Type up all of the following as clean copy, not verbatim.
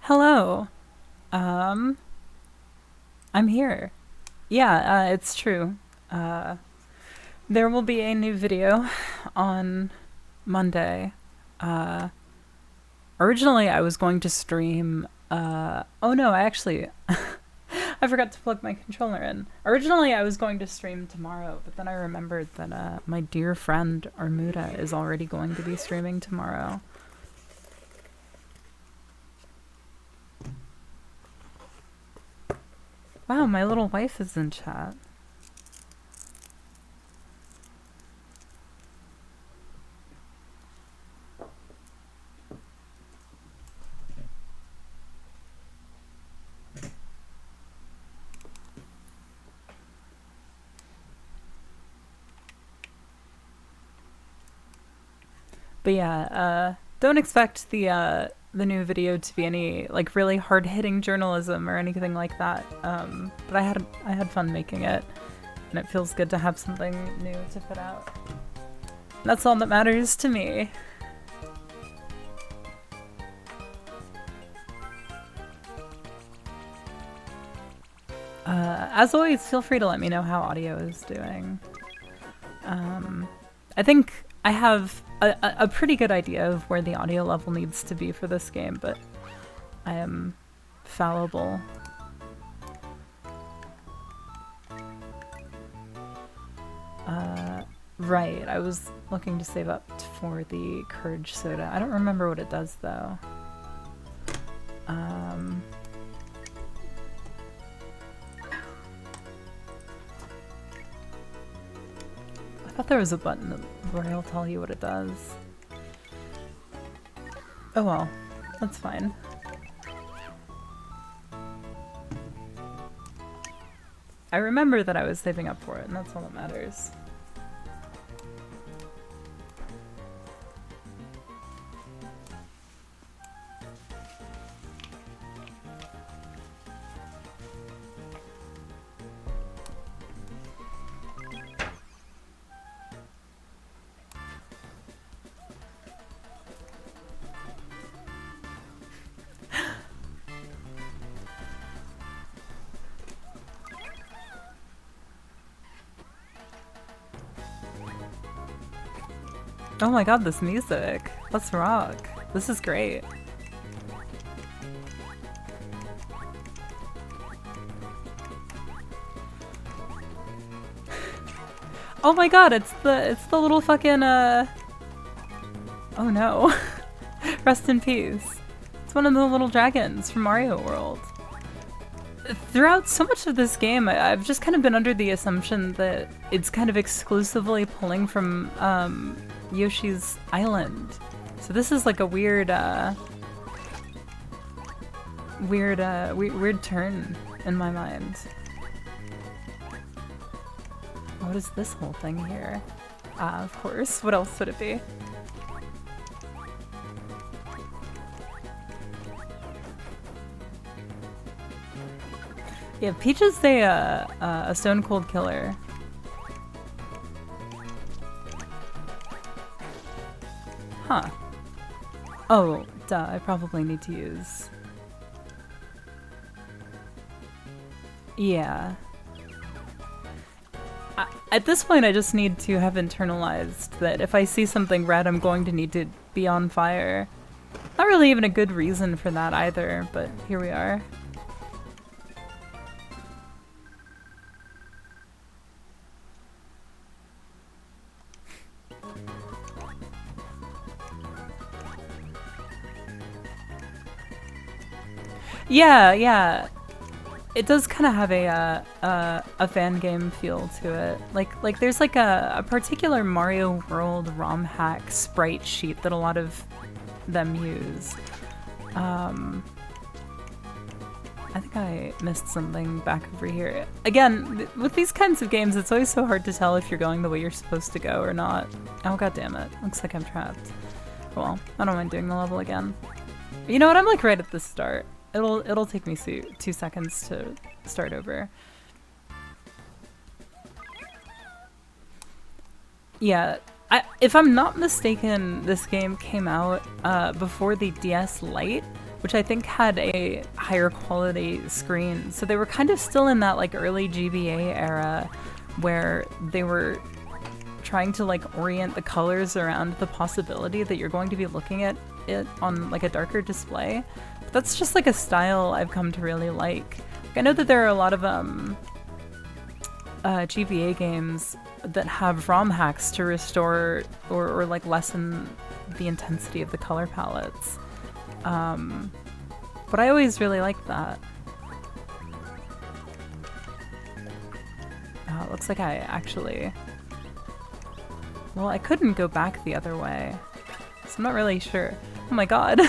Hello. Um, I'm here. Yeah, it's true. Uh, there will be a new video on Monday. Uh, Originally, I was going to stream. Oh no, I actually. I forgot to plug my controller in. Originally, I was going to stream tomorrow, but then I remembered that my dear friend Armuda is already going to be streaming tomorrow. Wow, my little wife is in chat. But yeah, don't expect the new video to be any like really hard hitting journalism or anything like that. But I had fun making it, and it feels good to have something new to put out. That's all that matters to me. As always, feel free to let me know how audio is doing. I think I have a pretty good idea of where the audio level needs to be for this game, but I am fallible. Right, I was looking to save up for the Courage Soda. I don't remember what it does, though. I thought there was a button where it'll tell you what it does. Oh well, that's fine. I remember that I was saving up for it, and that's all that matters. Oh my god, this music. Let's rock. This is great. Oh my god, it's the little fucking oh no. Rest in peace. It's one of the little dragons from Mario World. Throughout so much of this game, I've just kind of been under the assumption that it's kind of exclusively pulling from Yoshi's Island. So this is like a weird weird turn in my mind. What is this whole thing here? Of course. What else would it be? Yeah, Peach is a stone cold killer. Huh. Oh, duh, I probably need to use... Yeah. At this point, I just need to have internalized that if I see something red, I'm going to need to be on fire. Not really even a good reason for that either, but here we are. Yeah, yeah. It does kind of have a fan game feel to it. Like there's like a particular Mario World ROM hack sprite sheet that a lot of them use. I think I missed something back over here. Again, with these kinds of games, it's always so hard to tell if you're going the way you're supposed to go or not. Oh god damn it! Looks like I'm trapped. Well, I don't mind doing the level again. You know what? I'm like right at the start. It'll take me 2 seconds to start over. Yeah, if I'm not mistaken, this game came out before the DS Lite, which I think had a higher quality screen. So they were kind of still in that like early GBA era where they were trying to like orient the colors around the possibility that you're going to be looking at it on like a darker display. But that's just like a style I've come to really like. I know that there are a lot of GBA games that have ROM hacks to restore or like lessen the intensity of the color palettes. But I always really liked that. It looks like I actually... Well, I couldn't go back the other way, so I'm not really sure. Oh my god.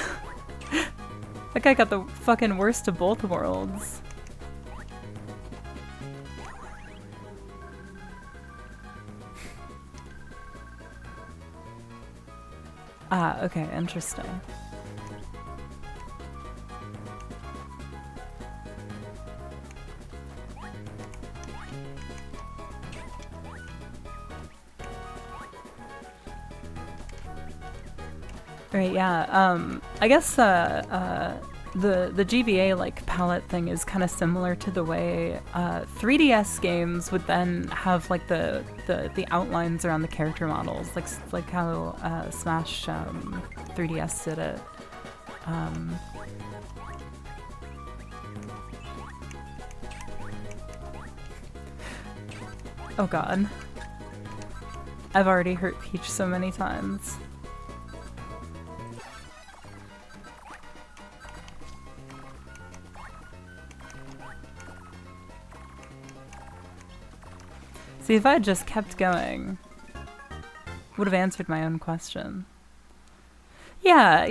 That guy got the fucking worst of both worlds. Ah, okay, interesting. Right, yeah. I guess the GBA like palette thing is kind of similar to the way 3DS games would then have like the outlines around the character models, like how Smash 3DS did it. Oh god. I've already hurt Peach so many times. See, if I had just kept going, would have answered my own question. Yeah,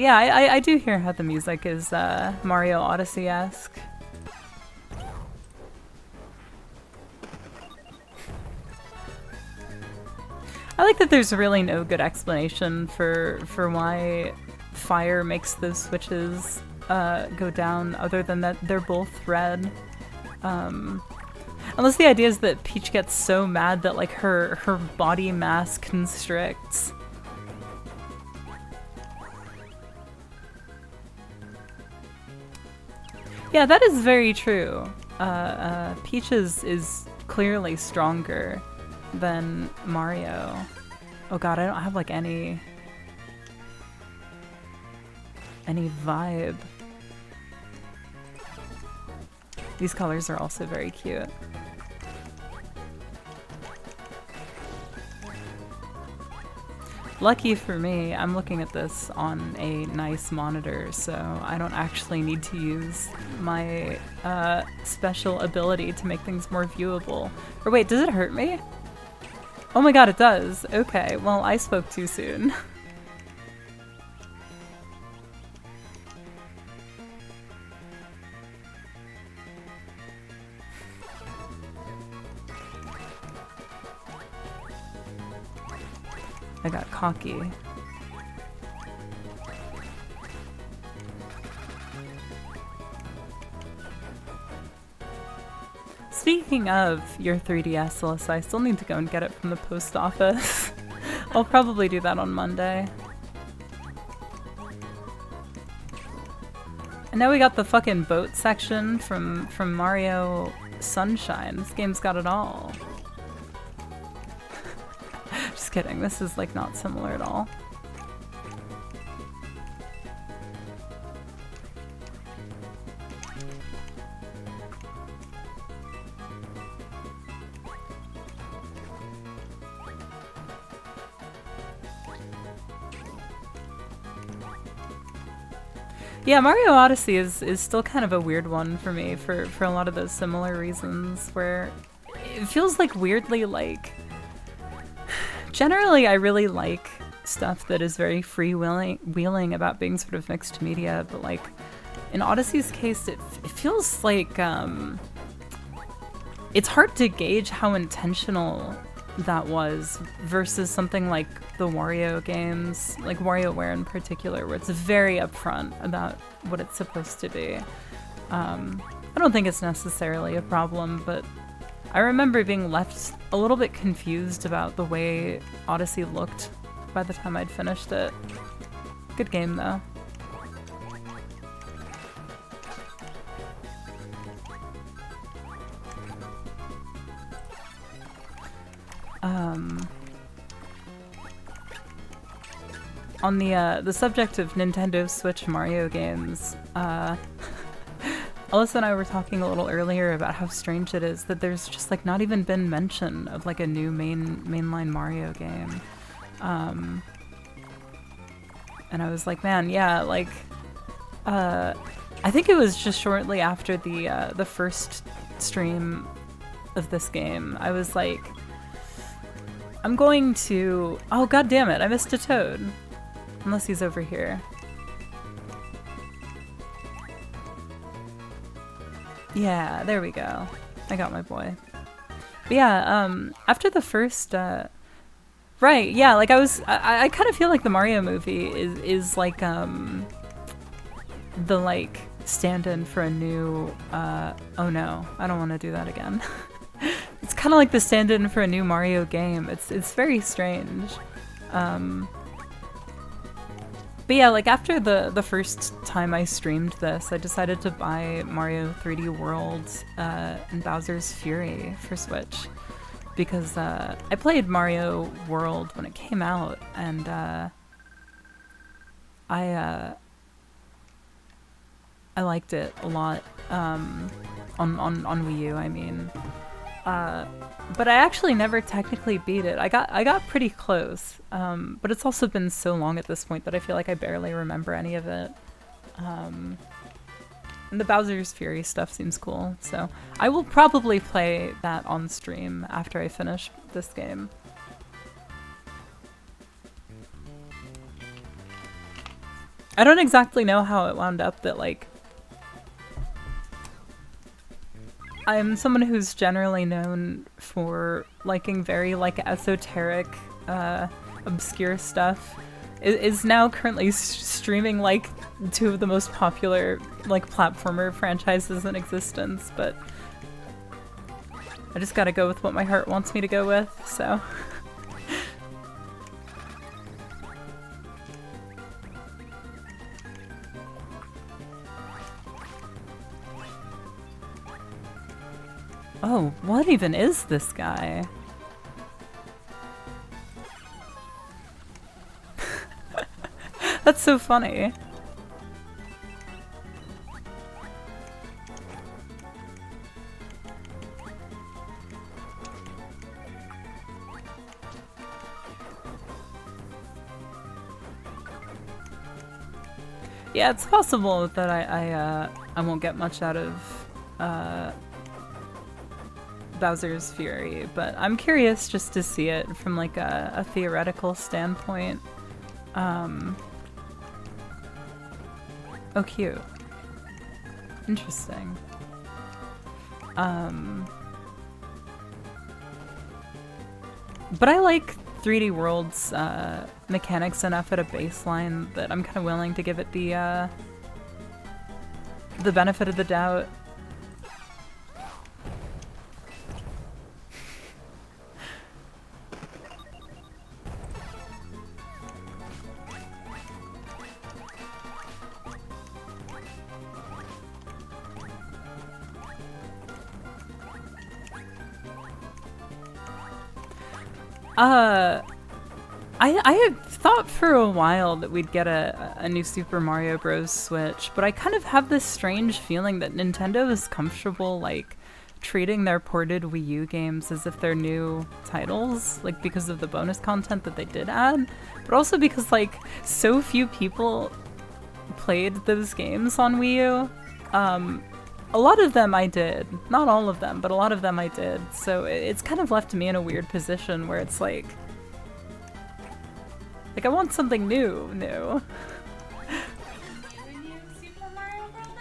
I do hear how the music is Mario Odyssey-esque. I like that there's really no good explanation for why fire makes those switches go down, other than that they're both red. Unless the idea is that Peach gets so mad that like her body mass constricts. Yeah, that is very true. Peach is clearly stronger than Mario. Oh god, I don't have like any vibe. These colors are also very cute. Lucky for me, I'm looking at this on a nice monitor, so I don't actually need to use my special ability to make things more viewable. Or wait, does it hurt me? Oh my god, it does. Okay, well, I spoke too soon. I got cocky. Speaking of your 3DS, Alyssa, I still need to go and get it from the post office. I'll probably do that on Monday. And now we got the fucking boat section from Mario Sunshine. This game's got it all. Just kidding, this is like not similar at all. Yeah, Mario Odyssey is still kind of a weird one for me for a lot of those similar reasons, where it feels like weirdly like... Generally, I really like stuff that is very freewheeling about being sort of mixed media, but like in Odyssey's case, it feels like it's hard to gauge how intentional that was versus something like the Wario games, like WarioWare in particular, where it's very upfront about what it's supposed to be. I don't think it's necessarily a problem, but I remember being left a little bit confused about the way Odyssey looked by the time I'd finished it. Good game, though. On the subject of Nintendo Switch Mario games, Alyssa and I were talking a little earlier about how strange it is that there's just like not even been mention of like a new mainline Mario game. And I was like, man, yeah, like, I think it was just shortly after the first stream of this game. I was like, I'm going to... Oh, god damn it, I missed a Toad. Unless he's over here. Yeah, there we go. I got my boy. But yeah, after the first, right, yeah, like I kind of feel like the Mario movie is like, the, like, stand-in for a new, oh no, I don't want to do that again. It's kind of like the stand-in for a new Mario game. It's very strange. But yeah, like after the first time I streamed this, I decided to buy Mario 3D World and Bowser's Fury for Switch. Because I played Mario World when it came out, and I liked it a lot, on Wii U, I mean. But I actually never technically beat it. I got pretty close, but it's also been so long at this point that I feel like I barely remember any of it. And the Bowser's Fury stuff seems cool, so I will probably play that on stream after I finish this game. I don't exactly know how it wound up that, like, I'm someone who's generally known for liking very, like, esoteric, obscure stuff, is now currently streaming, like, two of the most popular, like, platformer franchises in existence, but I just gotta go with what my heart wants me to go with, so... Oh, what even is this guy? That's so funny. Yeah, it's possible that I won't get much out of Bowser's Fury, but I'm curious just to see it from like a theoretical standpoint. Oh, cute. Interesting. But I like 3D World's mechanics enough at a baseline that I'm kind of willing to give it the benefit of the doubt. I had thought for a while that we'd get a new Super Mario Bros. Switch, but I kind of have this strange feeling that Nintendo is comfortable, like, treating their ported Wii U games as if they're new titles, like, because of the bonus content that they did add, but also because, like, so few people played those games on Wii U. A lot of them I did. Not all of them, but a lot of them I did. So it's kind of left me in a weird position where it's like I want something new.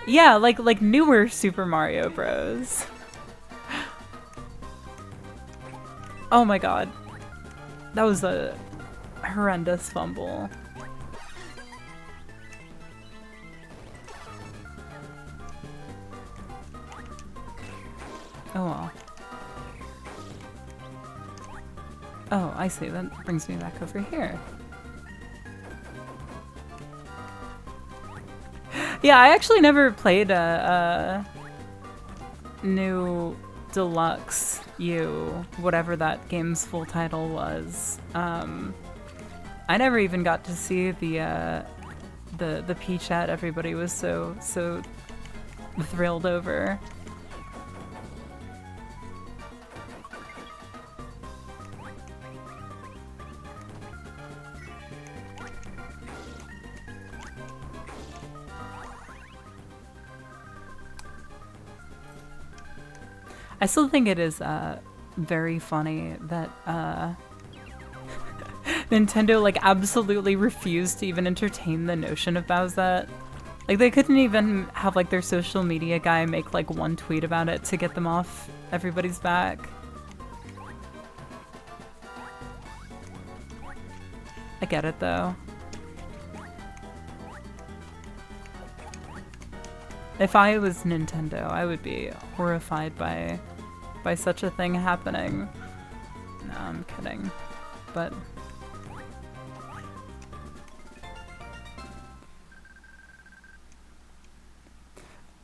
Yeah, like newer Super Mario Bros. Oh my god. That was a horrendous fumble. Oh well. Oh, I see. That brings me back over here. Yeah, I actually never played a new deluxe You, whatever that game's full title was. I never even got to see the P chat everybody was so thrilled over. I still think it is very funny that Nintendo like absolutely refused to even entertain the notion of Bowsette. Like they couldn't even have like their social media guy make like one tweet about it to get them off everybody's back. I get it though. If I was Nintendo, I would be horrified by such a thing happening. No, I'm kidding. But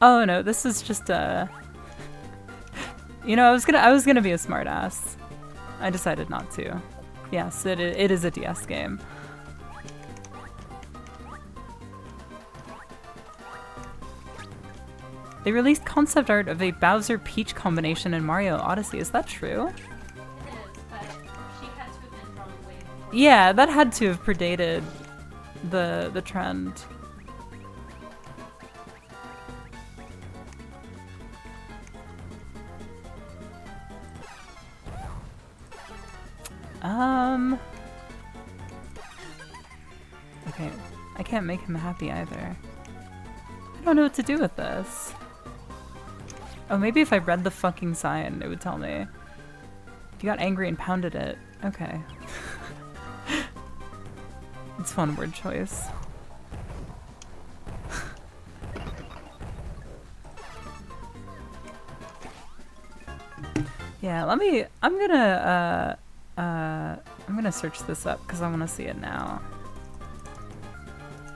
oh no, this is just a you know, I was gonna be a smartass. I decided not to. Yes, it is a DS game. They released concept art of a Bowser-Peach combination in Mario Odyssey. Is that true? It is, but she had to have been from way before. Yeah, that had to have predated the trend. Okay, I can't make him happy either. I don't know what to do with this. Oh, maybe if I read the fucking sign, it would tell me. You got angry and pounded it. Okay. It's fun word choice. Yeah, I'm gonna search this up because I want to see it now.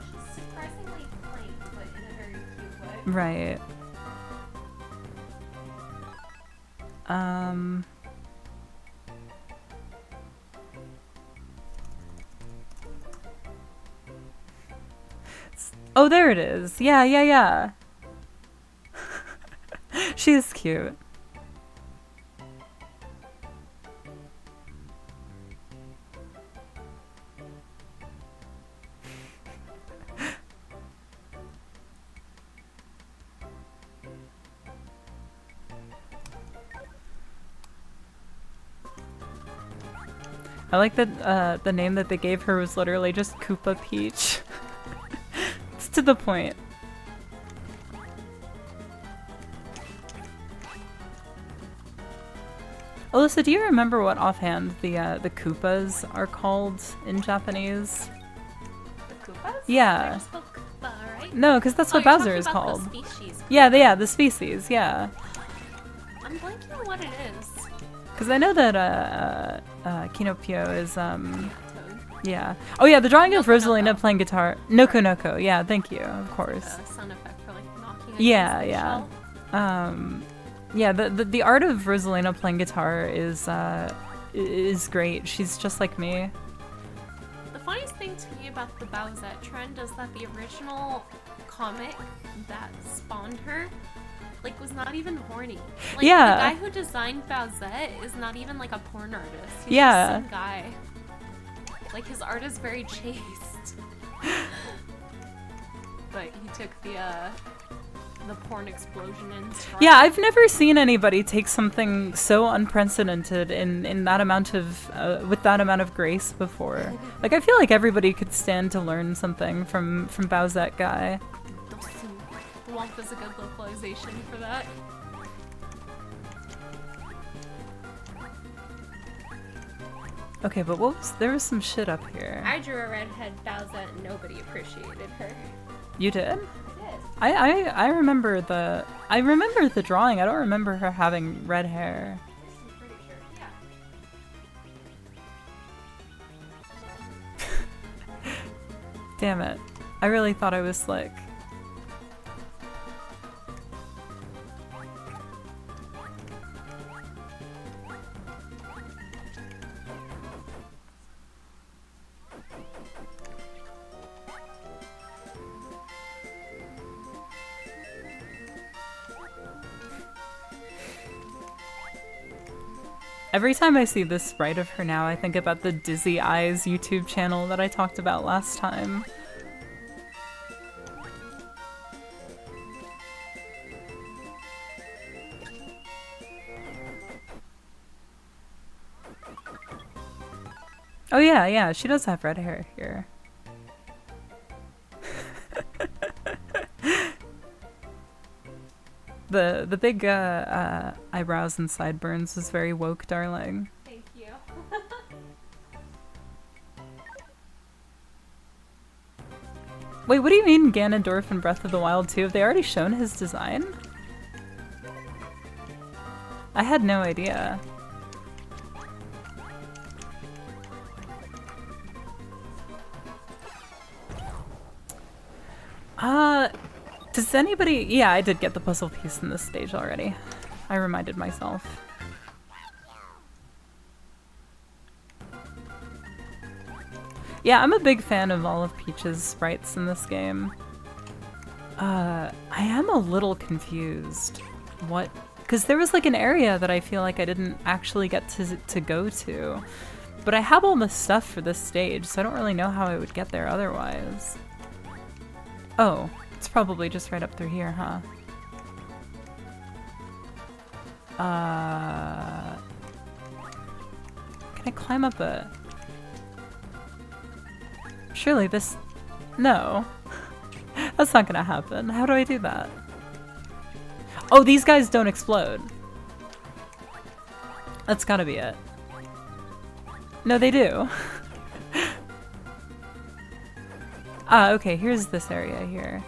She's surprisingly plain, but in a very cute way. Right. Oh, there it is. Yeah. She is cute. I like that the name that they gave her was literally just Koopa Peach. It's to the point. Alyssa, do you remember what offhand the Koopas are called in Japanese? The Koopas? Yeah. They're just called Koopa, right? No, because that's what you're Bowser is talking about called. the species. Yeah, the species, yeah. I'm blanking on what it is. Because I know that Kinopio is Toad. yeah. Oh yeah, the drawing of Noko Rosalina Noko. playing guitar. Noko. Yeah, thank you. Of course. Sound effect for like knocking Yeah, against the yeah. shell. Yeah, the art of Rosalina playing guitar is great. She's just like me. The funniest thing to me about the Bowsette trend is that the original comic that spawned her like was not even horny. Like Yeah. the guy who designed Bowsette is not even like a porn artist. He's Yeah. just some guy. Like his art is very chaste. But he took the porn explosion in stride. Yeah, I've never seen anybody take something so unprecedented in that amount of with that amount of grace before. Like I feel like everybody could stand to learn something from Bowsette guy. The Womp is a good localization for that. Okay, but there was some shit up here. I drew a redhead Bowsette and nobody appreciated her. You did? I did. I remember the drawing. I don't remember her having red hair. I'm pretty sure, yeah. Damn it. I really thought I was slick. Every time I see this sprite of her now, I think about the Dizzy Eyes YouTube channel that I talked about last time. Oh yeah, she does have red hair here. The big eyebrows and sideburns was very woke, darling. Thank you. Wait, what do you mean Ganondorf in Breath of the Wild 2? Have they already shown his design? I had no idea. Does anybody... Yeah, I did get the puzzle piece in this stage already. I reminded myself. Yeah, I'm a big fan of all of Peach's sprites in this game. I am a little confused. What? Because there was like an area that I feel like I didn't actually get to go to. But I have all the stuff for this stage, so I don't really know how I would get there otherwise. Oh, it's probably just right up through here, huh? Can I climb up a... Surely this... No. That's not gonna happen. How do I do that? Oh, these guys don't explode. That's gotta be it. No, they do. Okay, here's this area here.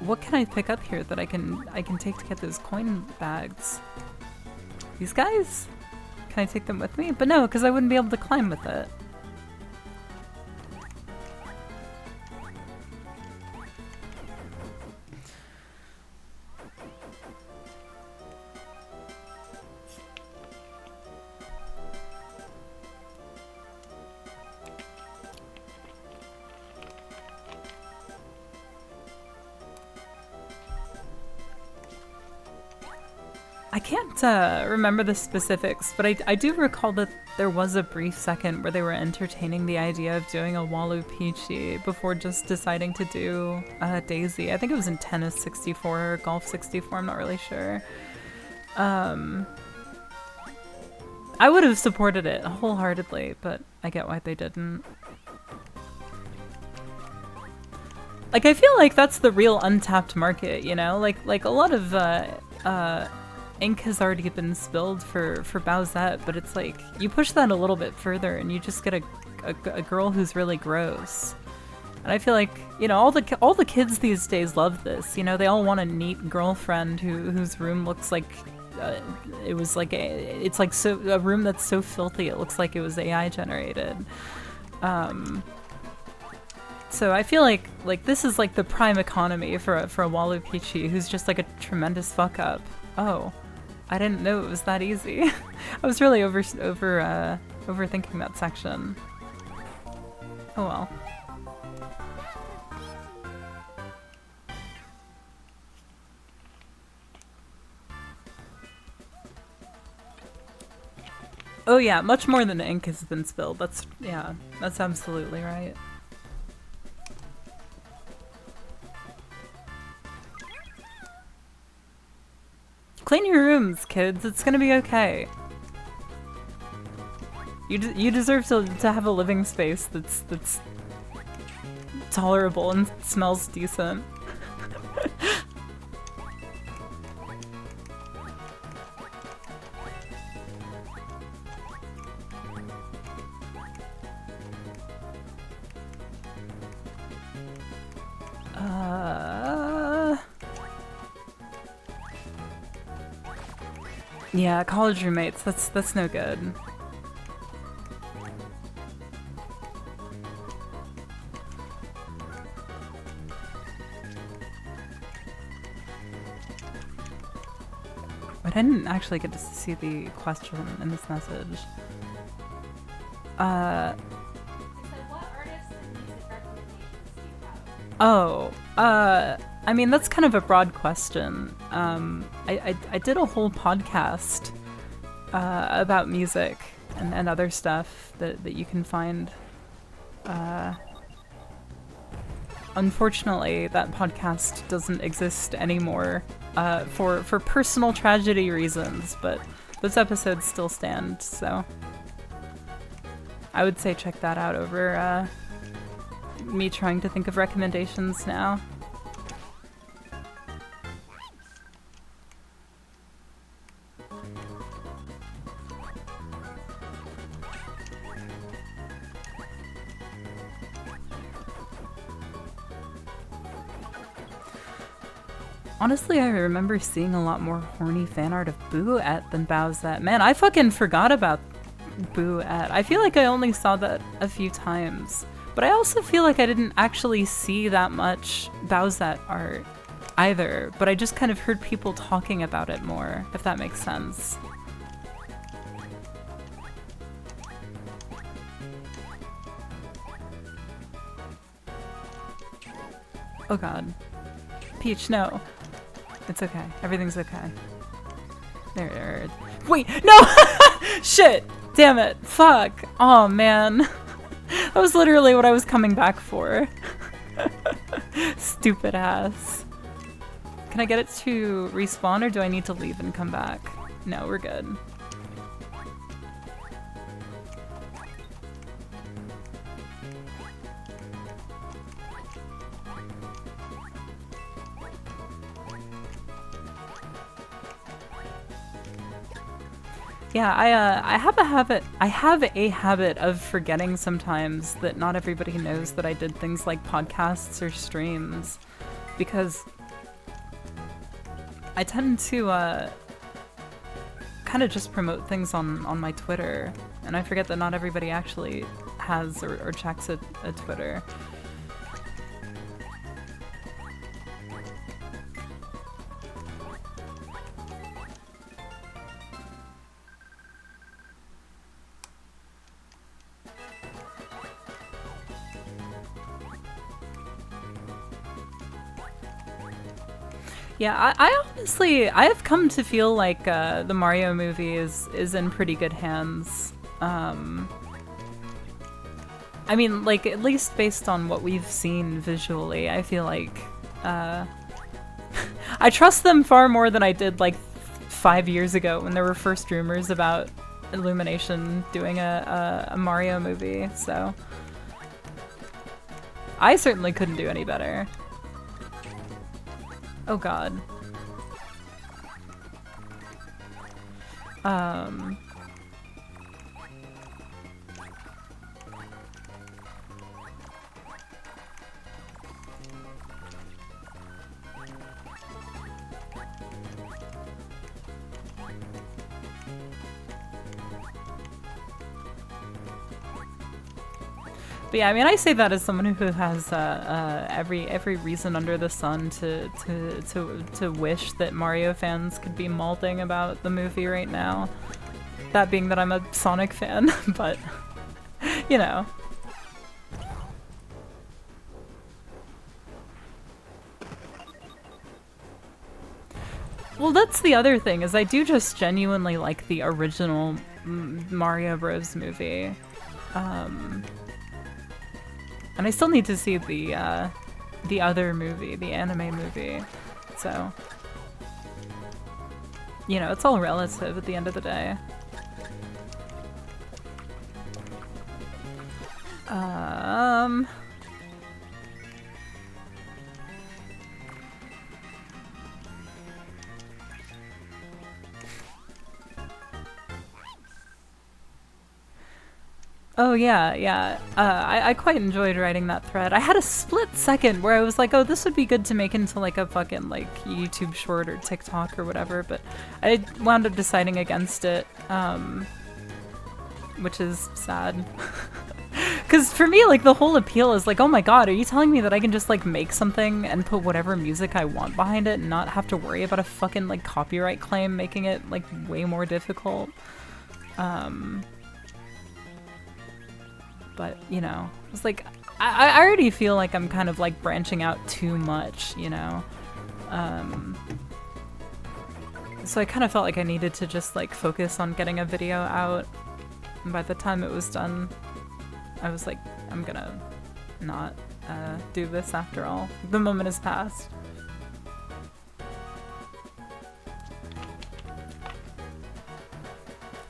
What can I pick up here that I can take to get those coin bags? These guys? Can I take them with me? But no, because I wouldn't be able to climb with it. I can't remember the specifics, but I do recall that there was a brief second where they were entertaining the idea of doing a Waluigi before just deciding to do Daisy. I think it was in Tennis 64 or Golf 64, I'm not really sure. I would have supported it wholeheartedly, but I get why they didn't. Like, I feel like that's the real untapped market, you know? Like a lot of ink has already been spilled for Bowsette, but it's like you push that a little bit further and you just get a girl who's really gross. And I feel like, you know, all the kids these days love this. You know, they all want a neat girlfriend whose room looks like it's like a room that's so filthy it looks like it was AI generated. So I feel like this is like the prime economy for a Waluigi who's just like a tremendous fuck up. Oh, I didn't know it was that easy. I was really overthinking that section. Oh well. Oh yeah, much more than ink has been spilled. That's absolutely right. Clean your rooms, kids. It's gonna be okay. You deserve to have a living space that's tolerable and smells decent. Yeah, college roommates, that's no good. But I didn't actually get to see the question in this message. It said, what artists and music recommendations do you have? Oh, I mean, that's kind of a broad question. I did a whole podcast about music and other stuff that you can find. Unfortunately, that podcast doesn't exist anymore for personal tragedy reasons, but those episodes still stand, so I would say check that out over me trying to think of recommendations now. Honestly, I remember seeing a lot more horny fan art of Boo-et than Bowsette. Man, I fucking forgot about Boo-et. I feel like I only saw that a few times. But I also feel like I didn't actually see that much Bowsette art either. But I just kind of heard people talking about it more, if that makes sense. Oh god. Peach, no. It's okay. Everything's okay. There. Wait, no! Shit! Damn it. Fuck. Oh man. That was literally what I was coming back for. Stupid ass. Can I get it to respawn or do I need to leave and come back? No, we're good. Yeah, I have a habit of forgetting sometimes that not everybody knows that I did things like podcasts or streams, because I tend to kind of just promote things on my Twitter, and I forget that not everybody actually has or checks a Twitter. Yeah, I honestly, I have come to feel like the Mario movie is in pretty good hands. I mean, like, at least based on what we've seen visually, I feel like I trust them far more than I did like 5 years ago when there were first rumors about Illumination doing a Mario movie, so I certainly couldn't do any better. Oh god. But yeah, I mean, I say that as someone who has every reason under the sun to wish that Mario fans could be malding about the movie right now. That being that I'm a Sonic fan, but you know. Well, that's the other thing, is I do just genuinely like the original Mario Bros. Movie. And I still need to see the other movie, the anime movie. So, you know, it's all relative at the end of the day. Oh yeah. I quite enjoyed writing that thread. I had a split second where I was like, oh, this would be good to make into like a fucking like YouTube short or TikTok or whatever, but I wound up deciding against it, which is sad. Because for me, like, the whole appeal is like, oh my god, are you telling me that I can just like make something and put whatever music I want behind it and not have to worry about a fucking like copyright claim making it like way more difficult? But, you know, it's like, I already feel like I'm kind of like branching out too much, you know? So I kind of felt like I needed to just like focus on getting a video out. And by the time it was done, I was like, I'm gonna not do this after all. The moment has passed.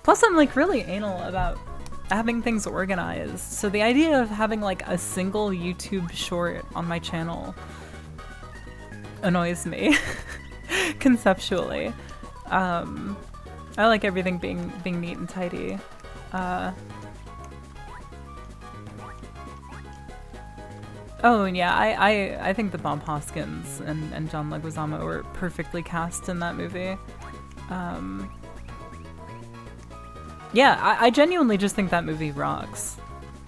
Plus, I'm like really anal about having things organized. So the idea of having like a single YouTube short on my channel annoys me conceptually. I like everything being neat and tidy. Oh, and yeah, I think that Bob Hoskins and John Leguizamo were perfectly cast in that movie. Yeah, I genuinely just think that movie rocks.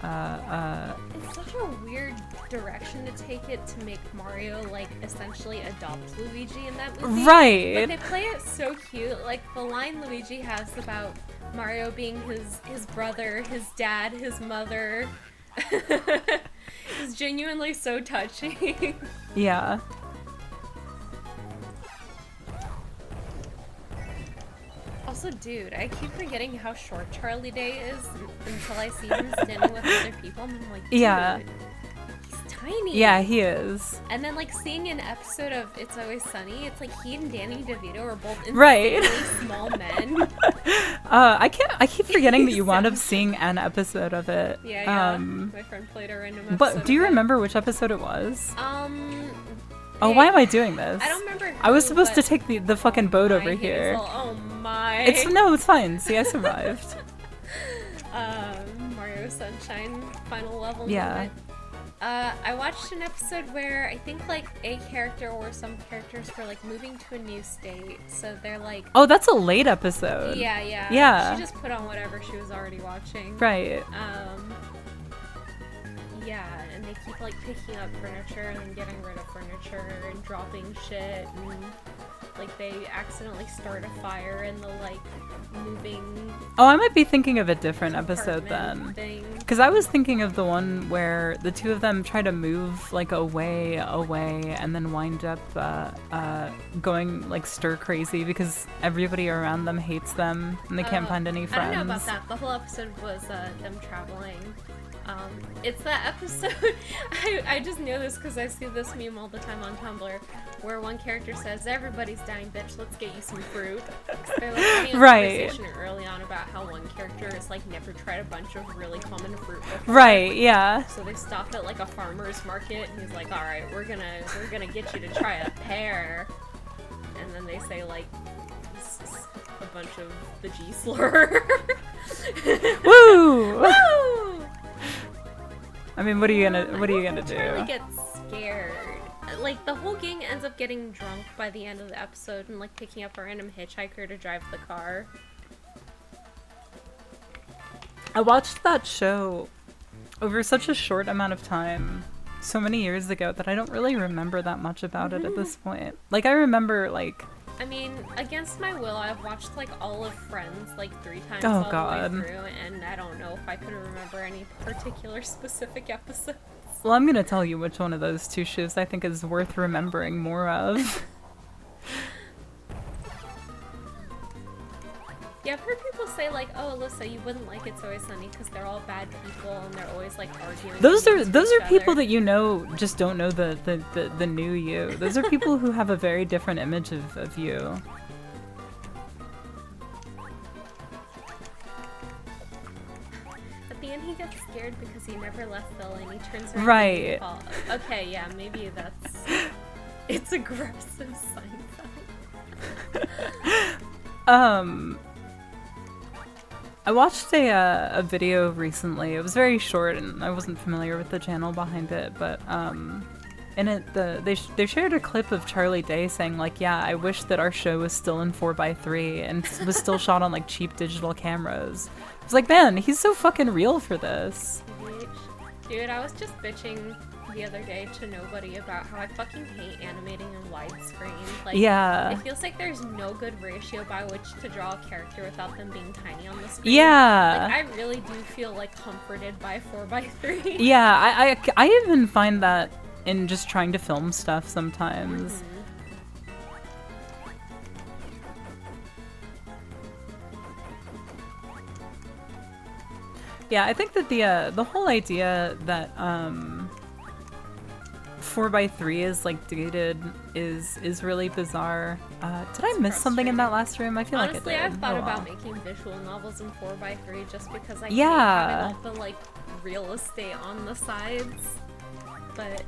It's such a weird direction to take it to make Mario, like, essentially adopt Luigi in that movie. Right! But they play it so cute. Like, the line Luigi has about Mario being his brother, his dad, his mother is genuinely so touching. Yeah. Also, dude, I keep forgetting how short Charlie Day is until I see him standing with other people, and I'm like, dude, Yeah. he's tiny. Yeah, he is. And then, like, seeing an episode of It's Always Sunny, it's like he and Danny DeVito are both insanely Right. small men. I keep forgetting that you wound up seeing an episode of it. Yeah. My friend played a random episode. But do you of it. remember which episode it was? Oh, Hey, why am I doing this? I don't remember. I was who, supposed to but take the fucking boat over my here. Hazel, oh my. It's fine. See, I survived. Mario Sunshine final level Yeah. moment. I watched an episode where I think like a character or some characters were like moving to a new state, so they're like, Oh, that's a late episode. yeah. Yeah. She just put on whatever she was already watching. Right. Yeah, and they keep like picking up furniture and then getting rid of furniture and dropping shit, and like they accidentally start a fire in the like moving Oh, I might be thinking of a different episode apartment then. thing. Because I was thinking of the one where the two of them try to move like away, and then wind up going like stir crazy because everybody around them hates them and they can't find any friends. I don't know about that. The whole episode was them traveling. It's that episode. I just know this because I see this meme all the time on Tumblr, where one character says, "Everybody's dying, bitch. Let's get you some fruit." They're like having a Right. conversation early on about how one character has like never tried a bunch of really common fruit before. Right, yeah. So they stop at like a farmer's market, and he's like, "All right, we're gonna get you to try a pear," and then they say like a bunch of the G slur. Woo! Woo! I mean, what are you gonna do? Charlie gets scared. Like the whole gang ends up getting drunk by the end of the episode and like picking up a random hitchhiker to drive the car. I watched that show over such a short amount of time, so many years ago, that I don't really remember that much about it at this point. Like, I remember, like... I mean, against my will, I've watched like all of Friends like 3 times Oh, all God. the way through, and I don't know if I could remember any particular specific episodes. Well, I'm gonna tell you which one of those two shows I think is worth remembering more of. Yeah, I've heard people say like, "Oh, Alyssa, you wouldn't like It's Always Sunny because they're all bad people and they're always like arguing." Those are against each people other." that you know just don't know the new you. Those are people who have a very different image of you. At the end, he gets scared because he never left Phil and he turns around. Right. And Paul. Okay, yeah, maybe that's. It's aggressive Seinfeld. I watched a video recently. It was very short, and I wasn't familiar with the channel behind it. But in it, they shared a clip of Charlie Day saying like, "Yeah, I wish that our show was still in 4:3 and was still shot on like cheap digital cameras." I was like, man, he's so fucking real for this. Dude, I was just bitching the other day to nobody about how I fucking hate animating in widescreen. Like, Yeah. it feels like there's no good ratio by which to draw a character without them being tiny on the screen. Yeah. Like, I really do feel like comforted by 4:3. Yeah, I, I, I even find that in just trying to film stuff sometimes. Mm-hmm. Like, I feel like 4:3 is just like, it's too much. Like, I feel like 4:3 is just like, it's too much. Yeah, I think that the whole idea that 4x3 is like dated is really bizarre. Did I It's miss something in that frustrating. last room? I feel Honestly, like I I've did. thought Oh about well. making visual novels in 4x3 just because I hate Yeah. having all the like real estate on the sides. But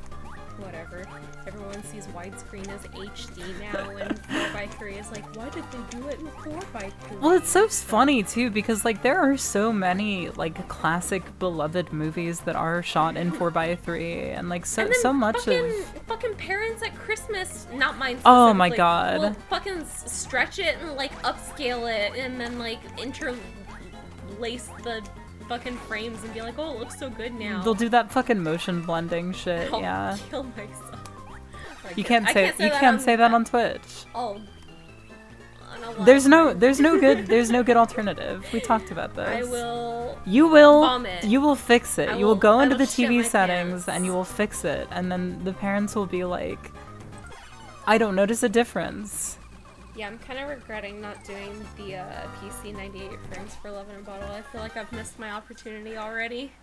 whatever. Everyone sees widescreen as HD now, and 4x3 is like, why did they do it in 4x3? Well, it's so funny too because like there are so many like classic beloved movies that are shot in 4x3, and like so And then so much of. fucking parents at Christmas, not mine specifically, Oh my god. will fucking stretch it and like upscale it and then like interlace the fucking frames and be like, oh, it looks so good now. They'll do that fucking motion blending shit. I'll Yeah. kill myself. You can't say that on Twitch. Oh. There's no good alternative. We talked about this. I will. You will vomit. You will fix it. You will will- go I into will the shit TV my settings pants. and you will fix it, and then the parents will be like, I don't notice a difference. Yeah, I'm kind of regretting not doing the PC 98 frames for Love in a Bottle. I feel like I've missed my opportunity already.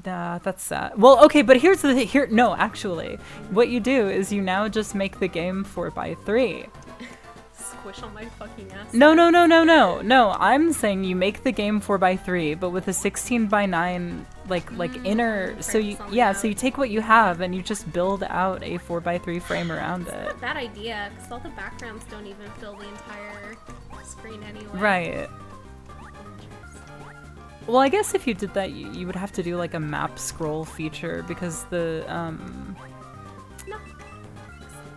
Nah, that's sad. Well, okay, but here's the here. No, actually, what you do is you now just make the game 4x3. Squish on my fucking ass. No. I'm saying you make the game 4x3, but with a 16:9 like inner. So you so you take what you have and you just build out a 4x3 frame around It's it. not a bad idea, because all the backgrounds don't even fill the entire screen anyway. Right. Well, I guess if you did that, you would have to do like a map scroll feature because the No.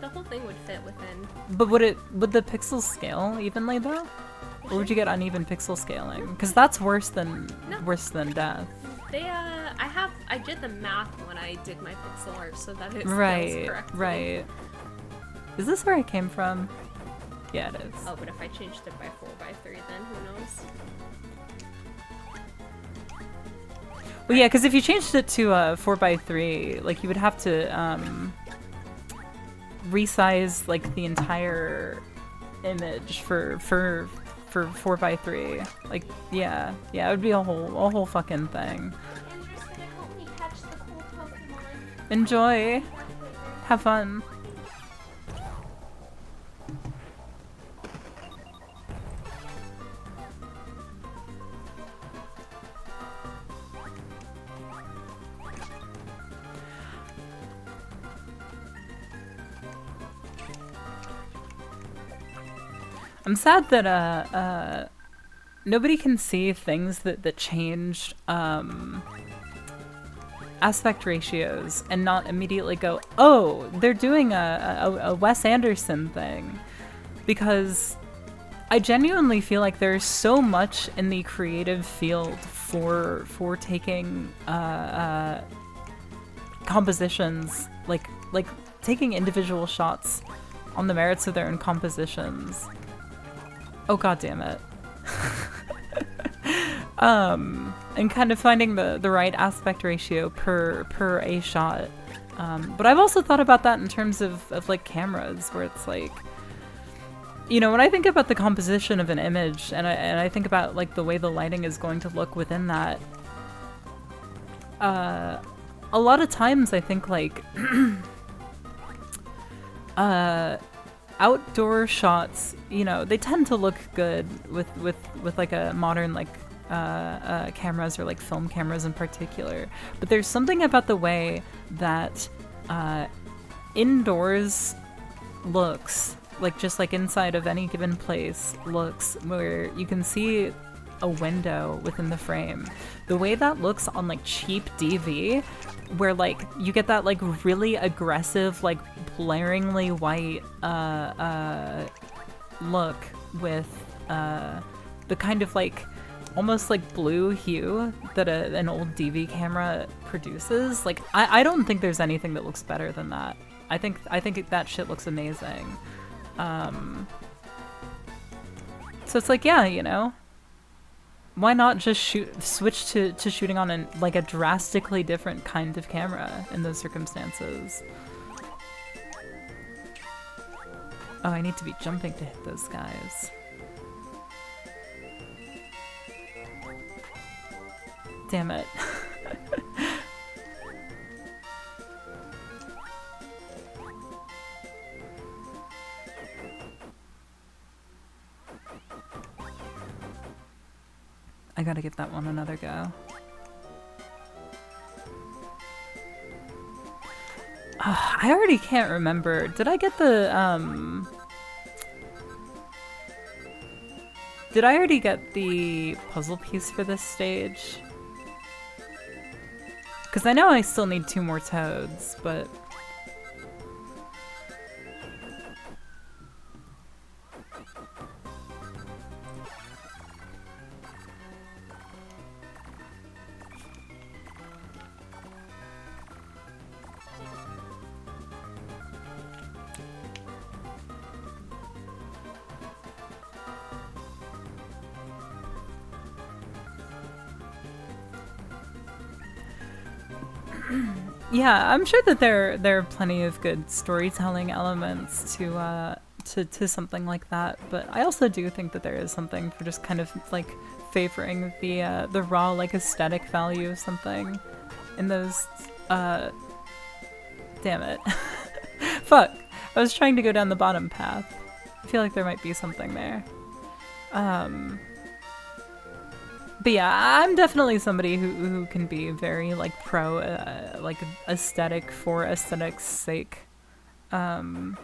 The whole thing would fit within. But would the pixels scale evenly though, or would you get uneven pixel scaling? Because that's worse than death. I did the math when I did my pixel art so that it scales Right, correctly. right. Is this where I came from? Yeah, it is. Oh, but if I changed it by 4x3, then who knows? Well, yeah, because if you changed it to 4x3, like you would have to resize like the entire image for 4x3. Like, yeah, it would be a whole fucking thing. Andrew's gonna help me catch the cool Pokemon. Enjoy. Have fun. I'm sad that nobody can see things that change aspect ratios and not immediately go, oh, they're doing a Wes Anderson thing, because I genuinely feel like there's so much in the creative field for taking compositions, like taking individual shots on the merits of their own compositions. Oh, god damn it. And kind of finding the right aspect ratio per a shot. But I've also thought about that in terms of like cameras, where it's like, you know, when I think about the composition of an image and I think about like the way the lighting is going to look within that, a lot of times I think like outdoor shots, you know, they tend to look good with like a modern like cameras, or like film cameras in particular. But there's something about the way that indoors looks, like just like inside of any given place looks, where you can see a window within the frame. The way that looks on like cheap DV, where like you get that like really aggressive, like blaringly white look with the kind of like almost like blue hue that an old DV camera produces. Like I don't think there's anything that looks better than that. I think that shit looks amazing. So it's like, yeah, you know, why not just switch to shooting on like a drastically different kind of camera in those circumstances? Oh, I need to be jumping to hit those guys. Damn it. I gotta give that one another go. I already can't remember. Did I get the, Did I already get the puzzle piece for this stage? Because I know I still need 2 more toads, but... Yeah, I'm sure that there are plenty of good storytelling elements to something like that, but I also do think that there is something for just kind of like favoring the raw like aesthetic value of something in those damn it. Fuck. I was trying to go down the bottom path. I feel like there might be something there. But yeah, I'm definitely somebody who can be very like pro like aesthetic for aesthetic's sake. But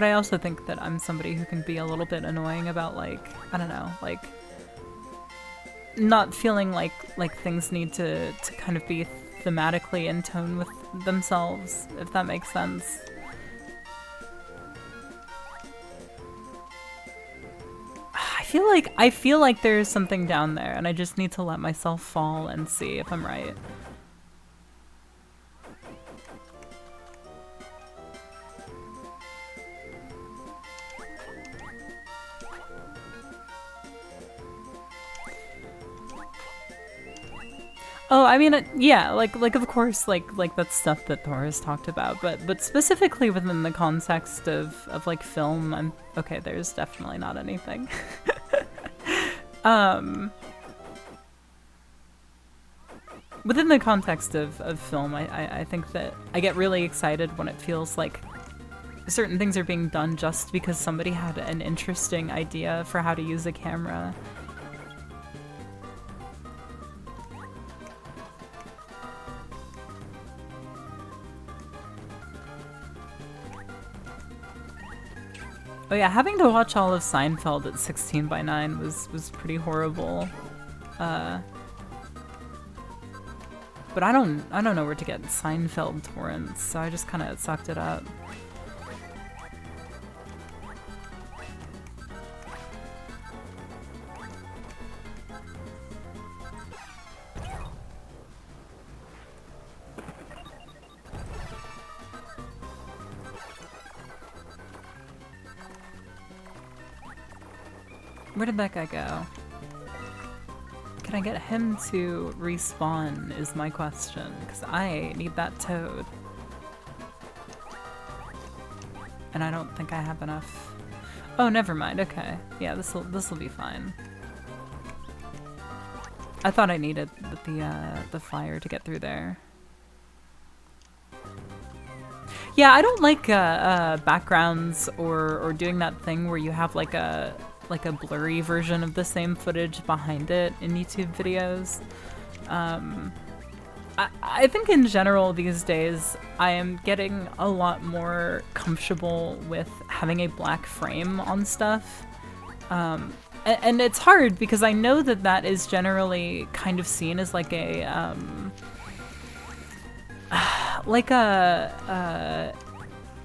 I also think that I'm somebody who can be a little bit annoying about like, I don't know, like not feeling like things need to kind of be thematically in tone with themselves, if that makes sense. I feel like there's something down there, and I just need to let myself fall and see if I'm right. Oh, I mean, yeah, like of course, like that's stuff that Thor has talked about, but specifically within the context of like film, I'm okay. There's definitely not anything. Within the context of film, I think that I get really excited when it feels like certain things are being done just because somebody had an interesting idea for how to use a camera. Oh yeah, having to watch all of Seinfeld at 16:9 was pretty horrible. But I don't know where to get Seinfeld torrents, so I just kind of sucked it up. Where did that guy go? Can I get him to respawn is my question, because I need that toad. And I don't think I have enough. Oh, never mind, okay. Yeah, this'll be fine. I thought I needed the fire to get through there. Yeah, I don't like backgrounds or doing that thing where you have like a blurry version of the same footage behind it in YouTube videos. I think in general these days I am getting a lot more comfortable with having a black frame on stuff. And it's hard because I know that that is generally kind of seen as like a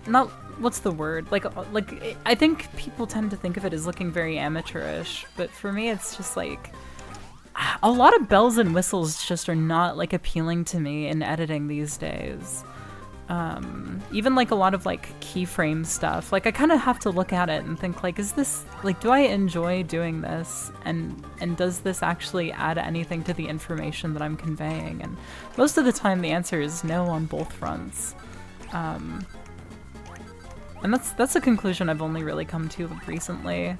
not what's the word? Like I think people tend to think of it as looking very amateurish, but for me it's just like a lot of bells and whistles just are not like appealing to me in editing these days. Even like a lot of like keyframe stuff, like I kind of have to look at it and think like, is this like, do I enjoy doing this, and does this actually add anything to the information that I'm conveying? And most of the time the answer is no on both fronts. And that's a conclusion I've only really come to recently.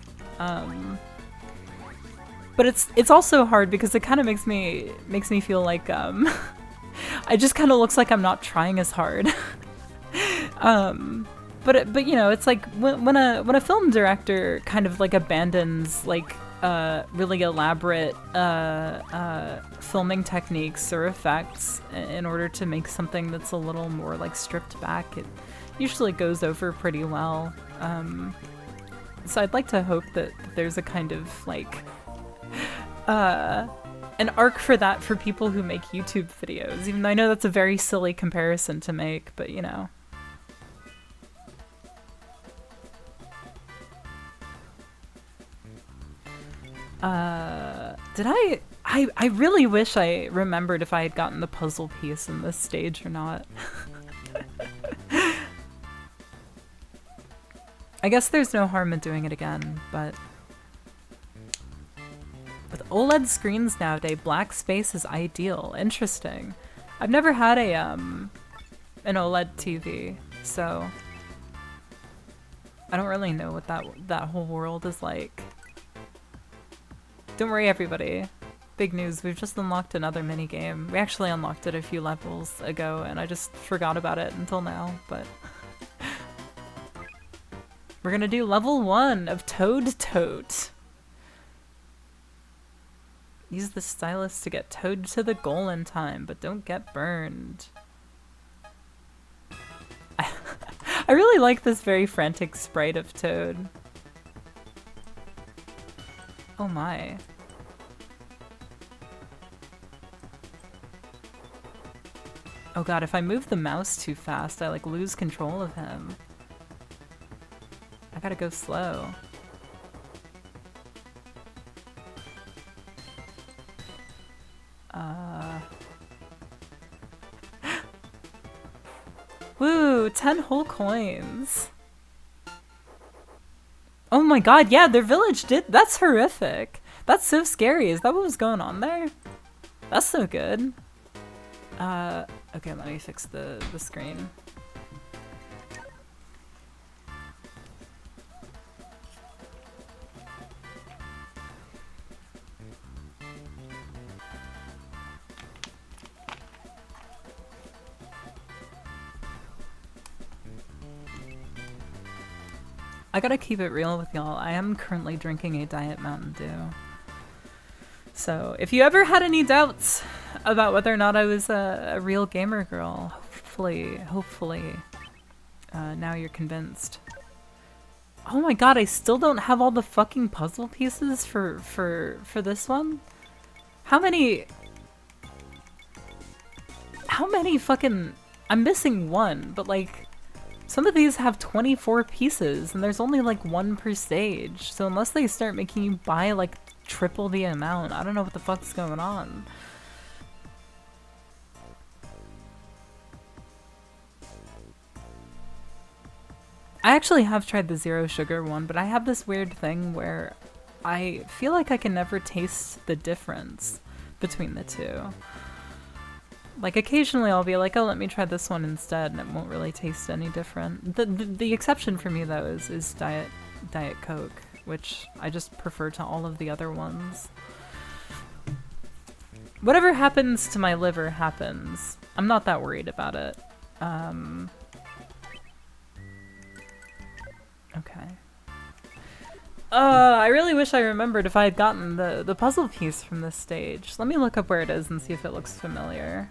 But it's also hard because it kind of makes me feel like it just kind of looks like I'm not trying as hard. But you know, it's like when a film director kind of like abandons like really elaborate filming techniques or effects in order to make something that's a little more like stripped back, it usually goes over pretty well. So I'd like to hope that there's a kind of like an arc for that for people who make YouTube videos, even though I know that's a very silly comparison to make, but you know. Did I really wish I remembered if I had gotten the puzzle piece in this stage or not. I guess there's no harm in doing it again, but with OLED screens nowadays, black space is ideal. Interesting. I've never had a an OLED TV, so I don't really know what that whole world is like. Don't worry, everybody. Big news, we've just unlocked another minigame. We actually unlocked it a few levels ago, and I just forgot about it until now, but we're gonna do level 1 of Toad Tote. Use the stylus to get Toad to the goal in time, but don't get burned. I really like this very frantic sprite of Toad. Oh my. Oh god, if I move the mouse too fast, I like lose control of him. I gotta go slow. Woo, 10 whole coins. Oh my god, yeah, their village did. That's horrific. That's so scary. Is that what was going on there? That's so good. Okay, let me fix the screen. I gotta keep it real with y'all. I am currently drinking a Diet Mountain Dew. So, if you ever had any doubts about whether or not I was a real gamer girl, hopefully, now you're convinced. Oh my god, I still don't have all the fucking puzzle pieces for this one? How many fucking... I'm missing one, but like... Some of these have 24 pieces, and there's only like one per stage. So unless they start making you buy like triple the amount, I don't know what the fuck's going on. I actually have tried the zero sugar one, but I have this weird thing where I feel like I can never taste the difference between the two. Like, occasionally I'll be like, oh, let me try this one instead, and it won't really taste any different. The exception for me, though, is Diet Coke, which I just prefer to all of the other ones. Whatever happens to my liver happens. I'm not that worried about it. Okay. I really wish I remembered if I had gotten the puzzle piece from this stage. Let me look up where it is and see if it looks familiar.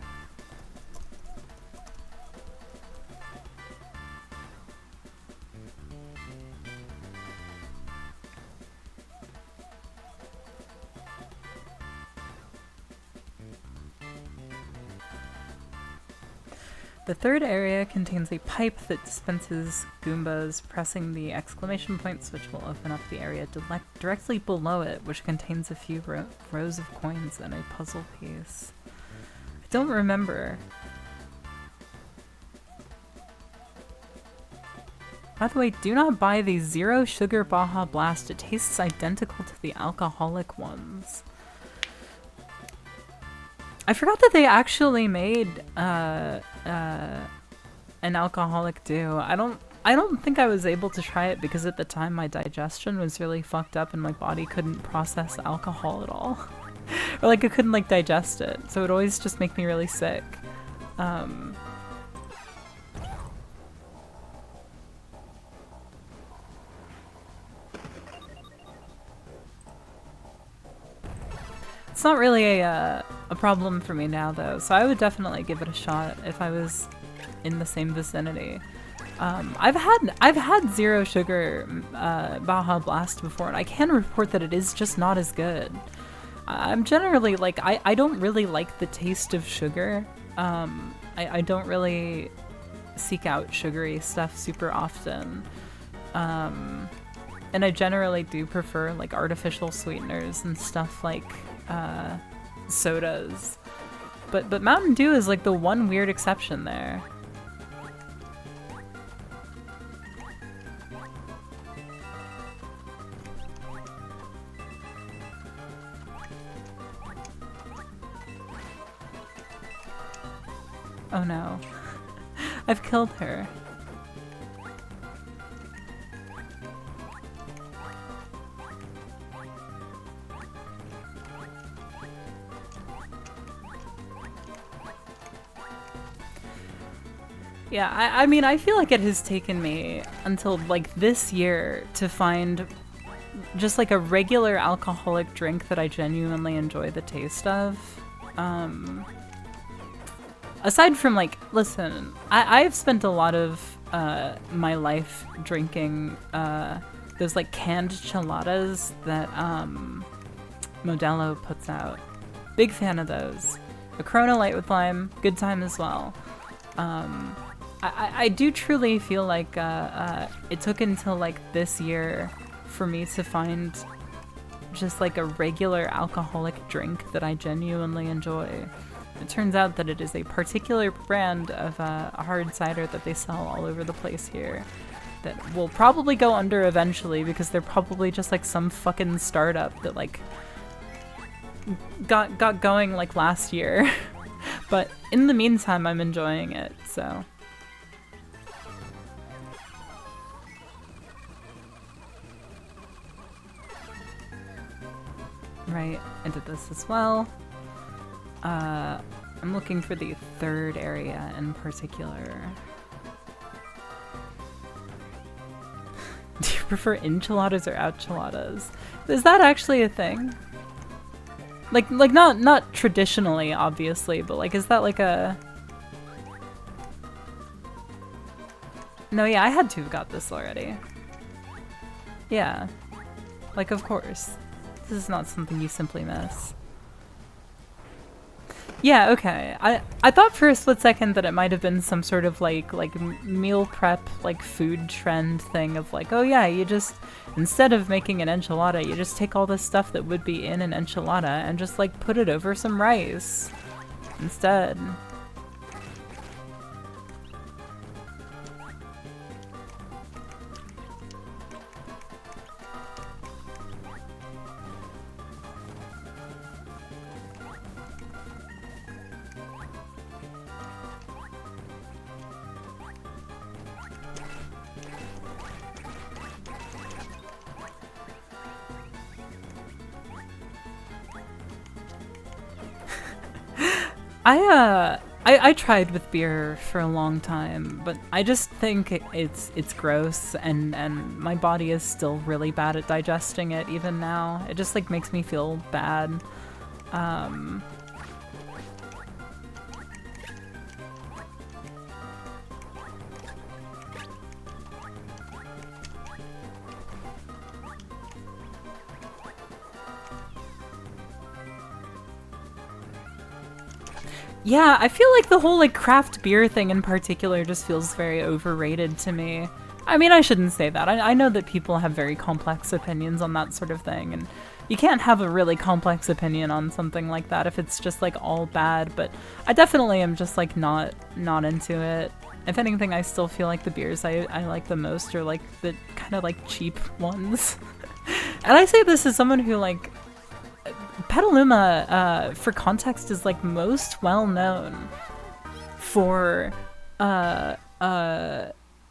The third area contains a pipe that dispenses Goombas. Pressing the exclamation point switch will open up the area directly below it, which contains a few rows of coins and a puzzle piece. I don't remember. By the way, do not buy the Zero Sugar Baja Blast. It tastes identical to the alcoholic ones. I forgot that they actually made an alcoholic dew. I I don't think I was able to try it because at the time my digestion was really fucked up and my body couldn't process alcohol at all. Or like I couldn't like digest it. So it would always just make me really sick. It's not really a problem for me now though, so I would definitely give it a shot if I was in the same vicinity. I've had zero sugar Baja Blast before, and I can report that it is just not as good. I'm generally like I don't really like the taste of sugar. I don't really seek out sugary stuff super often. And I generally do prefer like artificial sweeteners and stuff like sodas. But Mountain Dew is like the one weird exception there. Oh no. I've killed her. Yeah, I mean, I feel like it has taken me until like this year to find just like a regular alcoholic drink that I genuinely enjoy the taste of. Aside from like, listen, I've spent a lot of my life drinking those like canned cheladas that Modelo puts out. Big fan of those. A Corona Light with lime, good time as well. I do truly feel like it took until like this year for me to find just like a regular alcoholic drink that I genuinely enjoy. It turns out that it is a particular brand of a hard cider that they sell all over the place here that will probably go under eventually because they're probably just like some fucking startup that like got going like last year. But in the meantime, I'm enjoying it, so. Right, I did this as well. I'm looking for the third area in particular. Do you prefer enchiladas or ouchiladas? Is that actually a thing? Like not traditionally, obviously, but like, is that like a... No, yeah, I had to have got this already. Yeah. Like, of course. This is not something you simply miss. Yeah, okay. I thought for a split second that it might have been some sort of like meal prep, like food trend thing of like, oh yeah, you just, instead of making an enchilada, you just take all this stuff that would be in an enchilada and just like put it over some rice instead. I tried with beer for a long time, but I just think it's gross and my body is still really bad at digesting it even now. It just like makes me feel bad. Yeah, I feel like the whole like craft beer thing in particular just feels very overrated to me. I mean, I shouldn't say that. I know that people have very complex opinions on that sort of thing, and you can't have a really complex opinion on something like that if it's just like all bad, but I definitely am just like not into it. If anything, I still feel like the beers I like the most are like the kind of like cheap ones. And I say this as someone who like Petaluma, for context, is like most well known for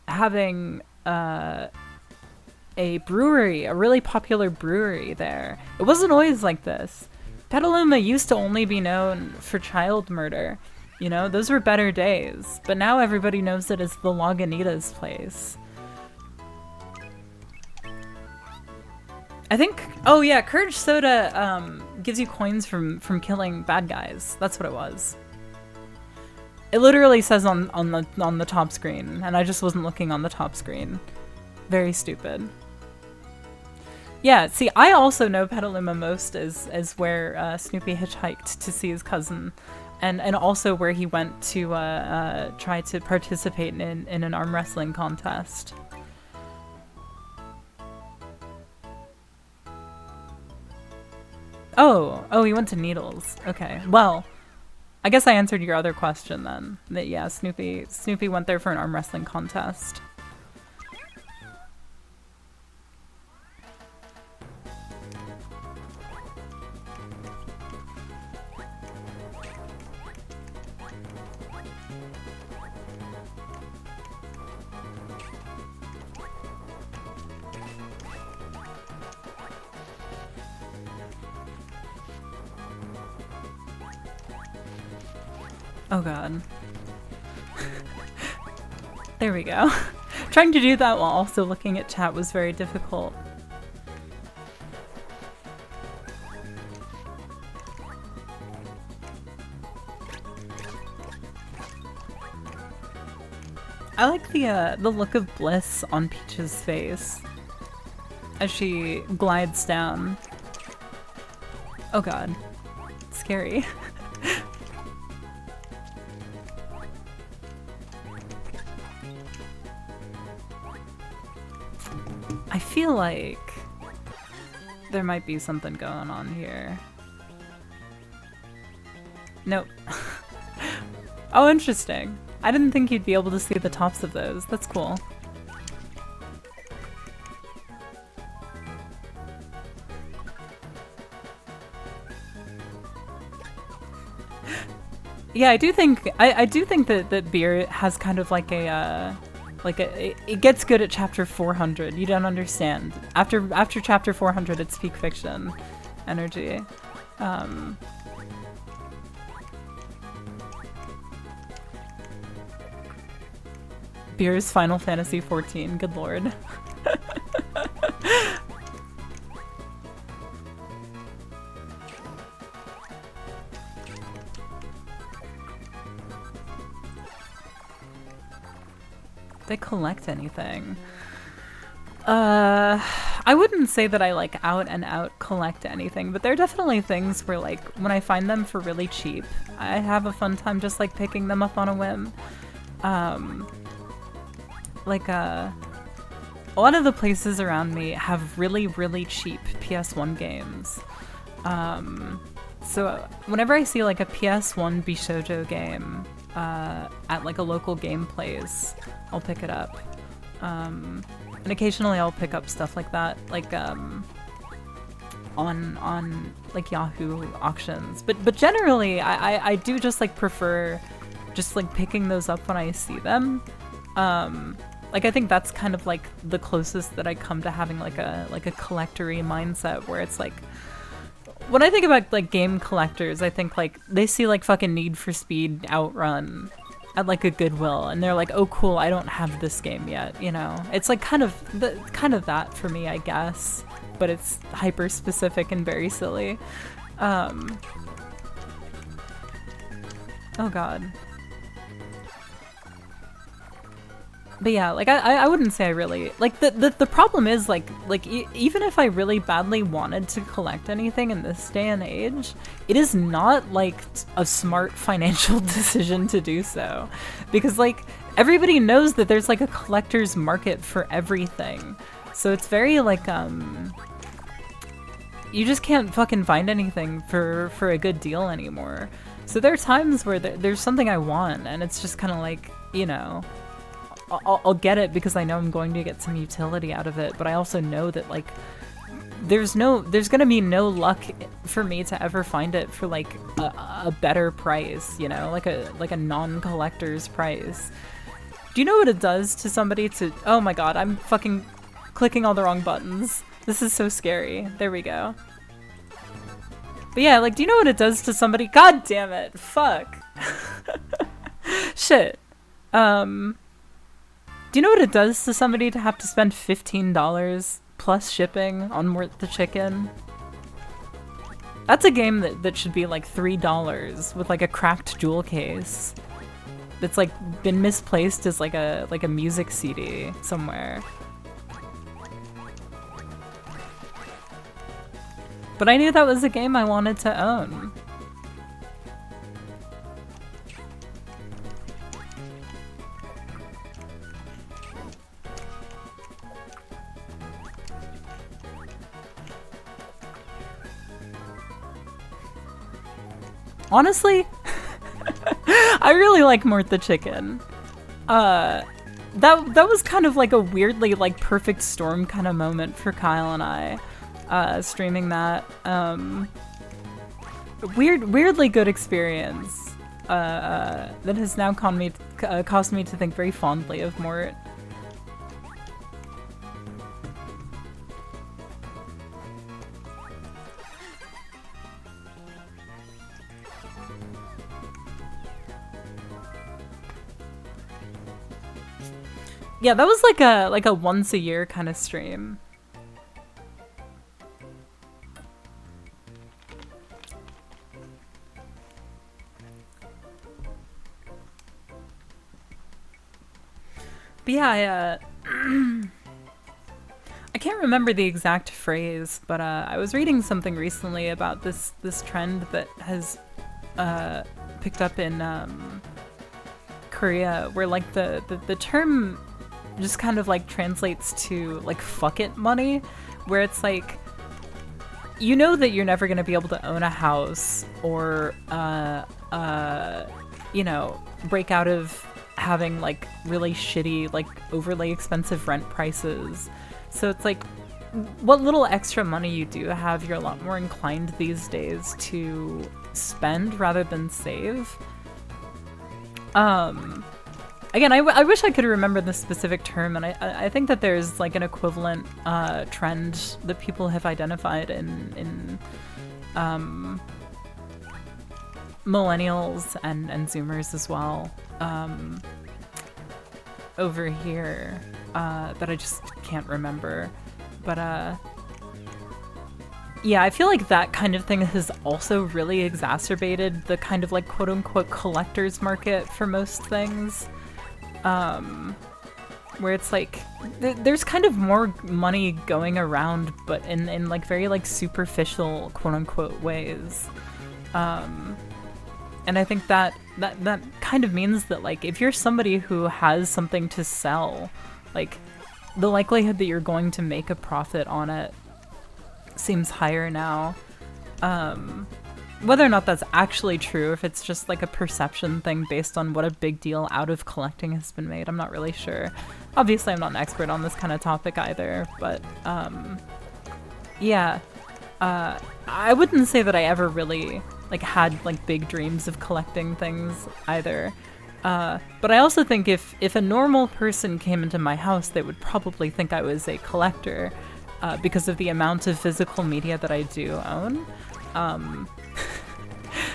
having a brewery, a really popular brewery there. It wasn't always like this. Petaluma used to only be known for child murder. You know, those were better days. But now everybody knows it as the Lagunitas place. I think, oh yeah, Courage Soda gives you coins from killing bad guys. That's what it was. It literally says on the top screen, and I just wasn't looking on the top screen. Very stupid. Yeah, see, I also know Petaluma most as where Snoopy hitchhiked to see his cousin, and also where he went to try to participate in an arm wrestling contest. Oh, he went to Needles. Okay, well, I guess I answered your other question then. That yeah, Snoopy went there for an arm wrestling contest. Oh god. There we go. Trying to do that while also looking at chat was very difficult. I like the look of bliss on Peach's face as she glides down. Oh god. Scary. I feel like there might be something going on here. Nope. Oh, interesting. I didn't think you'd be able to see the tops of those. That's cool. Yeah, I do think that beer has kind of like it gets good at chapter 400. You don't understand. After chapter 400, it's peak fiction energy. Beer's Final Fantasy 14. Good lord. They collect anything? I wouldn't say that I like out and out collect anything, but there are definitely things where like when I find them for really cheap, I have a fun time just like picking them up on a whim. A lot of the places around me have really, really cheap PS1 games. So whenever I see like a PS1 Bishojo game at like a local game place, I'll pick it up. And occasionally I'll pick up stuff like that, like on like Yahoo auctions. But generally I do just like prefer just like picking those up when I see them. Like I think that's kind of like the closest that I come to having like a collector-y mindset, where it's like when I think about like game collectors, I think like they see like fucking Need for Speed Outrun at like a Goodwill and they're like, oh cool, I don't have this game yet, you know? It's like kind of that for me, I guess, but it's hyper specific and very silly. Oh god. But yeah, like I wouldn't say I really like the problem is like even if I really badly wanted to collect anything in this day and age, it is not like a smart financial decision to do so, because like everybody knows that there's like a collector's market for everything, so it's very like you just can't fucking find anything for a good deal anymore. So there are times where there's something I want and it's just kind of like, you know, I'll get it because I know I'm going to get some utility out of it, but I also know that like there's gonna be no luck for me to ever find it for like a better price, you know, like a non-collector's price. Do you know what it does to somebody to... Oh my god, I'm fucking clicking all the wrong buttons. This is so scary. There we go. But yeah, like, do you know what it does to somebody? God damn it. Fuck. Shit. Do you know what it does to somebody to have to spend $15 plus shipping on Mort the Chicken? That's a game that should be like $3 with like a cracked jewel case. That's like been misplaced as like a music CD somewhere. But I knew that was a game I wanted to own. Honestly, I really like Mort the Chicken. That was kind of like a weirdly like perfect storm kind of moment for Kyle and I, streaming that. Weirdly good experience. That has now caused me to think very fondly of Mort. Yeah, that was like a once a year kind of stream. But yeah, I can't remember the exact phrase, but I was reading something recently about this trend that has picked up in Korea, where like the term just kind of like translates to like fuck it money, where it's like, you know that you're never gonna be able to own a house or you know, break out of having like really shitty, like overly expensive rent prices. So it's like, what little extra money you do have, you're a lot more inclined these days to spend rather than save. Again, I wish I could remember the specific term, and I think that there's like an equivalent trend that people have identified in millennials and Zoomers as well, over here, that I just can't remember. But yeah, I feel like that kind of thing has also really exacerbated the kind of like quote-unquote collector's market for most things. Where it's like, there's kind of more money going around, but in like very like superficial quote-unquote ways. And I think that kind of means that like, if you're somebody who has something to sell, like the likelihood that you're going to make a profit on it seems higher now. Whether or not that's actually true, if it's just like a perception thing based on what a big deal out of collecting has been made, I'm not really sure. Obviously, I'm not an expert on this kind of topic either, but yeah. I wouldn't say that I ever really like had like big dreams of collecting things either. But I also think if a normal person came into my house, they would probably think I was a collector, because of the amount of physical media that I do own.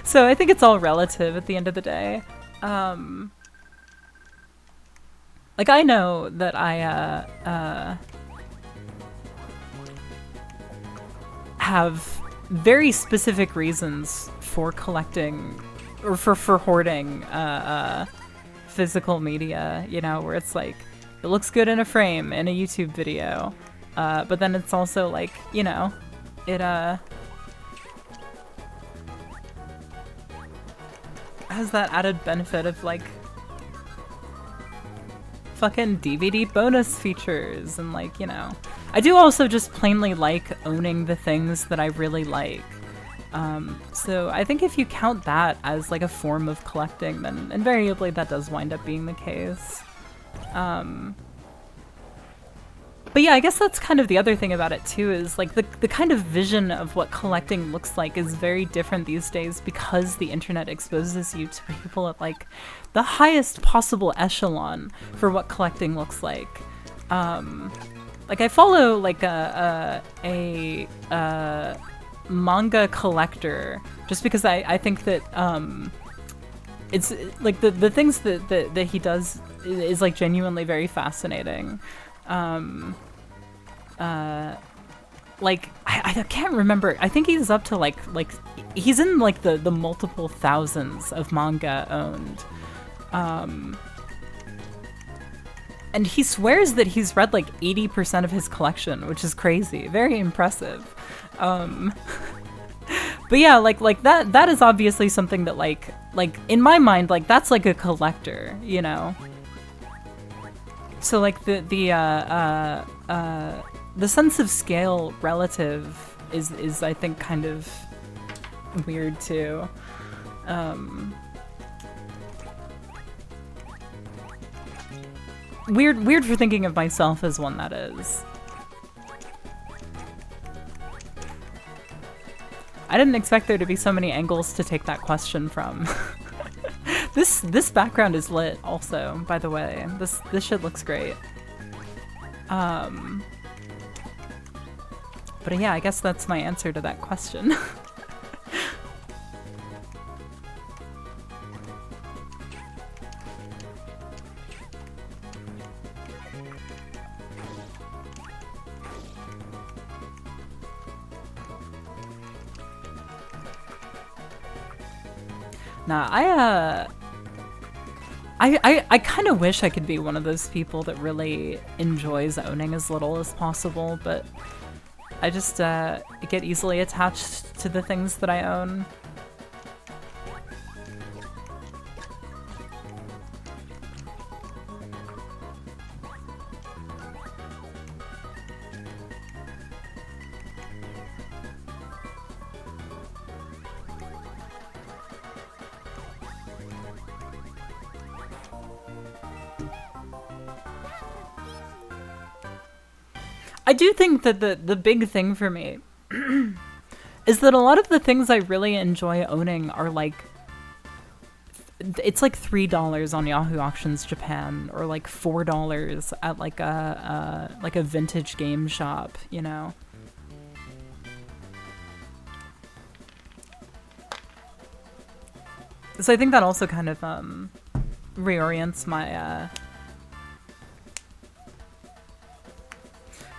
So I think it's all relative at the end of the day. Like, I know that I have very specific reasons for collecting, or for hoarding physical media, you know, where it's like, it looks good in a frame in a YouTube video, but then it's also like, you know, it has that added benefit of like fucking DVD bonus features, and like, you know, I do also just plainly like owning the things that I really like. So I think if you count that as like a form of collecting, then invariably that does wind up being the case. But yeah, I guess that's kind of the other thing about it too, is like the kind of vision of what collecting looks like is very different these days because the internet exposes you to people at like the highest possible echelon for what collecting looks like. Like I follow like a manga collector just because I think that it's like the things that he does is like genuinely very fascinating. Like I can't remember. I think he's up to like he's in like the multiple thousands of manga owned. And he swears that he's read like 80% of his collection, which is crazy. Very impressive. But yeah, like that is obviously something that like in my mind, like that's like a collector, you know? So like the sense of scale relative is I think kind of weird too. Weird for thinking of myself as one that is. I didn't expect there to be so many angles to take that question from. This background is lit also, by the way. This shit looks great. But yeah, I guess that's my answer to that question. Nah, I kind of wish I could be one of those people that really enjoys owning as little as possible, but I just get easily attached to the things that I own. I do think that the big thing for me is that a lot of the things I really enjoy owning are like, it's like $3 on Yahoo Auctions Japan, or like $4 at like a vintage game shop, you know? So I think that also kind of reorients my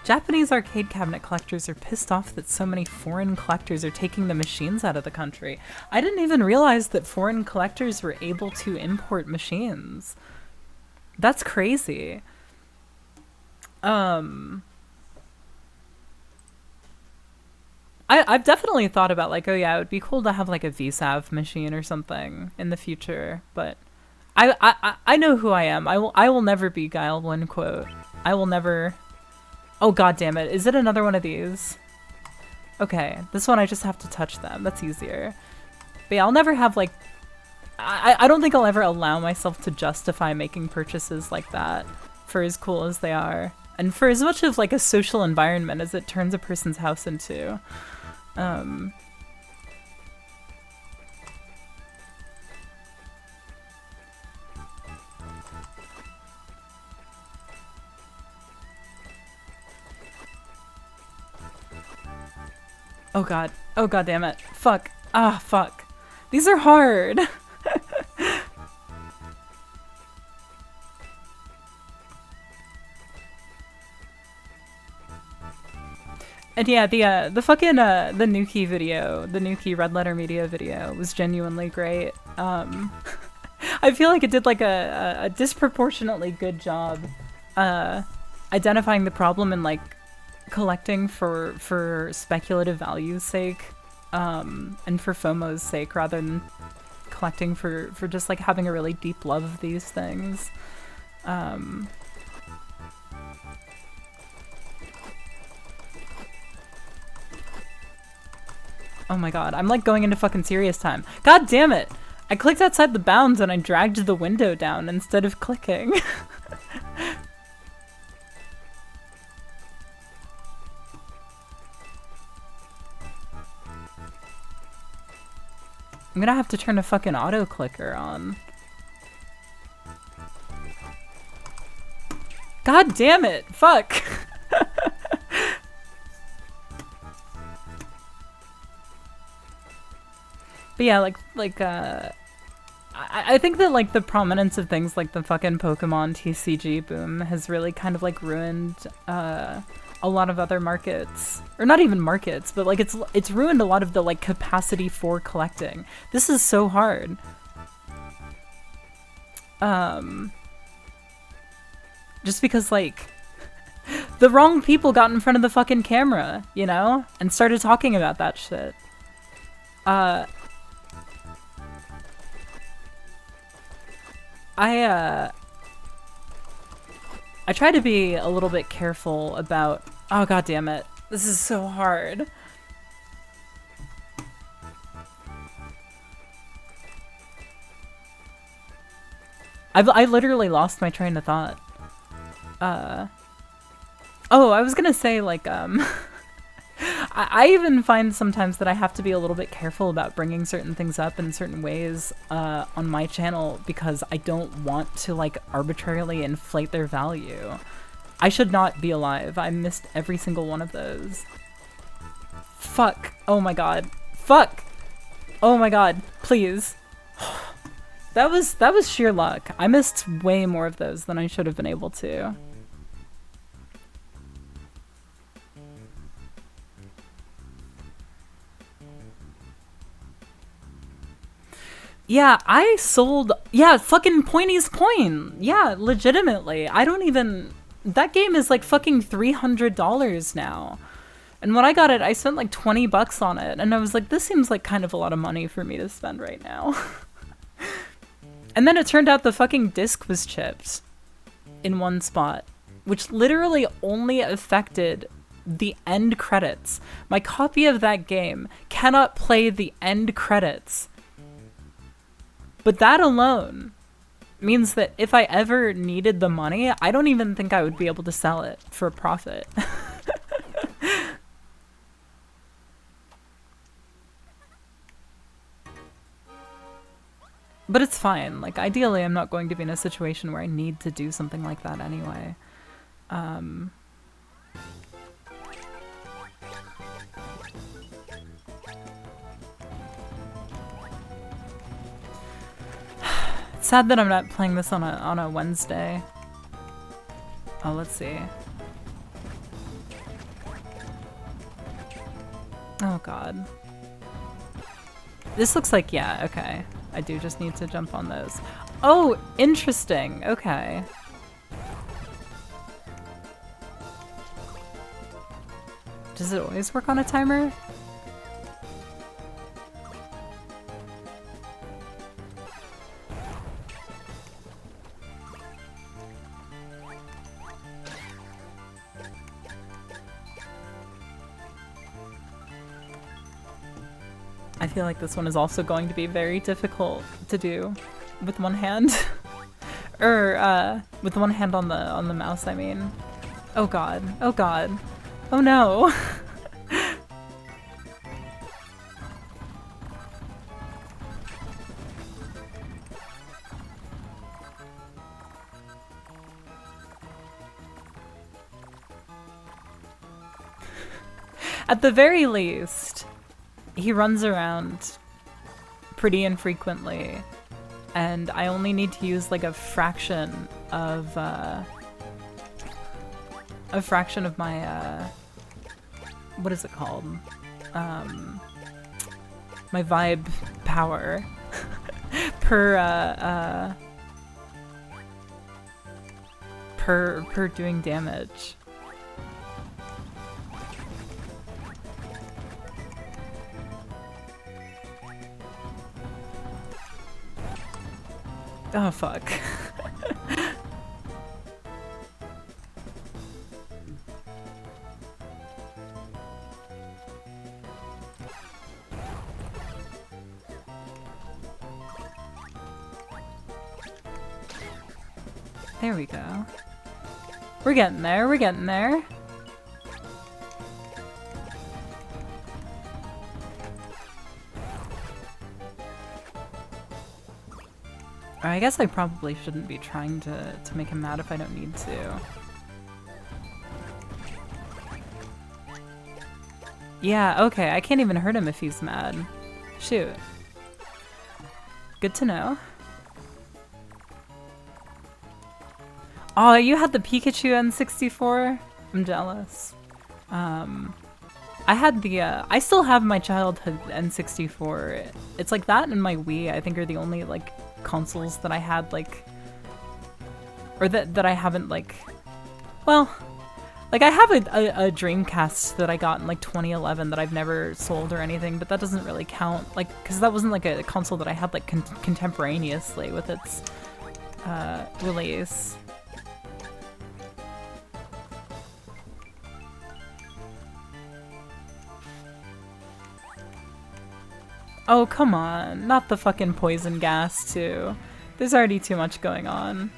Japanese arcade cabinet collectors are pissed off that so many foreign collectors are taking the machines out of the country. I didn't even realize that foreign collectors were able to import machines. That's crazy. I've definitely thought about like, oh yeah, it would be cool to have like a VSAV machine or something in the future, but I know who I am. I will never be Guile One Quote. I will never. Oh god damn it! Is it another one of these? Okay, this one I just have to touch them. That's easier. But yeah, I'll never have like. I don't think I'll ever allow myself to justify making purchases like that for as cool as they are, and for as much of like a social environment as it turns a person's house into. Oh god. Oh god damn it. Fuck. Ah, fuck. These are hard. And yeah, the fucking the Nuki video, the Nuki Red Letter Media video was genuinely great. I feel like it did like a disproportionately good job identifying the problem and like collecting for speculative value's sake, and for FOMO's sake, rather than collecting for just like having a really deep love of these things. Oh my god, I'm like going into fucking serious time. God damn it! I clicked outside the bounds and I dragged the window down instead of clicking. I'm gonna have to turn a fucking auto clicker on. God damn it! Fuck! But yeah, I think that like the prominence of things like the fucking Pokemon TCG boom has really kind of like ruined a lot of other markets, or not even markets, but like it's ruined a lot of the like capacity for collecting. This is so hard. Just because like the wrong people got in front of the fucking camera, you know, and started talking about that shit. I try to be a little bit careful about... Oh, god damn it. This is so hard. I literally lost my train of thought. Oh, I was gonna say, like, I even find sometimes that I have to be a little bit careful about bringing certain things up in certain ways on my channel because I don't want to like arbitrarily inflate their value. I should not be alive. I missed every single one of those. Fuck. Oh my god. Fuck. Oh my god. Please. That was sheer luck. I missed way more of those than I should have been able to. Yeah, I sold... Yeah, fucking Pointy's coin. Yeah, legitimately. I don't even... That game is like fucking $300 now. And when I got it, I spent like 20 bucks on it. And I was like, this seems like kind of a lot of money for me to spend right now. And then it turned out the fucking disc was chipped in one spot, which literally only affected the end credits. My copy of that game cannot play the end credits. But that alone means that if I ever needed the money, I don't even think I would be able to sell it for a profit. But it's fine. Like, ideally, I'm not going to be in a situation where I need to do something like that anyway. It's sad that I'm not playing this on a Wednesday. Oh, let's see. Oh god. This looks like, yeah, okay. I do just need to jump on those. Oh, interesting. Okay. Does it always work on a timer? I feel like this one is also going to be very difficult to do with one hand. Or, with one hand on the mouse, I mean. Oh god. Oh god. Oh no. At the very least, he runs around pretty infrequently, and I only need to use like a fraction of my what is it called? My vibe power per doing damage. Oh, fuck. There we go. We're getting there, we're getting there. Or I guess I probably shouldn't be trying to make him mad if I don't need to. Yeah, okay, I can't even hurt him if he's mad. Shoot. Good to know. Oh, you had the Pikachu N64? I'm jealous. I had the, I still have my childhood N64. It's like that and my Wii, I think, are the only, like, consoles that I had, like... Or that I haven't, like... Well... Like, I have a Dreamcast that I got in, like, 2011 that I've never sold or anything, but that doesn't really count. Like, because that wasn't, like, a console that I had, like, contemporaneously with its, release. Oh, come on. Not the fucking poison gas, too. There's already too much going on.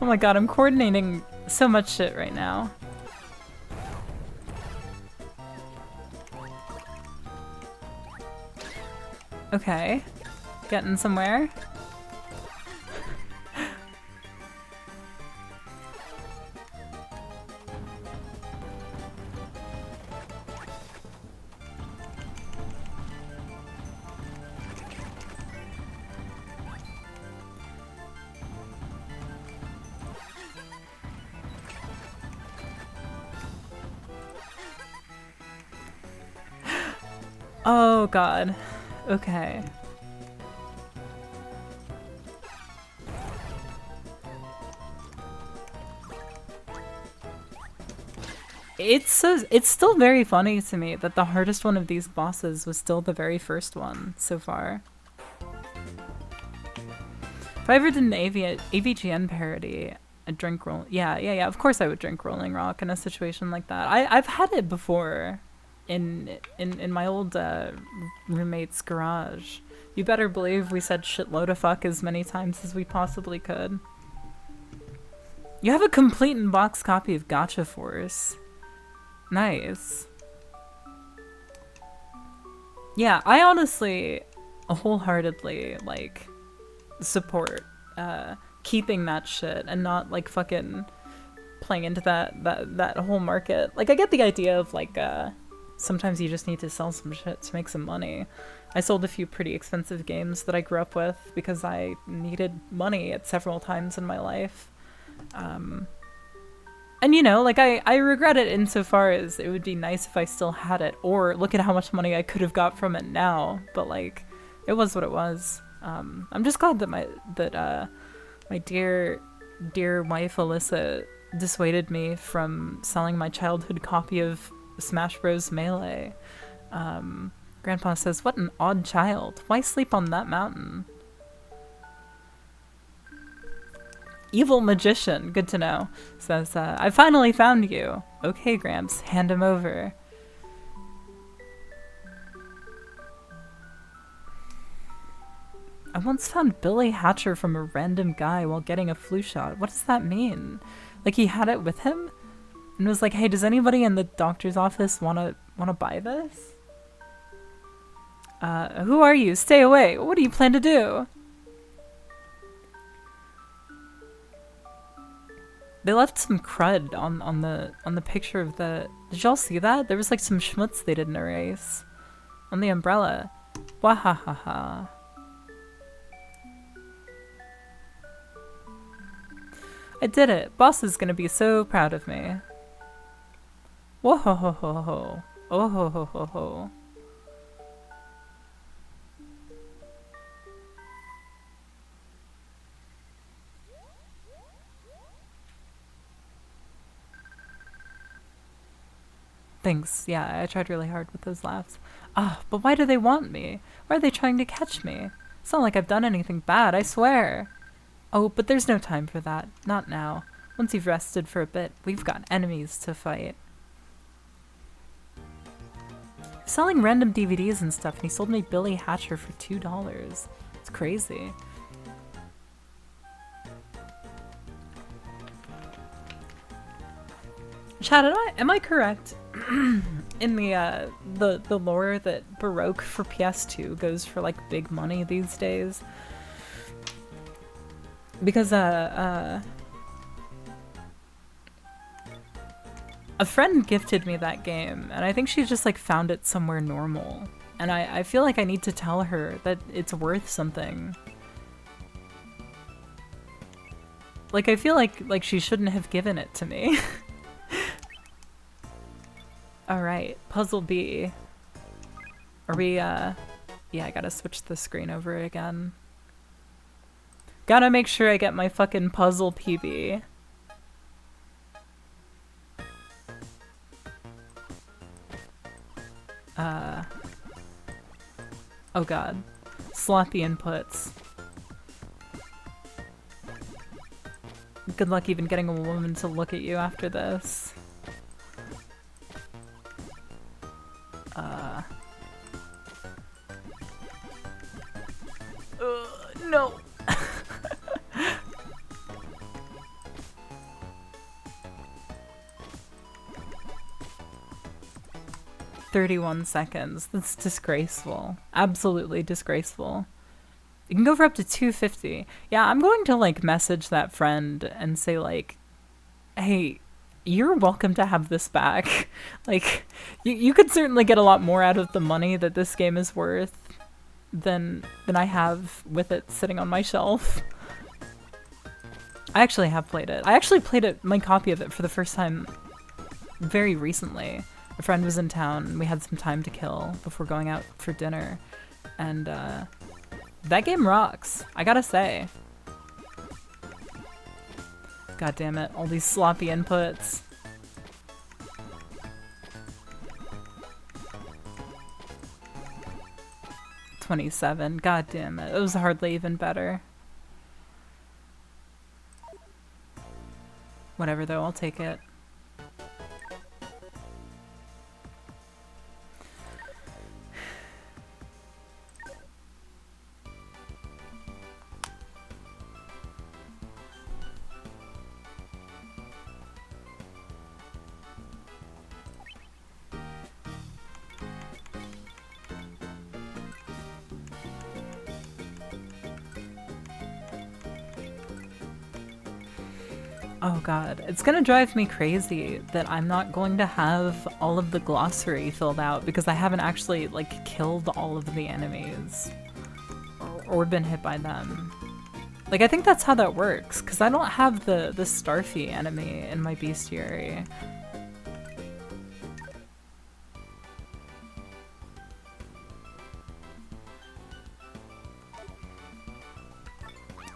Oh my god, I'm coordinating so much shit right now. Okay. Getting somewhere. Oh god. Okay. It's still very funny to me that the hardest one of these bosses was still the very first one so far. If I ever did an AVGN parody, a drink roll, yeah, of course I would drink Rolling Rock in a situation like that. I've had it before in my old roommate's garage. You better believe we said shitload of fuck as many times as we possibly could. You have a complete in-box copy of Gotcha Force. Nice. Yeah, I honestly wholeheartedly, like, support keeping that shit and not, like, fucking playing into that whole market. Like, I get the idea of, like, sometimes you just need to sell some shit to make some money. I sold a few pretty expensive games that I grew up with because I needed money at several times in my life. And you know, like, I regret it insofar as it would be nice if I still had it, or look at how much money I could have got from it now, but like, it was what it was. I'm just glad that my dear wife Alyssa dissuaded me from selling my childhood copy of Smash Bros. Melee. Grandpa says, "What an odd child. Why sleep on that mountain?" Evil magician, good to know, says, "I finally found you." Okay, Gramps, hand him over. I once found Billy Hatcher from a random guy while getting a flu shot. What does that mean? Like, he had it with him? And was like, hey, does anybody in the doctor's office wanna buy this? Who are you? Stay away. What do you plan to do? They left some crud on the picture of the... Did y'all see that? There was like some schmutz they didn't erase. On the umbrella. Wahahaha. I did it. Boss is gonna be so proud of me. Whoa ho ho ho ho. Oh ho ho ho ho. Thanks. Yeah, I tried really hard with those laughs. Ah, but why do they want me? Why are they trying to catch me? It's not like I've done anything bad, I swear. Oh, but there's no time for that. Not now. Once you've rested for a bit, we've got enemies to fight. Selling random DVDs and stuff, and he sold me Billy Hatcher for $2. It's It's crazy. Chad, am I correct in the lore that Baroque for PS2 goes for like big money these days? Because a friend gifted me that game, and I think she just like found it somewhere normal. And I feel like I need to tell her that it's worth something. Like I feel like she shouldn't have given it to me. Alright, puzzle B. Are we, yeah, I gotta switch the screen over again. Gotta make sure I get my fucking puzzle PB. Oh god. Sloppy inputs. Good luck even getting a woman to look at you after this. No. 31 seconds. That's disgraceful. Absolutely disgraceful. You can go for up to 250. Yeah, I'm going to like message that friend and say like, hey, you're welcome to have this back. Like, you could certainly get a lot more out of the money that this game is worth than I have with it sitting on my shelf. I actually have played it. I actually played it, my copy of it, for the first time very recently. A friend was in town and we had some time to kill before going out for dinner. And that game rocks, I gotta say. God damn it, all these sloppy inputs. $27, god damn it. It was hardly even better. Whatever though, I'll take it. Oh god, it's gonna drive me crazy that I'm not going to have all of the glossary filled out because I haven't actually, like, killed all of the enemies. Or been hit by them. Like, I think that's how that works, because I don't have the Starfy enemy in my bestiary.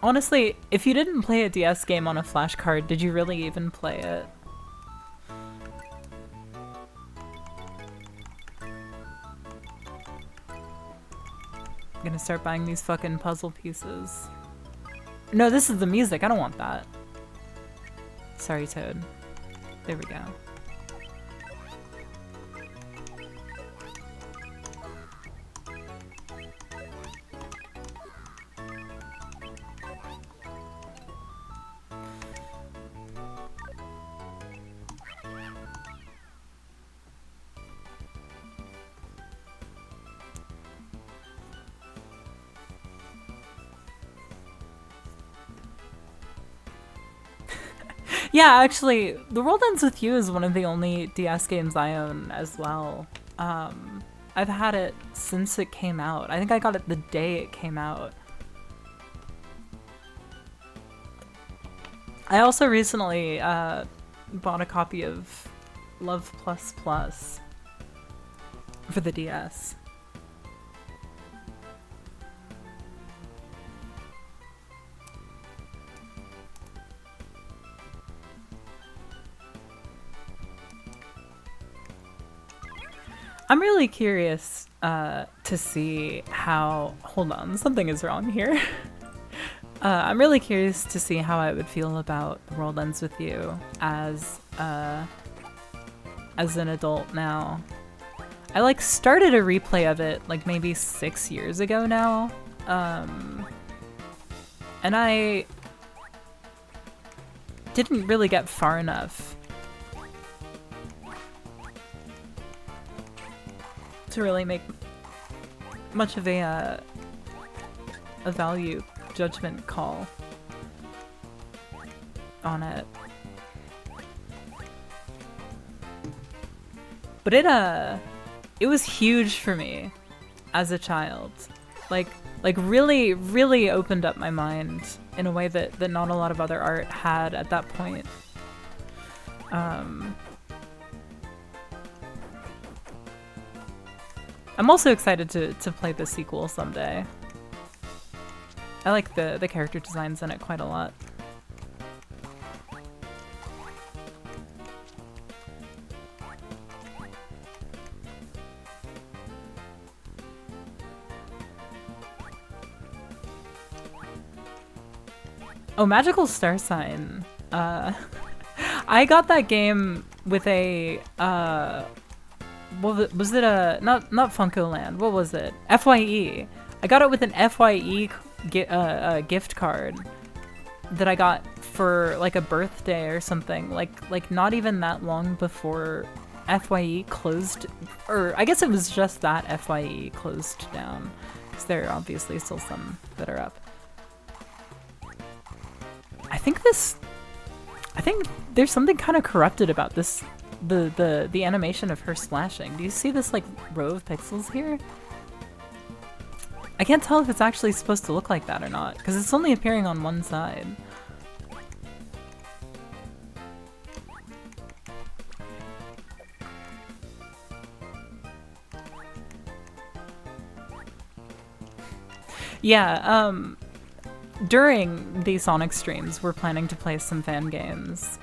Honestly, if you didn't play a DS game on a flashcard, did you really even play it? I'm gonna start buying these fucking puzzle pieces. No, this is the music. I don't want that. Sorry, Toad. There we go. Yeah, actually, The World Ends With You is one of the only DS games I own as well. I've had it since it came out. I think I got it the day it came out. I also recently bought a copy of Love Plus Plus for the DS. I'm really curious to see how... Hold on, something is wrong here. I'm really curious to see how I would feel about The World Ends With You as an adult now. I like started a replay of it like maybe 6 years ago now, And I didn't really get far enough to really make much of a value judgment call on it. But it was huge for me as a child. Like really, really opened up my mind in a way that not a lot of other art had at that point. I'm also excited to play the sequel someday. I like the character designs in it quite a lot. Oh, Magical Star Sign. I got that game with a what was it? Not Funko-Land. What was it? FYE. I got it with an FYE gift card that I got for like a birthday or something. Like not even that long before FYE closed, or I guess it was just that FYE closed down, because there are obviously still some that are up. I think there's something kind of corrupted about this, the animation of her splashing. Do you see this like row of pixels here? I can't tell if it's actually supposed to look like that or not, because it's only appearing on one side. Yeah, during the Sonic streams, we're planning to play some fan games.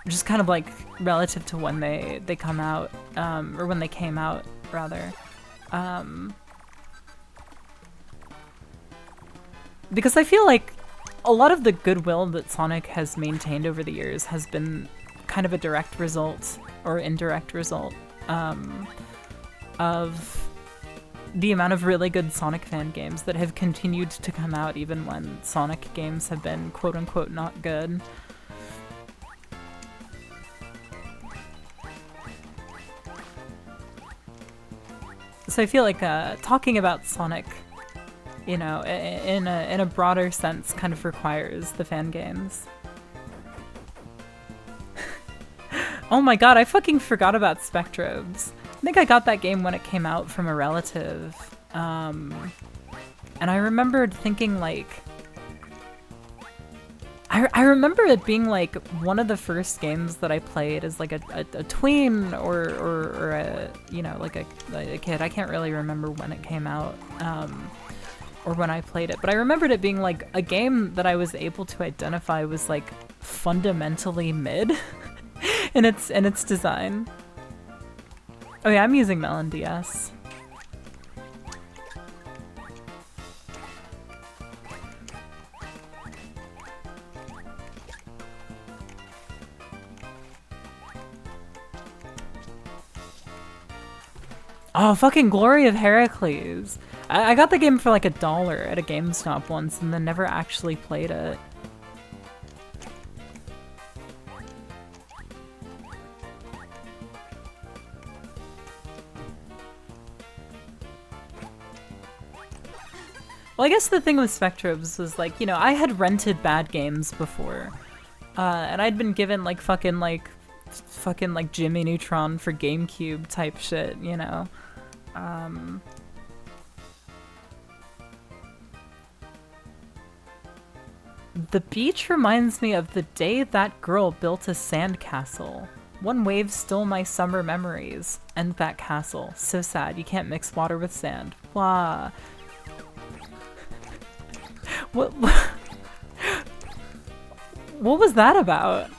Just kind of like relative to when they come out, or when they came out, rather. Because I feel like a lot of the goodwill that Sonic has maintained over the years has been kind of a direct result, or indirect result, of the amount of really good Sonic fan games that have continued to come out even when Sonic games have been quote-unquote not good. So I feel like talking about Sonic, you know, in a broader sense kind of requires the fan games. Oh my god, I fucking forgot about Spectrobes. I think I got that game when it came out from a relative, and I remembered thinking like, I remember it being like one of the first games that I played as like a tween or a, you know, like a kid. I can't really remember when it came out, or when I played it, but I remembered it being like a game that I was able to identify was like fundamentally mid in its design. Oh yeah, I'm using Melon DS. Oh, fucking Glory of Heracles. I got the game for like $1 at a GameStop once and then never actually played it. Well, I guess the thing with Spectrobes was like, you know, I had rented bad games before. And I'd been given like fucking Jimmy Neutron for GameCube type shit, you know. The beach reminds me of the day that girl built a sandcastle. One wave stole my summer memories. And that castle. So sad, you can't mix water with sand. Blah. What was that about?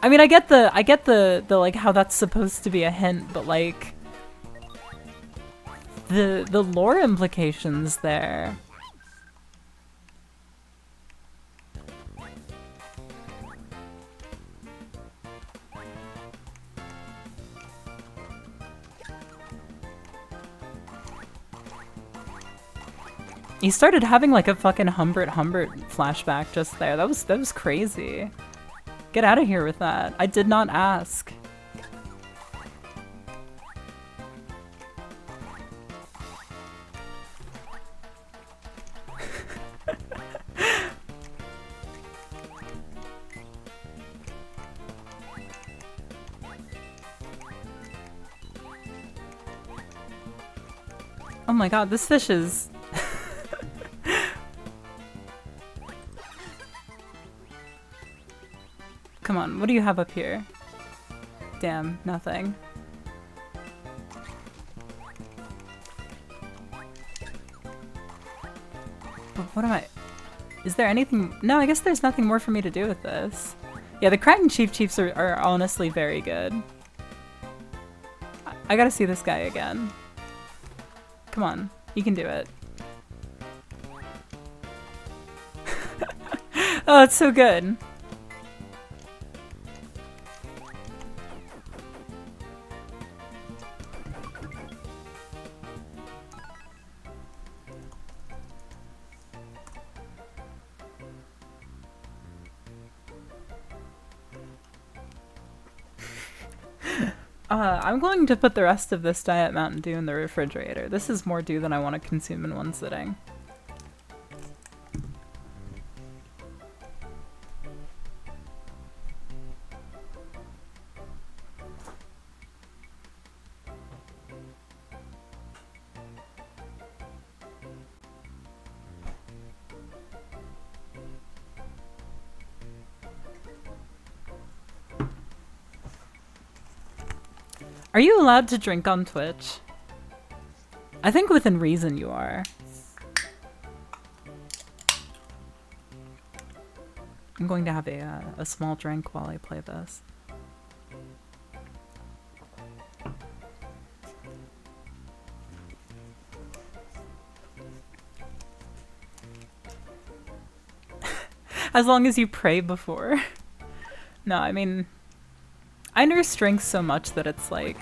I mean, I get the like how that's supposed to be a hint, but like the lore implications there. He started having like a fucking Humbert flashback just there. That was crazy. Get out of here with that. I did not ask. Oh my god, this fish is... Come on, what do you have up here? Damn, nothing. But what am I... Is there anything... No, I guess there's nothing more for me to do with this. Yeah, the Kraken Chiefs are honestly very good. I gotta see this guy again. Come on, you can do it. Oh, it's so good. I'm going to put the rest of this Diet Mountain Dew in the refrigerator. This is more dew than I want to consume in one sitting. Are you allowed to drink on Twitch? I think within reason you are. I'm going to have a small drink while I play this. As long as you pray before. No, I mean... I nurse drinks so much that it's like...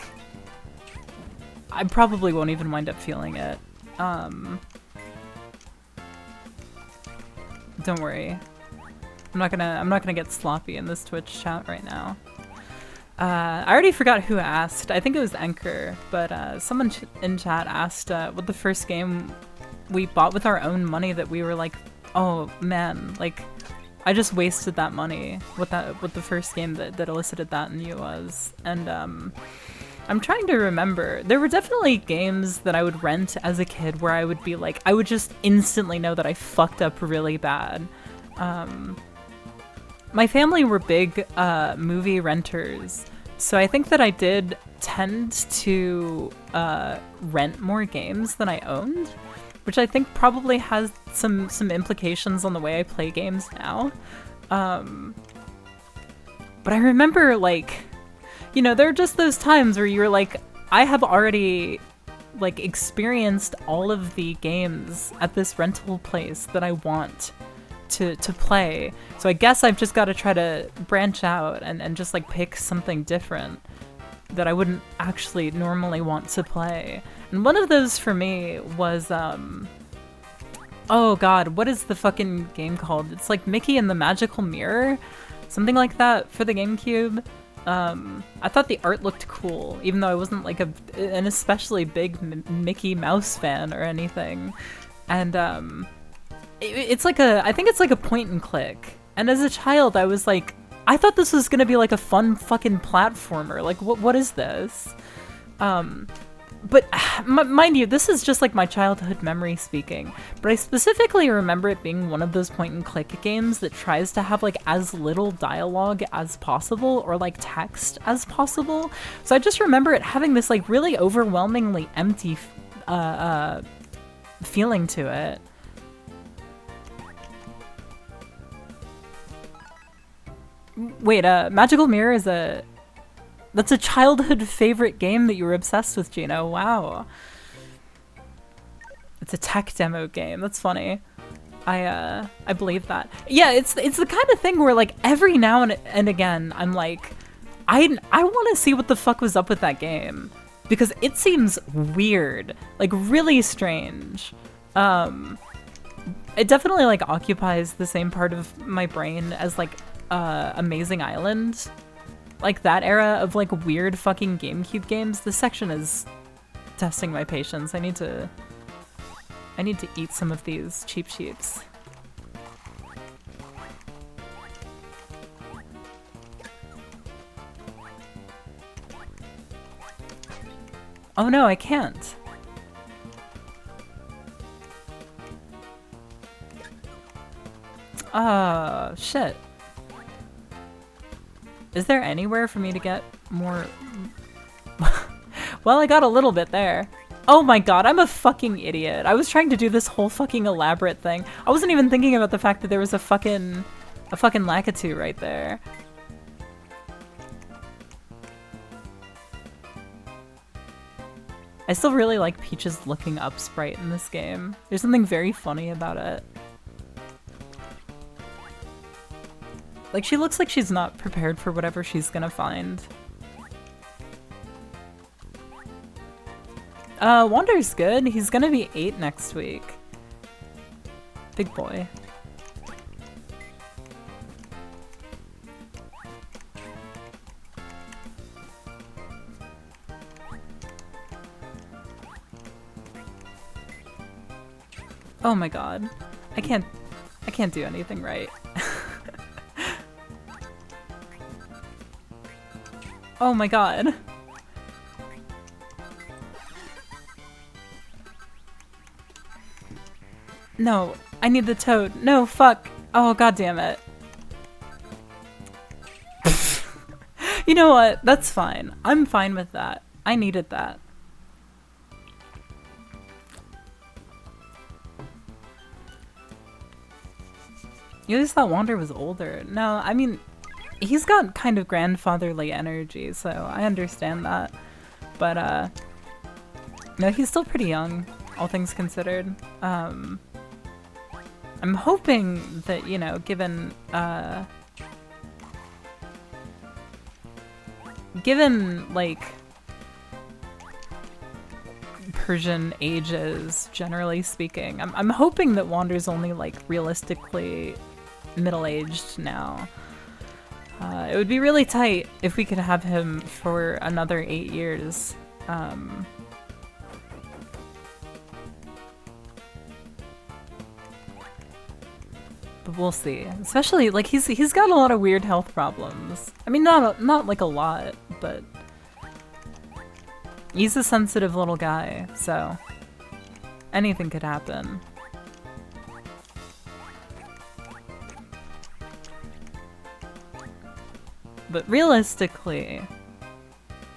I probably won't even wind up feeling it. Don't worry. I'm not gonna get sloppy in this Twitch chat right now. I already forgot who asked. I think it was Anchor, but someone in chat asked what the first game we bought with our own money that we were like, oh man, like I just wasted that money. What the first game that elicited that in you was, and I'm trying to remember. There were definitely games that I would rent as a kid where I would be like, I would just instantly know that I fucked up really bad. My family were big movie renters, so I think that I did tend to rent more games than I owned, which I think probably has some implications on the way I play games now. But I remember, like, you know, there are just those times where you're like, I have already like experienced all of the games at this rental place that I want to play. So I guess I've just got to try to branch out and just like pick something different that I wouldn't actually normally want to play. And one of those for me was, oh god, what is the fucking game called? It's like Mickey and the Magical Mirror? Something like that for the GameCube. I thought the art looked cool, even though I wasn't like an especially big Mickey Mouse fan or anything. And it's like I think it's like a point and click. And as a child, I was like, I thought this was gonna be like a fun fucking platformer. Like, what is this? But mind you, this is just like my childhood memory speaking, but I specifically remember it being one of those point and click games that tries to have like as little dialogue as possible or like text as possible. So I just remember it having this like really overwhelmingly empty feeling to it. Wait, Magical Mirror is that's a childhood favorite game that you were obsessed with, Gino. Wow. It's a tech demo game. That's funny. I believe that. Yeah, it's the kind of thing where like every now and again I'm like, I want to see what the fuck was up with that game, because it seems weird, like really strange. it definitely like occupies the same part of my brain as like Amazing Island. Like that era of like weird fucking GameCube games. This section is testing my patience. I need to eat some of these cheap sheeps. Oh no, I can't. Shit. Is there anywhere for me to get more? Well, I got a little bit there. Oh my god, I'm a fucking idiot. I was trying to do this whole fucking elaborate thing. I wasn't even thinking about the fact that there was a fucking Lakitu right there. I still really like Peach's looking up sprite in this game. There's something very funny about it. Like, she looks like she's not prepared for whatever she's gonna find. Wander's good. He's gonna be 8 next week. Big boy. Oh my god. I can't do anything right. Oh my god. No, I need the toad. No, fuck. Oh, god damn it. You know what? That's fine. I'm fine with that. I needed that. You always thought Wander was older. No, I mean, he's got kind of grandfatherly energy, so I understand that. But, no, he's still pretty young, all things considered. I'm hoping that, you know, given, like, Persian ages, generally speaking, I'm hoping that Wander's only, like, realistically middle-aged now. It would be really tight if we could have him for another 8 years. But we'll see. Especially, like, he's got a lot of weird health problems. I mean, not like a lot, but he's a sensitive little guy, so anything could happen. But realistically,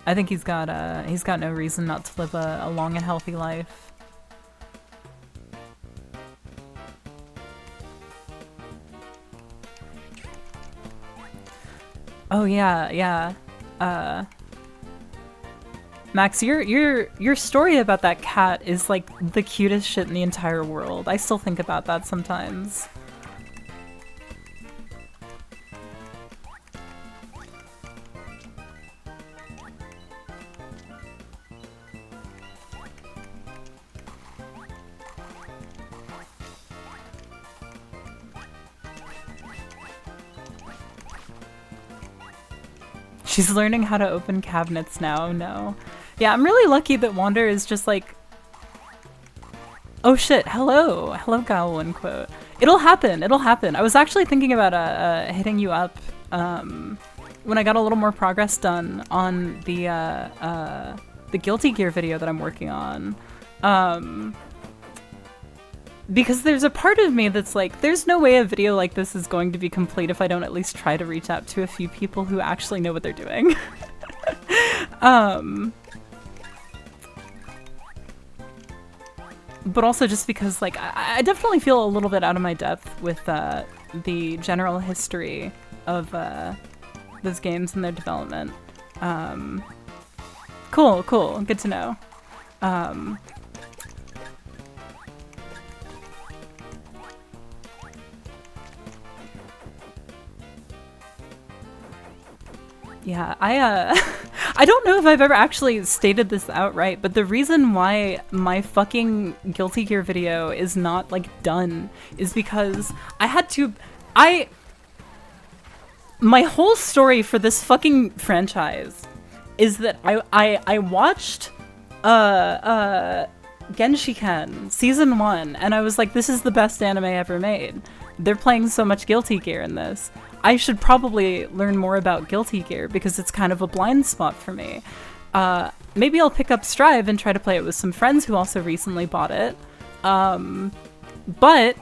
I think he's got no reason not to live a long and healthy life. Oh yeah. Max, your story about that cat is like the cutest shit in the entire world. I still think about that sometimes. She's learning how to open cabinets now. No. Yeah, I'm really lucky that Wander is just like... Oh shit, hello. Hello, Gawain quote. It'll happen. I was actually thinking about hitting you up when I got a little more progress done on the Guilty Gear video that I'm working on. Because there's a part of me that's like, there's no way a video like this is going to be complete if I don't at least try to reach out to a few people who actually know what they're doing. But also just because, like, I definitely feel a little bit out of my depth with the general history of those games and their development. Cool, good to know. Yeah, I I don't know if I've ever actually stated this outright, but the reason why my fucking Guilty Gear video is not, like, done is because I had to... My whole story for this fucking franchise is that I watched Genshiken Season 1, and I was like, this is the best anime ever made. They're playing so much Guilty Gear in this. I should probably learn more about Guilty Gear because it's kind of a blind spot for me. Maybe I'll pick up Strive and try to play it with some friends who also recently bought it. But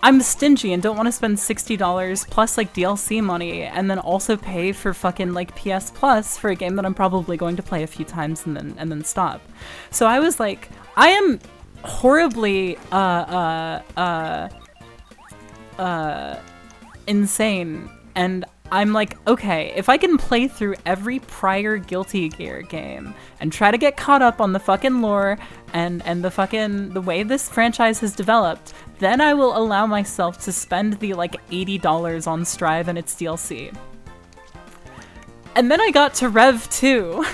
I'm stingy and don't want to spend $60 plus like DLC money and then also pay for fucking like PS Plus for a game that I'm probably going to play a few times and then stop. So I was like, I am horribly insane, and I'm like, okay, if I can play through every prior Guilty Gear game and try to get caught up on the fucking lore and the way this franchise has developed, then I will allow myself to spend the like $80 on Strive and its DLC. And then I got to Rev 2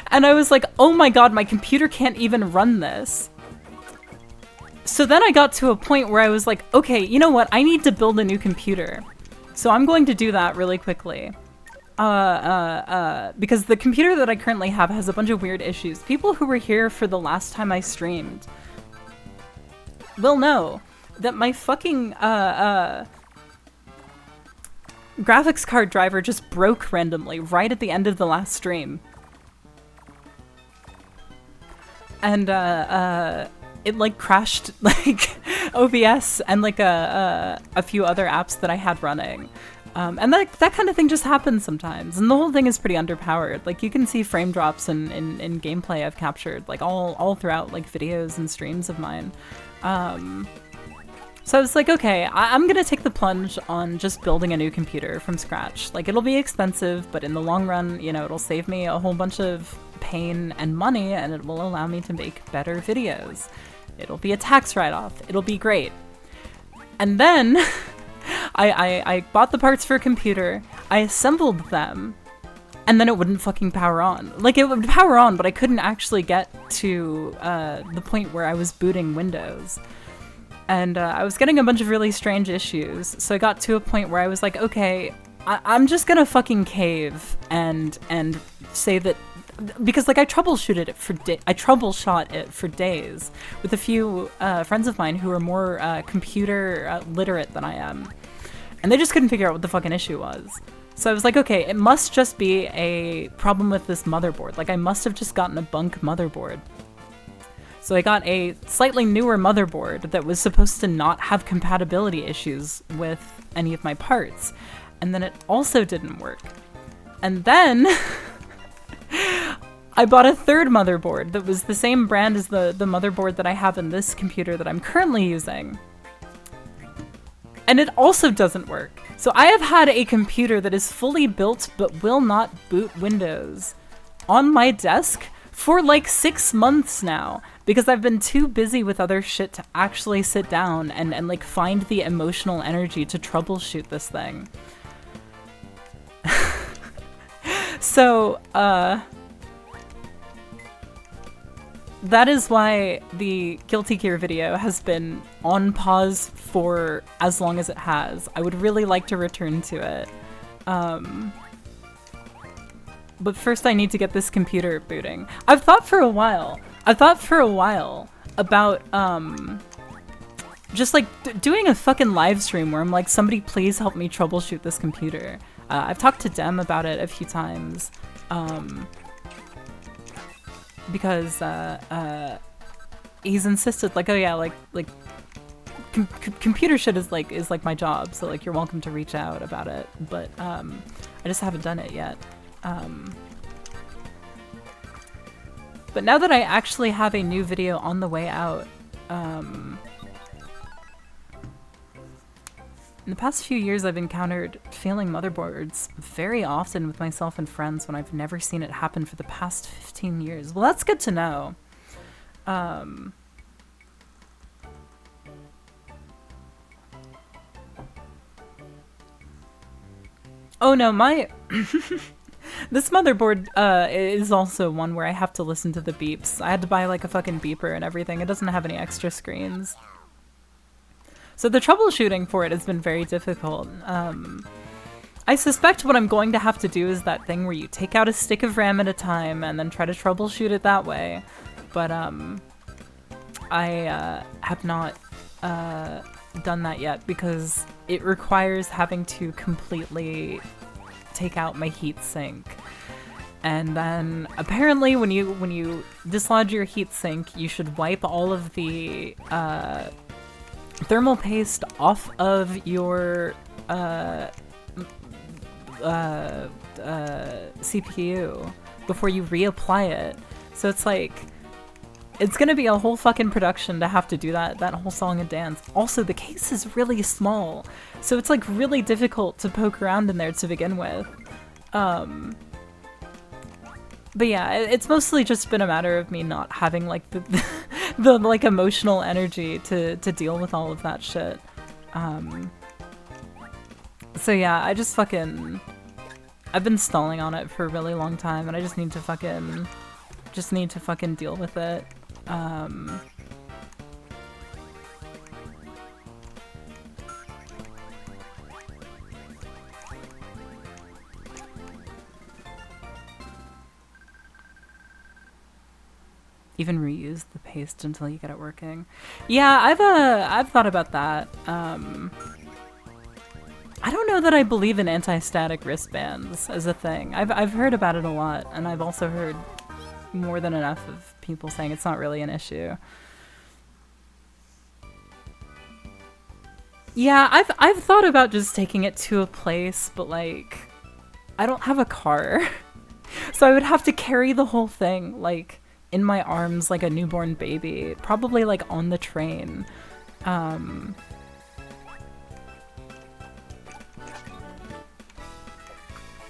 and I was like, oh my god, my computer can't even run this. So then I got to a point where I was like, okay, you know what? I need to build a new computer. So I'm going to do that really quickly. Because the computer that I currently have has a bunch of weird issues. People who were here for the last time I streamed will know that my fucking graphics card driver just broke randomly right at the end of the last stream. And it like crashed like OBS and like a few other apps that I had running. And that kind of thing just happens sometimes. And the whole thing is pretty underpowered. Like you can see frame drops in gameplay I've captured like all throughout like videos and streams of mine. So I was like, okay, I'm gonna take the plunge on just building a new computer from scratch. Like it'll be expensive, but in the long run, you know, it'll save me a whole bunch of pain and money, and it will allow me to make better videos. It'll be a tax write-off. It'll be great. And then I bought the parts for a computer, I assembled them, and then it wouldn't fucking power on. Like it would power on, but I couldn't actually get to the point where I was booting Windows. And I was getting a bunch of really strange issues, so I got to a point where I was like, okay, I'm just gonna fucking cave and say that, because like I troubleshot it for days with a few friends of mine who are more computer literate than I am, and they just couldn't figure out what the fucking issue was. So I was like, okay, it must just be a problem with this motherboard. Like I must have just gotten a bunk motherboard. So I got a slightly newer motherboard that was supposed to not have compatibility issues with any of my parts, and then it also didn't work. And then I bought a third motherboard that was the same brand as the motherboard that I have in this computer that I'm currently using. And it also doesn't work. So I have had a computer that is fully built but will not boot Windows on my desk for like 6 months now, because I've been too busy with other shit to actually sit down and like find the emotional energy to troubleshoot this thing. So, that is why the Guilty Gear video has been on pause for as long as it has. I would really like to return to it. But first I need to get this computer booting. I've thought for a while about, just like doing a fucking live stream where I'm like, somebody please help me troubleshoot this computer. I've talked to Dem about it a few times. Because he's insisted, like, oh yeah, like computer shit is like my job, so like you're welcome to reach out about it, but I just haven't done it yet. But now that I actually have a new video on the way out, in the past few years I've encountered failing motherboards very often with myself and friends when I've never seen it happen for the past 15 years. Well, that's good to know. Oh no, my This motherboard is also one where I have to listen to the beeps. I had to buy like a fucking beeper and everything. It doesn't have any extra screens. So the troubleshooting for it has been very difficult. I suspect what I'm going to have to do is that thing where you take out a stick of RAM at a time and then try to troubleshoot it that way. But I have not done that yet because it requires having to completely take out my heatsink. And then apparently when you dislodge your heatsink, you should wipe all of the thermal paste off of your CPU before you reapply it. So it's like, it's gonna be a whole fucking production to have to do that whole song and dance. Also, the case is really small, so it's like really difficult to poke around in there to begin with. But yeah, it's mostly just been a matter of me not having like the like emotional energy to deal with all of that shit. So yeah, I've been stalling on it for a really long time, and I just need to fucking deal with it. Even reuse the paste until you get it working. Yeah, I've thought about that. I don't know that I believe in anti-static wristbands as a thing. I've heard about it a lot, and I've also heard more than enough of people saying it's not really an issue. Yeah, I've thought about just taking it to a place, but like, I don't have a car. So I would have to carry the whole thing, like, in my arms like a newborn baby, probably like on the train.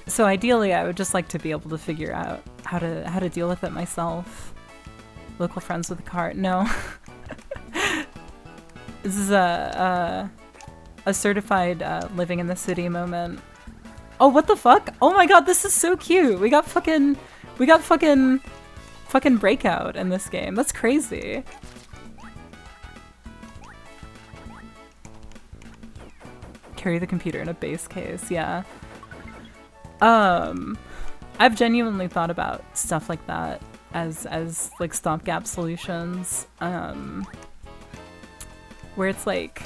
So ideally I would just like to be able to figure out how to deal with it myself. Local friends with a car. No. This is a certified living in the city moment. Oh, what the fuck? Oh my god, this is so cute. We got fucking Breakout in this game. That's crazy. Carry the computer in a base case, yeah. I've genuinely thought about stuff like that as like stopgap solutions. Where it's like,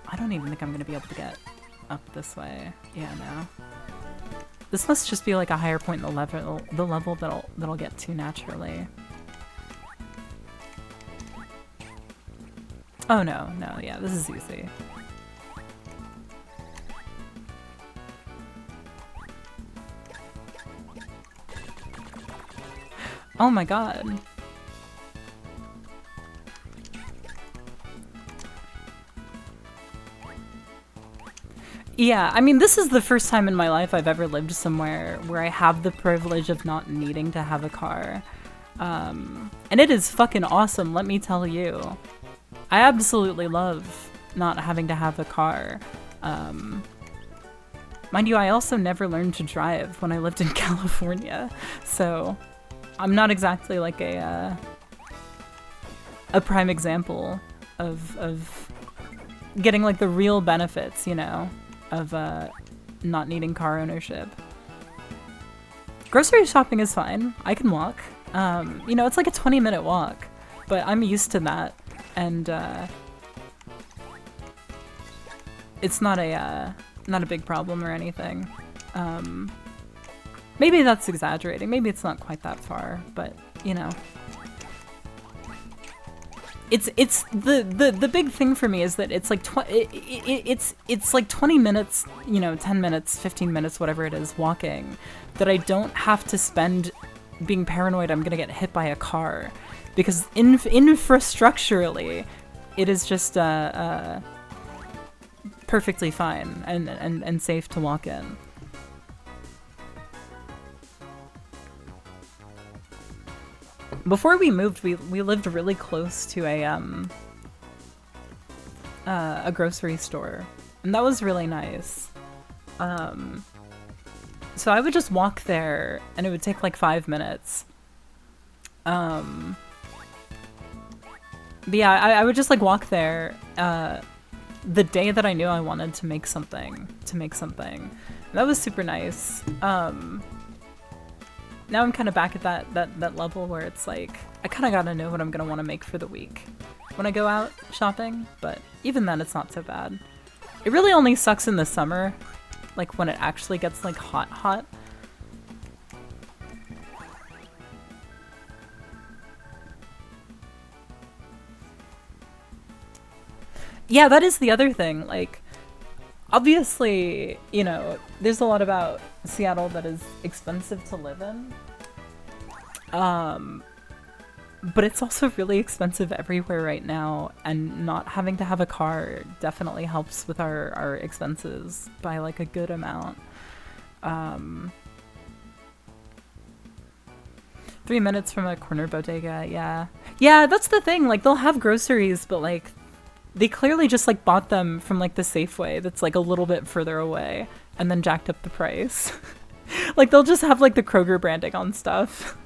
I don't even think I'm gonna be able to get up this way. Yeah, no. This must just be like a higher point in the level that'll get to naturally. Oh no, yeah, this is easy. Oh my god. Yeah, I mean, this is the first time in my life I've ever lived somewhere where I have the privilege of not needing to have a car. And it is fucking awesome, let me tell you. I absolutely love not having to have a car. Mind you, I also never learned to drive when I lived in California, so I'm not exactly like a prime example of getting like the real benefits, you know, of not needing car ownership. Grocery shopping is fine. I can walk. You know, it's like a 20-minute walk, but I'm used to that, and it's not a big problem or anything. Maybe that's exaggerating. Maybe it's not quite that far, but you know. It's the big thing for me is that it's like it's like 20 minutes, you know, 10 minutes, 15 minutes, whatever it is, walking, that I don't have to spend being paranoid I'm gonna get hit by a car, because infrastructurally it is just perfectly fine and safe to walk in. Before we moved, we lived really close to a grocery store, and that was really nice. So I would just walk there, and it would take like 5 minutes. But yeah, I would just like walk there the day that I knew I wanted to make something. And that was super nice. Now I'm kind of back at that level where it's like, I kind of gotta know what I'm gonna want to make for the week when I go out shopping, but even then it's not so bad. It really only sucks in the summer, like when it actually gets like hot. Yeah, that is the other thing, like, obviously, you know, there's a lot about Seattle that is expensive to live in. But it's also really expensive everywhere right now, and not having to have a car definitely helps with our expenses by like a good amount. 3 minutes from a corner bodega, yeah. Yeah, that's the thing, like they'll have groceries, but like they clearly just like bought them from like the Safeway that's like a little bit further away and then jacked up the price. Like they'll just have like the Kroger branding on stuff.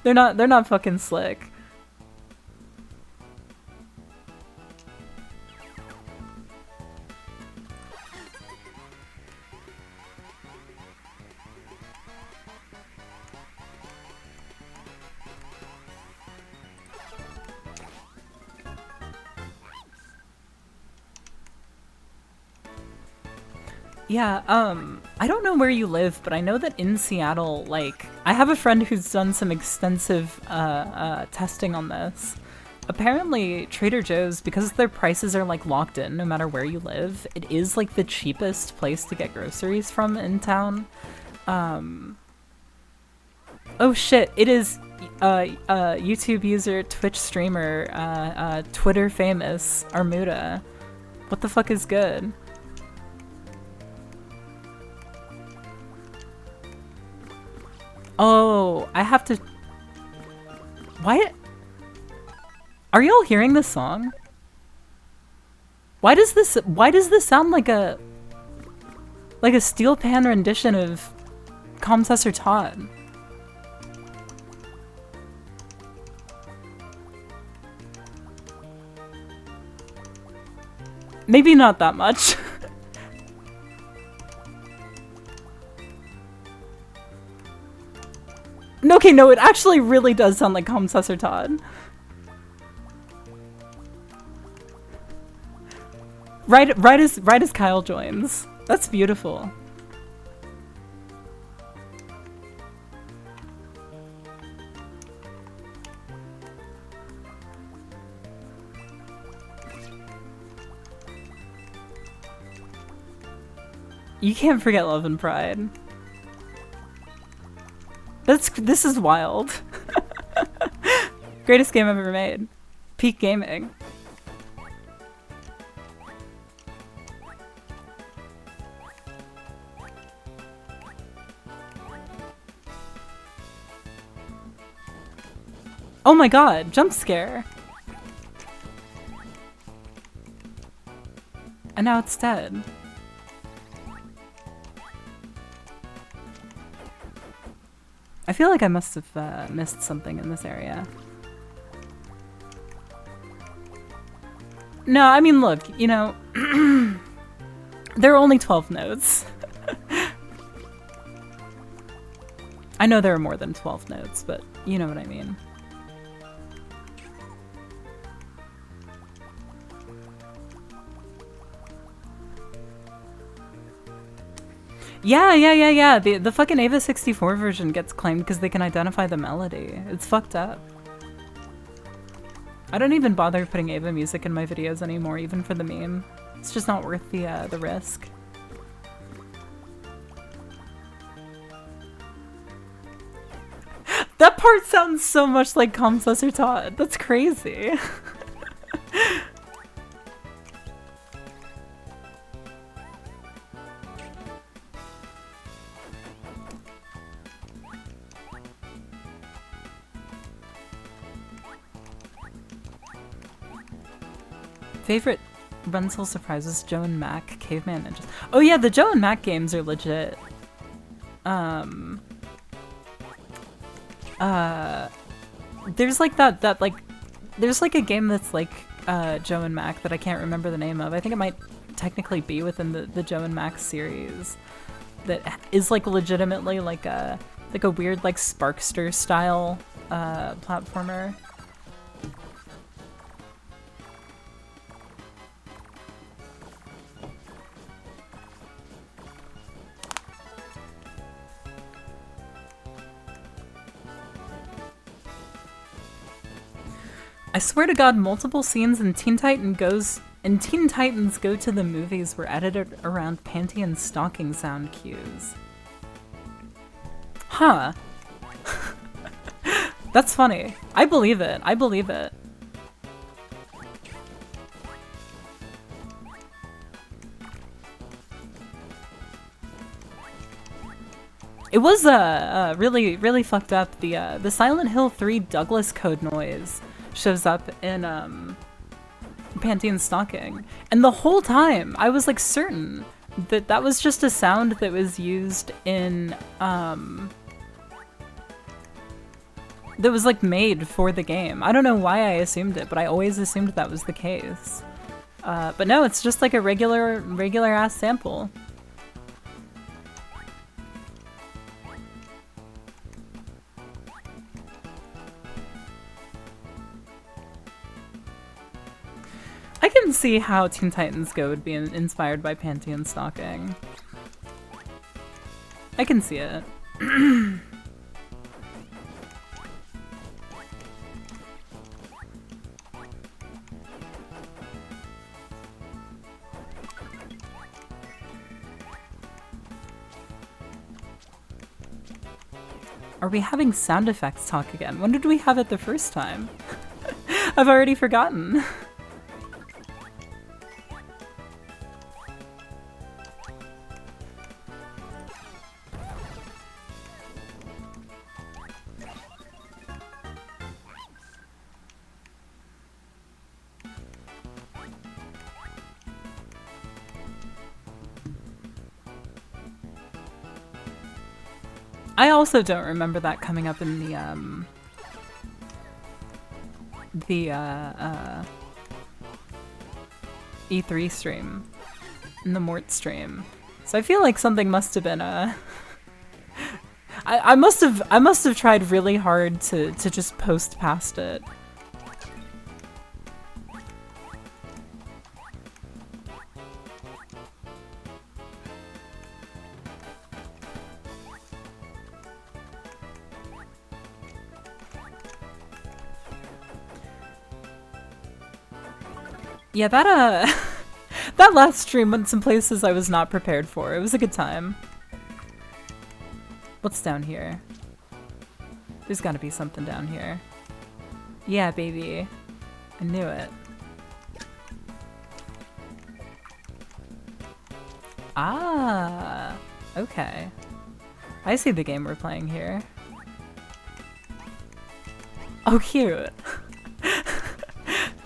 They're not fucking slick. Yeah, I don't know where you live, but I know that in Seattle, like, I have a friend who's done some extensive testing on this. Apparently, Trader Joe's, because their prices are like locked in no matter where you live, it is like the cheapest place to get groceries from in town. Oh shit, it is YouTube user, Twitch streamer, Twitter famous, Armuda. What the fuck is good? Oh, I have to... Why? Are y'all hearing this song? Why does this sound like a steel pan rendition of Komm, Todd? Maybe not that much. Okay, no, it actually really does sound like Komm, Todd. Right as Kyle joins. That's beautiful. You can't forget Love and Pride. This is wild. Greatest game I've ever made. Peak gaming. Oh my god, jump scare. And now it's dead. I feel like I must have missed something in this area. No, I mean, look, you know, there are only 12 nodes. I know there are more than 12 nodes, but you know what I mean. Yeah. The fucking Ava 64 version gets claimed because they can identify the melody. It's fucked up. I don't even bother putting Ava music in my videos anymore, even for the meme. It's just not worth the risk. That part sounds so much like Komm, Todd. That's crazy. Renzel Surprises, Joe and Mac, Caveman Ninjas. Oh yeah, the Joe and Mac games are legit. There's like there's like a game that's like Joe and Mac that I can't remember the name of. I think it might technically be within the Joe and Mac series that is like legitimately like a weird like Sparkster style platformer. I swear to God, multiple scenes in Teen Titans Go to the Movies were edited around panty and stocking sound cues. Huh. That's funny. I believe it. I believe it. It was really really fucked up. The Silent Hill 3 Douglas code noise shows up in panty and stocking, and the whole time I was like certain that that was just a sound that was used in that was like made for the game. I don't know why I assumed it, but I always assumed that was the case. But no, it's just like a regular ass sample. I can see how Teen Titans Go would be inspired by panty and stocking. I can see it. Are we having sound effects talk again? When did we have it the first time? I've already forgotten. I also don't remember that coming up in the E3 stream, in the Mort stream. So I feel like something must have been I must have tried really hard to just post past it. Yeah, that that last stream went some places I was not prepared for. It was a good time. What's down here? There's gotta be something down here. Yeah, baby. I knew it. Ah, okay. I see the game we're playing here. Oh, cute.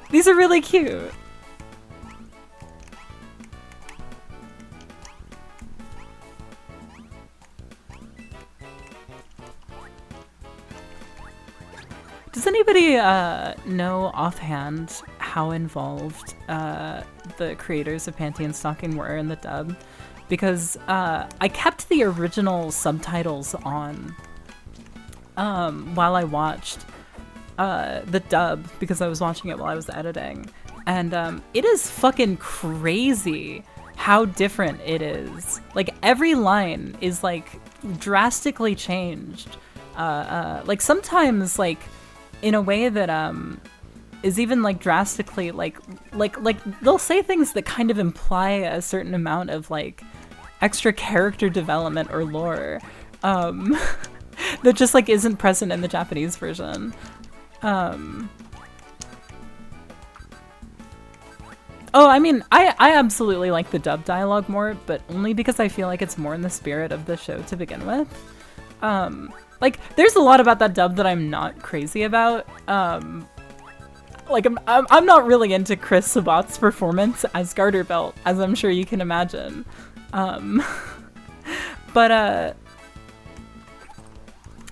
These are really cute. Does anybody know offhand how involved the creators of Panty and Stocking were in the dub? Because I kept the original subtitles on while I watched the dub, because I was watching it while I was editing. And it is fucking crazy how different it is. Like, every line is like drastically changed. Like sometimes like in a way that is even like drastically like they'll say things that kind of imply a certain amount of like extra character development or lore that just like isn't present in the Japanese version. Oh, I mean, I absolutely like the dub dialogue more, but only because I feel like it's more in the spirit of the show to begin with. Like, there's a lot about that dub that I'm not crazy about. Like, I'm not really into Chris Sabat's performance as Garterbelt, as I'm sure you can imagine. Um, but,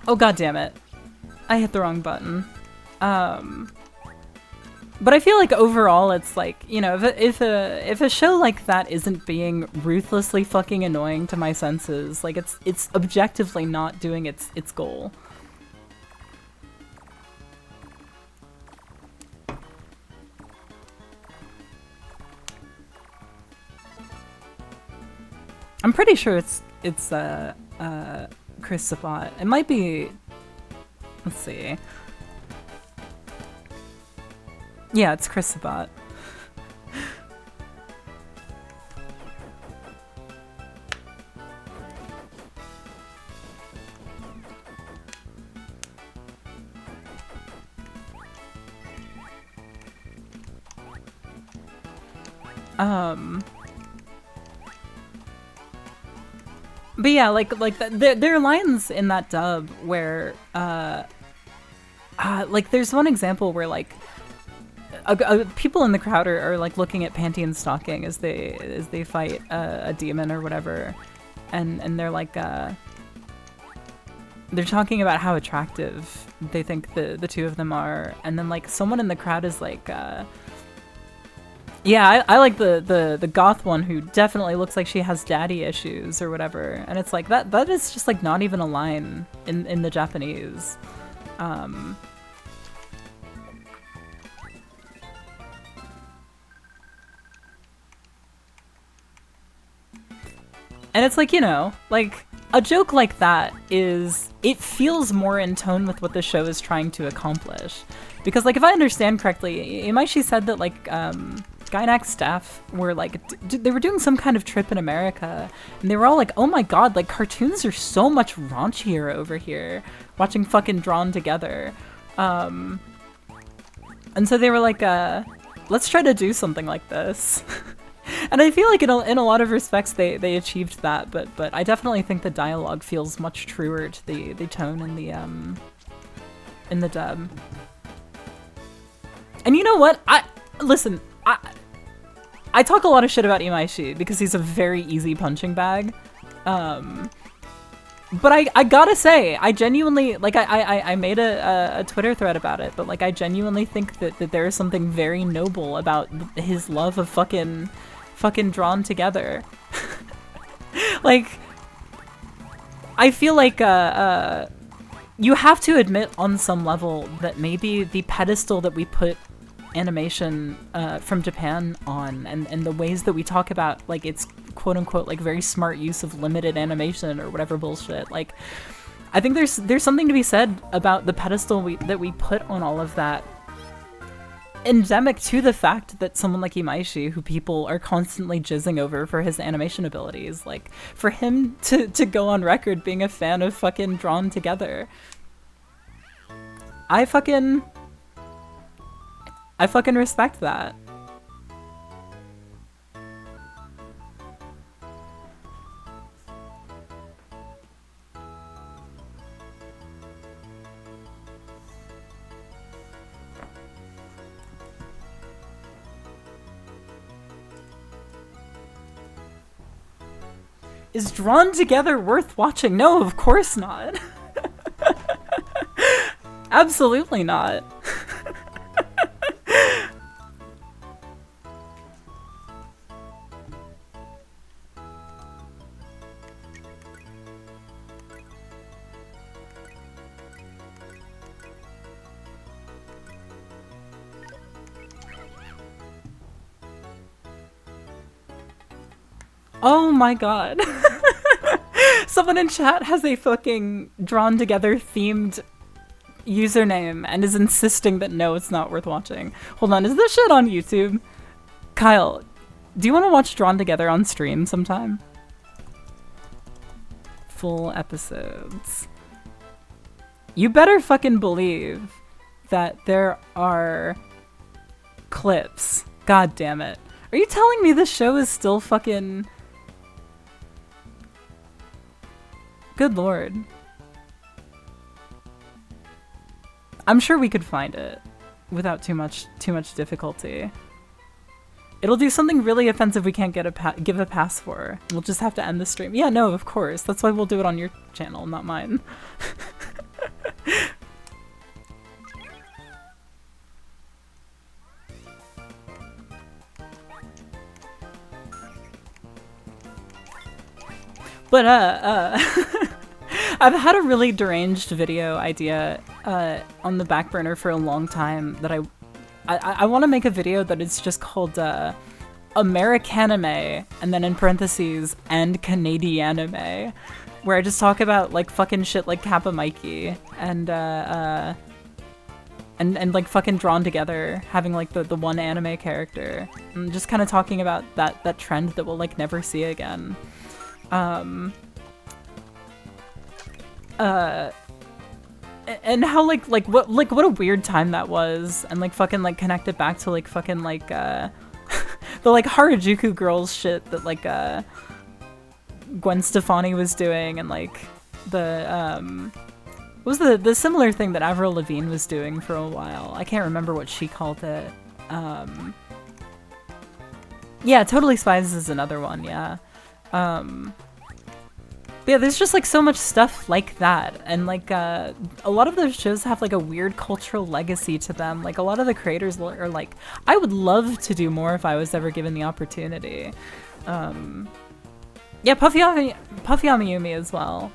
oh, god damn it. I hit the wrong button. But I feel like overall it's like, you know, if a show like that isn't being ruthlessly fucking annoying to my senses, like it's objectively not doing its goal. I'm pretty sure it's Chris Sabat. It might be, let's see. Yeah, it's Chris Sabat. But yeah, like there are lines in that dub where like there's one example where like people in the crowd are like looking at Panty and Stocking as they fight a demon or whatever, and they're like they're talking about how attractive they think the two of them are, and then like someone in the crowd is like yeah, I like the goth one who definitely looks like she has daddy issues or whatever, and it's like that is just like not even a line in the Japanese. And it's like, you know, like a joke like that it feels more in tone with what the show is trying to accomplish, because like if I understand correctly, Imaishi said that like Gainax staff were like, they were doing some kind of trip in America, and they were all like, oh my god, like cartoons are so much raunchier over here, watching fucking Drawn Together. And so they were like, let's try to do something like this. And I feel like in a lot of respects they achieved that, but I definitely think the dialogue feels much truer to the tone in the dub. And you know what? Listen, I talk a lot of shit about Imaishi because he's a very easy punching bag. But I gotta say, I genuinely, like, I made a Twitter thread about it, but like I genuinely think that there is something very noble about his love of fucking Drawn Together. Like, I feel like you have to admit on some level that maybe the pedestal that we put animation from Japan on, and the ways that we talk about like it's quote unquote like very smart use of limited animation or whatever bullshit, like I think there's something to be said about the pedestal that we put on all of that, endemic to the fact that someone like Imaishi, who people are constantly jizzing over for his animation abilities, like for him to go on record being a fan of fucking Drawn Together, I fucking respect that. Is Drawn Together worth watching? No, of course not. Absolutely not. Oh my god. Someone in chat has a fucking Drawn Together themed username and is insisting that no, it's not worth watching. Hold on, is this shit on YouTube? Kyle, do you want to watch Drawn Together on stream sometime? Full episodes. You better fucking believe that there are clips. God damn it. Are you telling me this show is still fucking... Good lord. I'm sure we could find it. without too much difficulty. It'll do something really offensive we can't give a pass for. We'll just have to end the stream. Yeah, no, of course. That's why we'll do it on your channel, not mine. But, I've had a really deranged video idea on the back burner for a long time that I want to make a video that is just called Americanime, and then in parentheses, and Canadianime, where I just talk about like fucking shit like Kappa Mikey and like fucking drawn together, having like the one anime character, and just kind of talking about that trend that we'll like never see again. And how like what a weird time that was, and like fucking like connect it back to like fucking like the like Harajuku girls shit that like Gwen Stefani was doing, and like the what was the similar thing that Avril Lavigne was doing for a while. I can't remember what she called it. Yeah, Totally Spies is another one, yeah. But yeah, there's just like so much stuff like that, and like a lot of those shows have like a weird cultural legacy to them. Like a lot of the creators are like, I would love to do more if I was ever given the opportunity. Yeah, Puffy Amiyumi as well.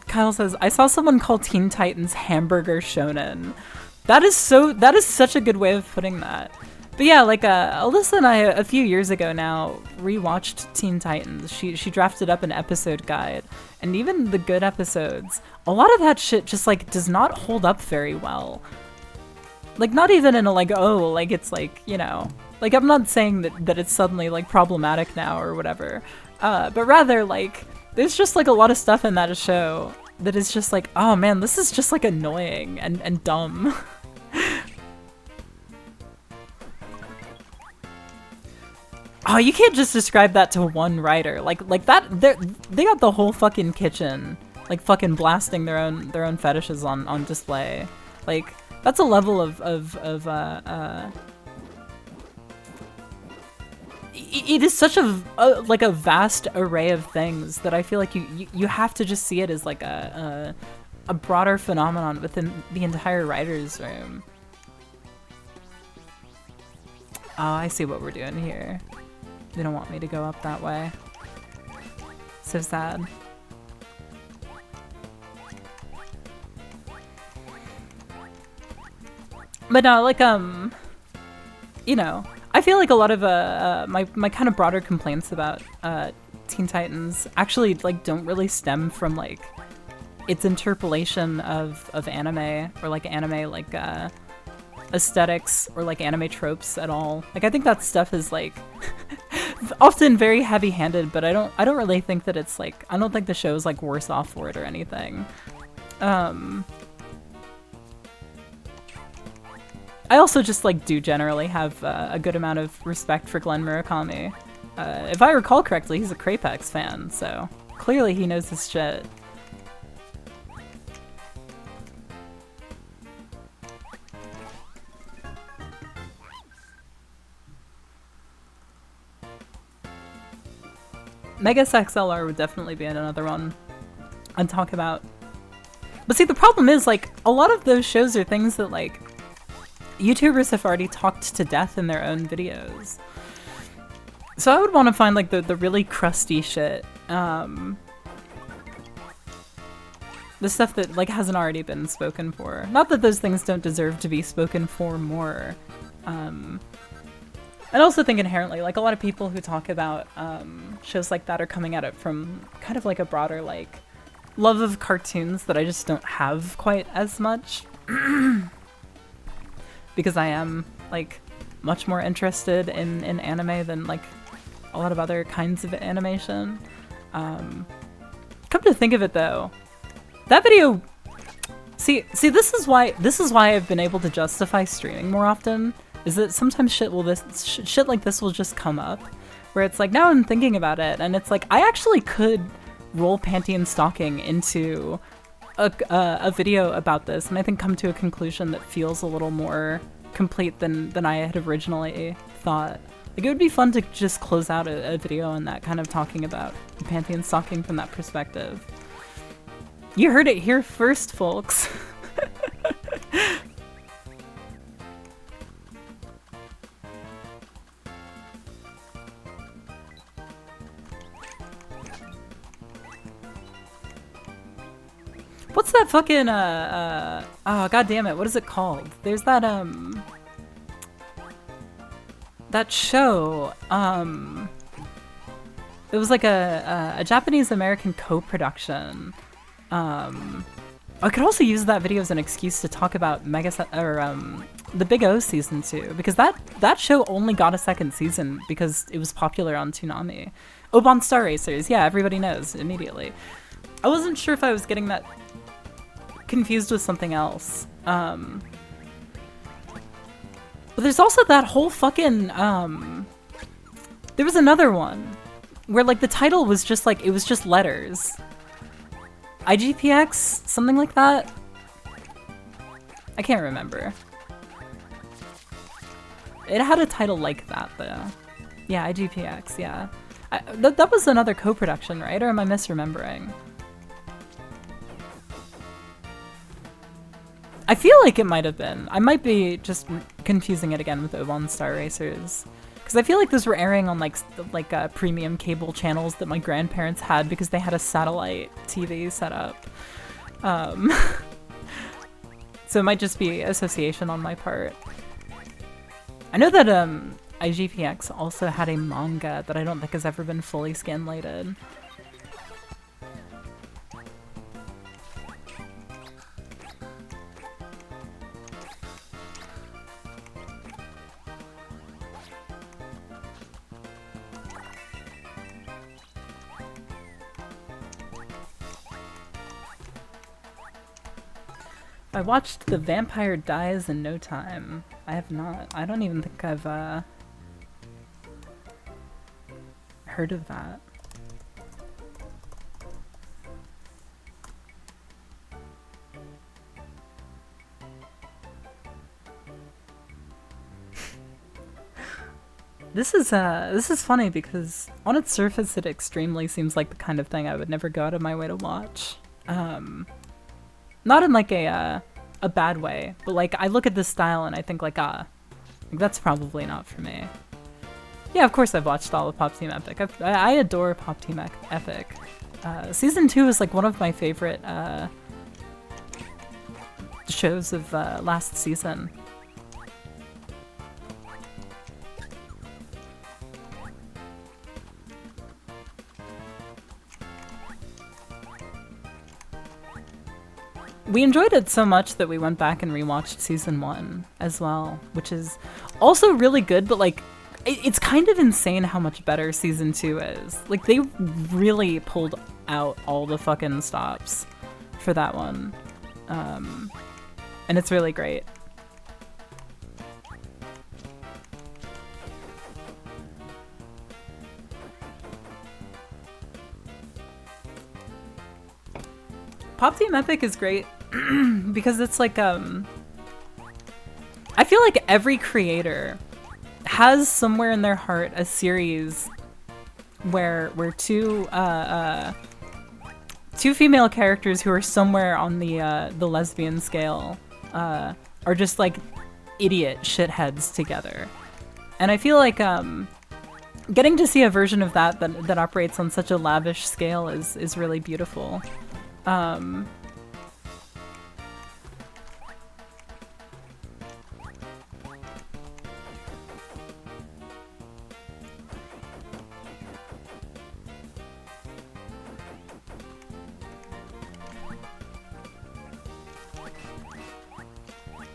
Kyle says, I saw someone call Teen Titans Hamburger Shonen. That is such a good way of putting that. But yeah, like Alyssa and I a few years ago now rewatched Teen Titans. She drafted up an episode guide, and even the good episodes, a lot of that shit just like does not hold up very well. Like not even in a like, oh, like it's like, you know, like I'm not saying that it's suddenly like problematic now or whatever, but rather like there's just like a lot of stuff in that show that is just like, oh man, this is just like annoying and dumb. Oh, you can't just describe that to one writer. Like that, they got the whole fucking kitchen, like fucking blasting their own fetishes on display. Like that's a level of it is such a like a vast array of things that I feel like you have to just see it as like a broader phenomenon within the entire writer's room. Oh, I see what we're doing here. They don't want me to go up that way. So sad. But no, like, you know, I feel like a lot of my kind of broader complaints about Teen Titans actually like don't really stem from like its interpolation of anime or like anime like aesthetics or like anime tropes at all. Like I think that stuff is like often very heavy-handed, but I don't really think that it's like, I don't think the show is like worse off for it or anything. I also just like do generally have a good amount of respect for Glenn Murakami. If I recall correctly, he's a Crapex fan, so clearly he knows his shit. Megas XLR would definitely be another one I'd talk about. But see, the problem is, like, a lot of those shows are things that, like, YouTubers have already talked to death in their own videos. So I would want to find, like, the really crusty shit. The stuff that, like, hasn't already been spoken for. Not that those things don't deserve to be spoken for more. I also think inherently, like, a lot of people who talk about shows like that are coming at it from kind of like a broader, like, love of cartoons that I just don't have quite as much. Because I am, like, much more interested in anime than, like, a lot of other kinds of animation. Come to think of it, though, that video... See, this is why I've been able to justify streaming more often. Is that sometimes shit like this will just come up, where it's like, now I'm thinking about it, and it's like, I actually could roll Pantheon stalking into a video about this, and I think come to a conclusion that feels a little more complete than I had originally thought. Like, it would be fun to just close out a video on that, kind of talking about Pantheon stalking from that perspective. You heard it here first, folks. What's that fucking, oh, god damn it, what is it called? There's that, that show, it was like a Japanese-American co-production. I could also use that video as an excuse to talk about the Big O season 2, because that show only got a second season because it was popular on Toonami. Oban Star Racers, yeah, everybody knows immediately. I wasn't sure if I was getting that confused with something else. But there's also that whole fucking, there was another one where like the title was just like, it was just letters. IGPX? Something like that? I can't remember. It had a title like that though. Yeah, IGPX, yeah. That was another co-production, right? Or am I misremembering? I feel like it might have been. I might be just confusing it again with Oban Star Racers. Because I feel like those were airing on like premium cable channels that my grandparents had because they had a satellite TV set up. So it might just be association on my part. I know that IGPX also had a manga that I don't think has ever been fully scanlated. I watched The Vampire Dies in No Time. I have not. I don't even think I've heard of that. This is funny because on its surface it extremely seems like the kind of thing I would never go out of my way to watch. Not in like a bad way, but like I look at this style and I think like that's probably not for me. Yeah, of course I've watched all of Pop Team Epic. I adore Pop Team Epic. Season 2 is like one of my favorite shows of last season. We enjoyed it so much that we went back and rewatched season 1 as well, which is also really good, but like it's kind of insane how much better season 2 is. Like they really pulled out all the fucking stops for that one. And it's really great. Pop Team Epic is great because it's like, I feel like every creator has somewhere in their heart a series where two female characters who are somewhere on the lesbian scale are just like idiot shitheads together. And I feel like getting to see a version of that operates on such a lavish scale is really beautiful.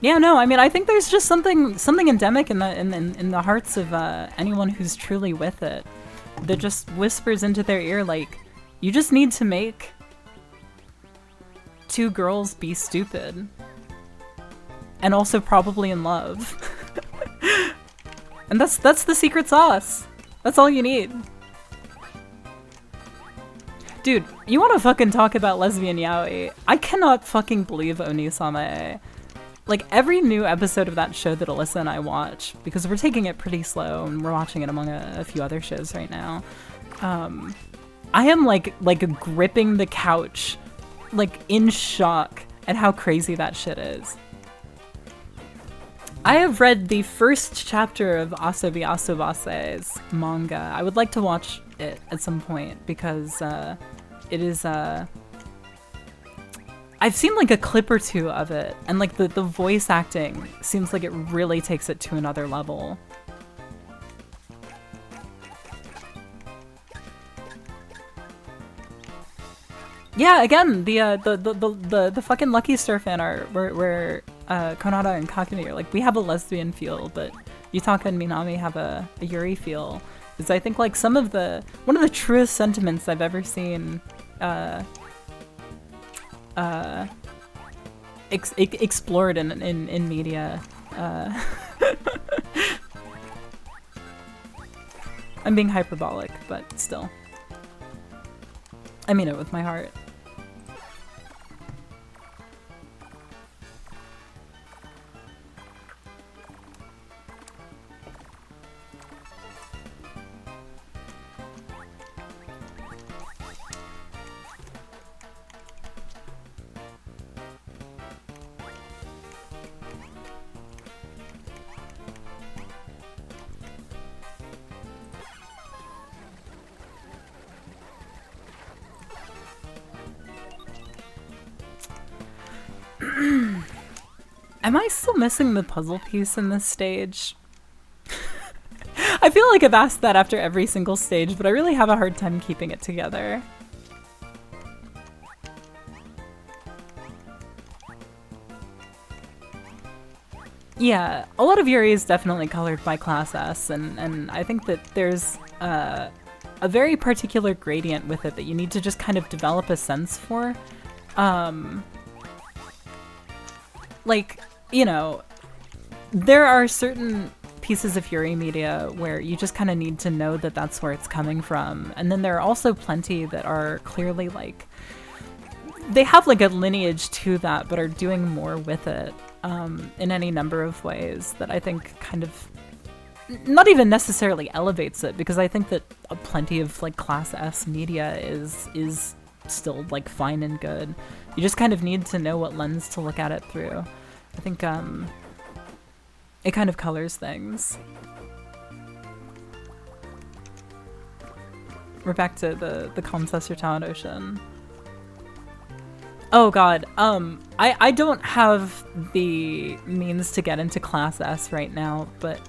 Yeah, no, I mean, I think there's just something endemic in the hearts of anyone who's truly with it that just whispers into their ear like, you just need to make two girls be stupid and also probably in love. And that's the secret sauce. That's all you need. Dude, you want to fucking talk about lesbian yaoi? I cannot fucking believe Onisama. Like, every new episode of that show that Alyssa and I watch, because we're taking it pretty slow and we're watching it among a few other shows right now, I am like gripping the couch, like in shock at how crazy that shit is. I have read the first chapter of Asobi Asobase's manga. I would like to watch it at some point because it is I've seen like a clip or two of it, and like the voice acting seems like it really takes it to another level. Yeah, again, the fucking Lucky Star fan art where Konada and Kakumi are like, we have a lesbian feel, but Yutaka and Minami have a Yuri feel. Is I think like one of the truest sentiments I've ever seen explored in media. I'm being hyperbolic, but still. I mean it with my heart. Am I still missing the puzzle piece in this stage? I feel like I've asked that after every single stage, but I really have a hard time keeping it together. Yeah, a lot of Yuri is definitely colored by Class S, and I think that there's a very particular gradient with it that you need to just kind of develop a sense for. Like, you know, there are certain pieces of Yuri media where you just kind of need to know that that's where it's coming from. And then there are also plenty that are clearly like, they have like a lineage to that, but are doing more with it in any number of ways that I think kind of not even necessarily elevates it, because I think that plenty of like Class S media is still like fine and good. You just kind of need to know what lens to look at it through. I think it kind of colors things. We're back to the Kansas Town Ocean. Oh god, I don't have the means to get into Class S right now, but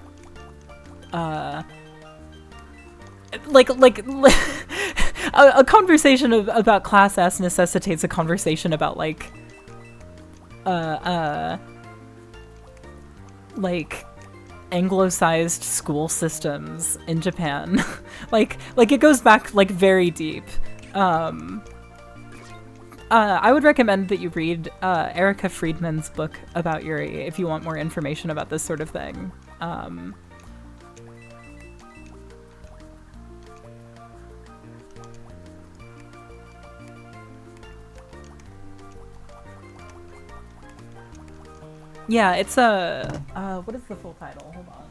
like a conversation about Class S necessitates a conversation about like Anglo-sized school systems in Japan. like it goes back like very deep. I would recommend that you read Erica Friedman's book about Yuri if you want more information about this sort of thing. Yeah, it's a what is the full title? Hold on.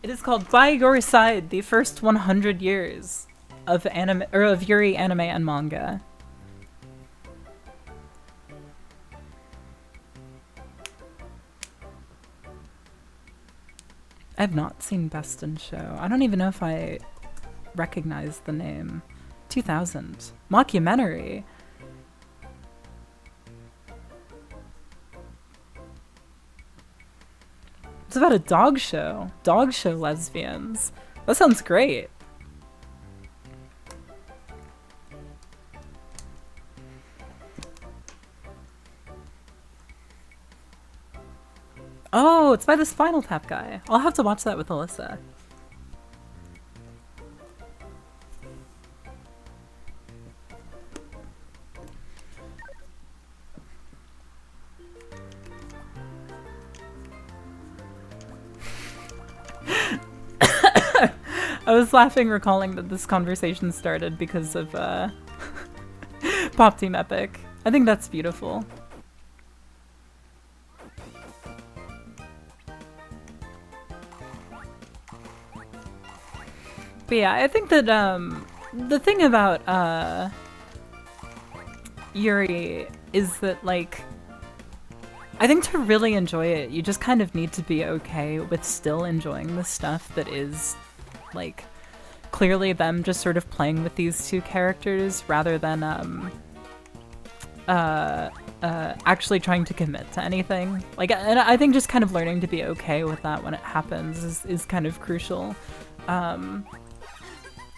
It is called By Your Side: The First 100 Years of Anime or of Yuri Anime and Manga. I have not seen Best in Show. I don't even know if I recognize the name. 2000. Mockumentary. It's about a dog show. Dog show lesbians. That sounds great. Oh, it's by the Spinal Tap guy. I'll have to watch that with Alyssa. I was laughing recalling that this conversation started because of Pop Team Epic. I think that's beautiful. But yeah, I think that the thing about Yuri is that, like, I think to really enjoy it, you just kind of need to be okay with still enjoying the stuff that is, like, clearly them just sort of playing with these two characters rather than actually trying to commit to anything. Like, and I think just kind of learning to be okay with that when it happens is kind of crucial.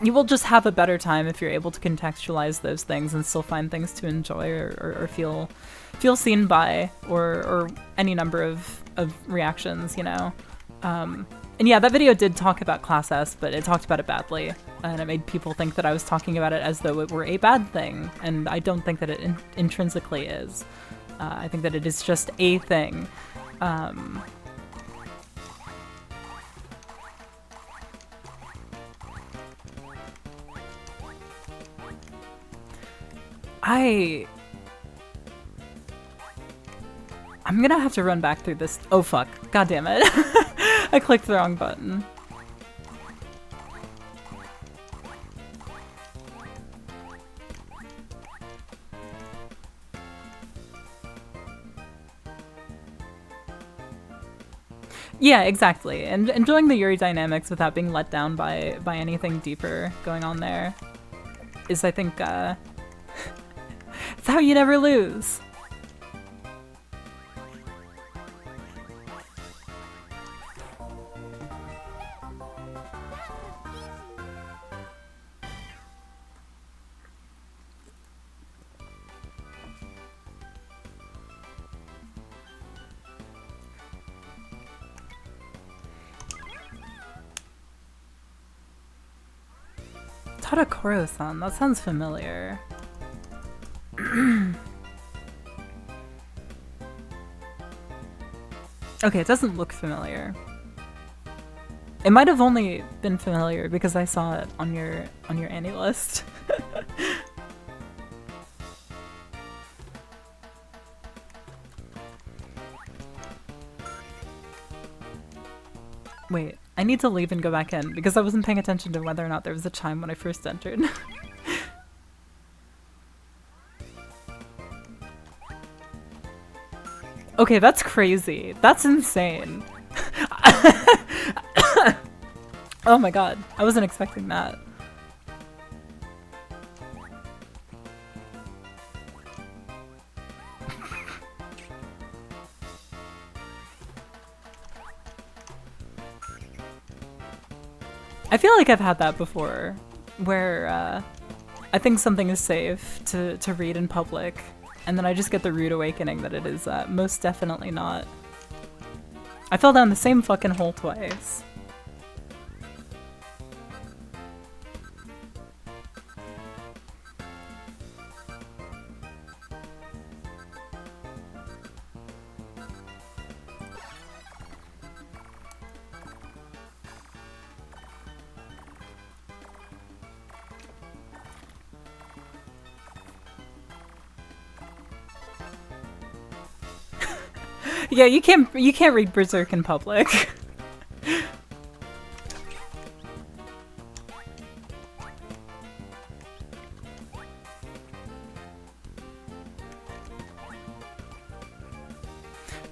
You will just have a better time if you're able to contextualize those things and still find things to enjoy or feel seen by, or any number of reactions, you know? And yeah, that video did talk about Class S, but it talked about it badly, and it made people think that I was talking about it as though it were a bad thing, and I don't think that it intrinsically is. I think that it is just a thing. I'm gonna have to run back through this. Oh fuck. God damn it. I clicked the wrong button. Yeah, exactly. And enjoying the Yuri dynamics without being let down by anything deeper going on there is, I think, it's how you never lose. Tadakoro-san, that sounds familiar. Okay, it doesn't look familiar. It might have only been familiar because I saw it on your Annie list. Wait, I need to leave and go back in because I wasn't paying attention to whether or not there was a chime when I first entered. Okay, that's crazy. That's insane. Oh my god, I wasn't expecting that. I feel like I've had that before, where I think something is safe to read in public, and then I just get the rude awakening that it is most definitely not. I fell down the same fucking hole twice. Yeah, you can't read Berserk in public.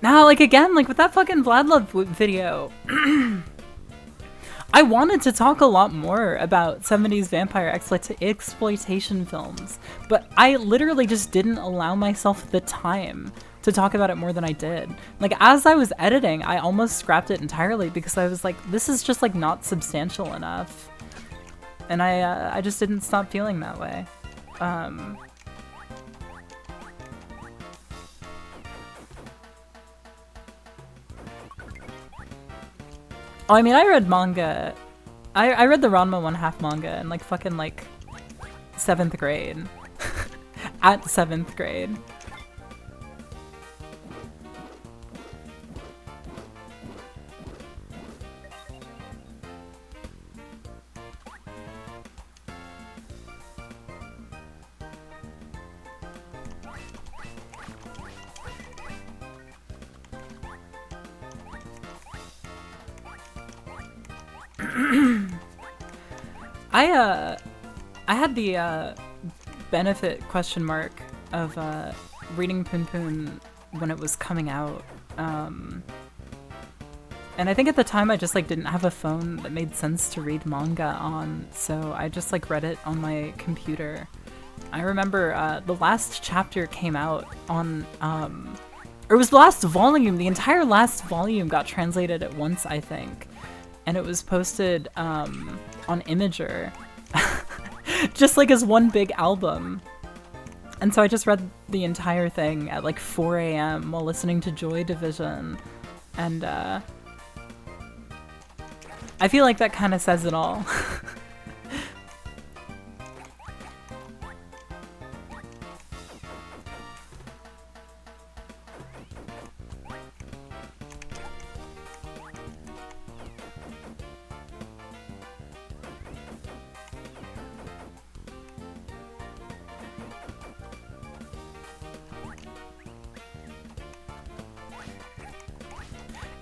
Now, like, again, like with that fucking Vladlov video, I wanted to talk a lot more about 70s vampire exploitation films, but I literally just didn't allow myself the time to talk about it more than I did. Like, as I was editing, I almost scrapped it entirely because I was like, this is just, like, not substantial enough. And I just didn't stop feeling that way. Oh, I mean, I read manga. I read the Ranma 1/2 manga in, like, fucking, like, 7th grade. At 7th grade. I had the benefit question mark of reading Poon Poon when it was coming out. And I think at the time I just like didn't have a phone that made sense to read manga on, so I just like read it on my computer. I remember the last chapter came out on or it was the last volume. The entire last volume got translated at once, I think. And it was posted on Imager. Just like as one big album. And so I just read the entire thing at like 4 a.m. while listening to Joy Division. And I feel like that kind of says it all.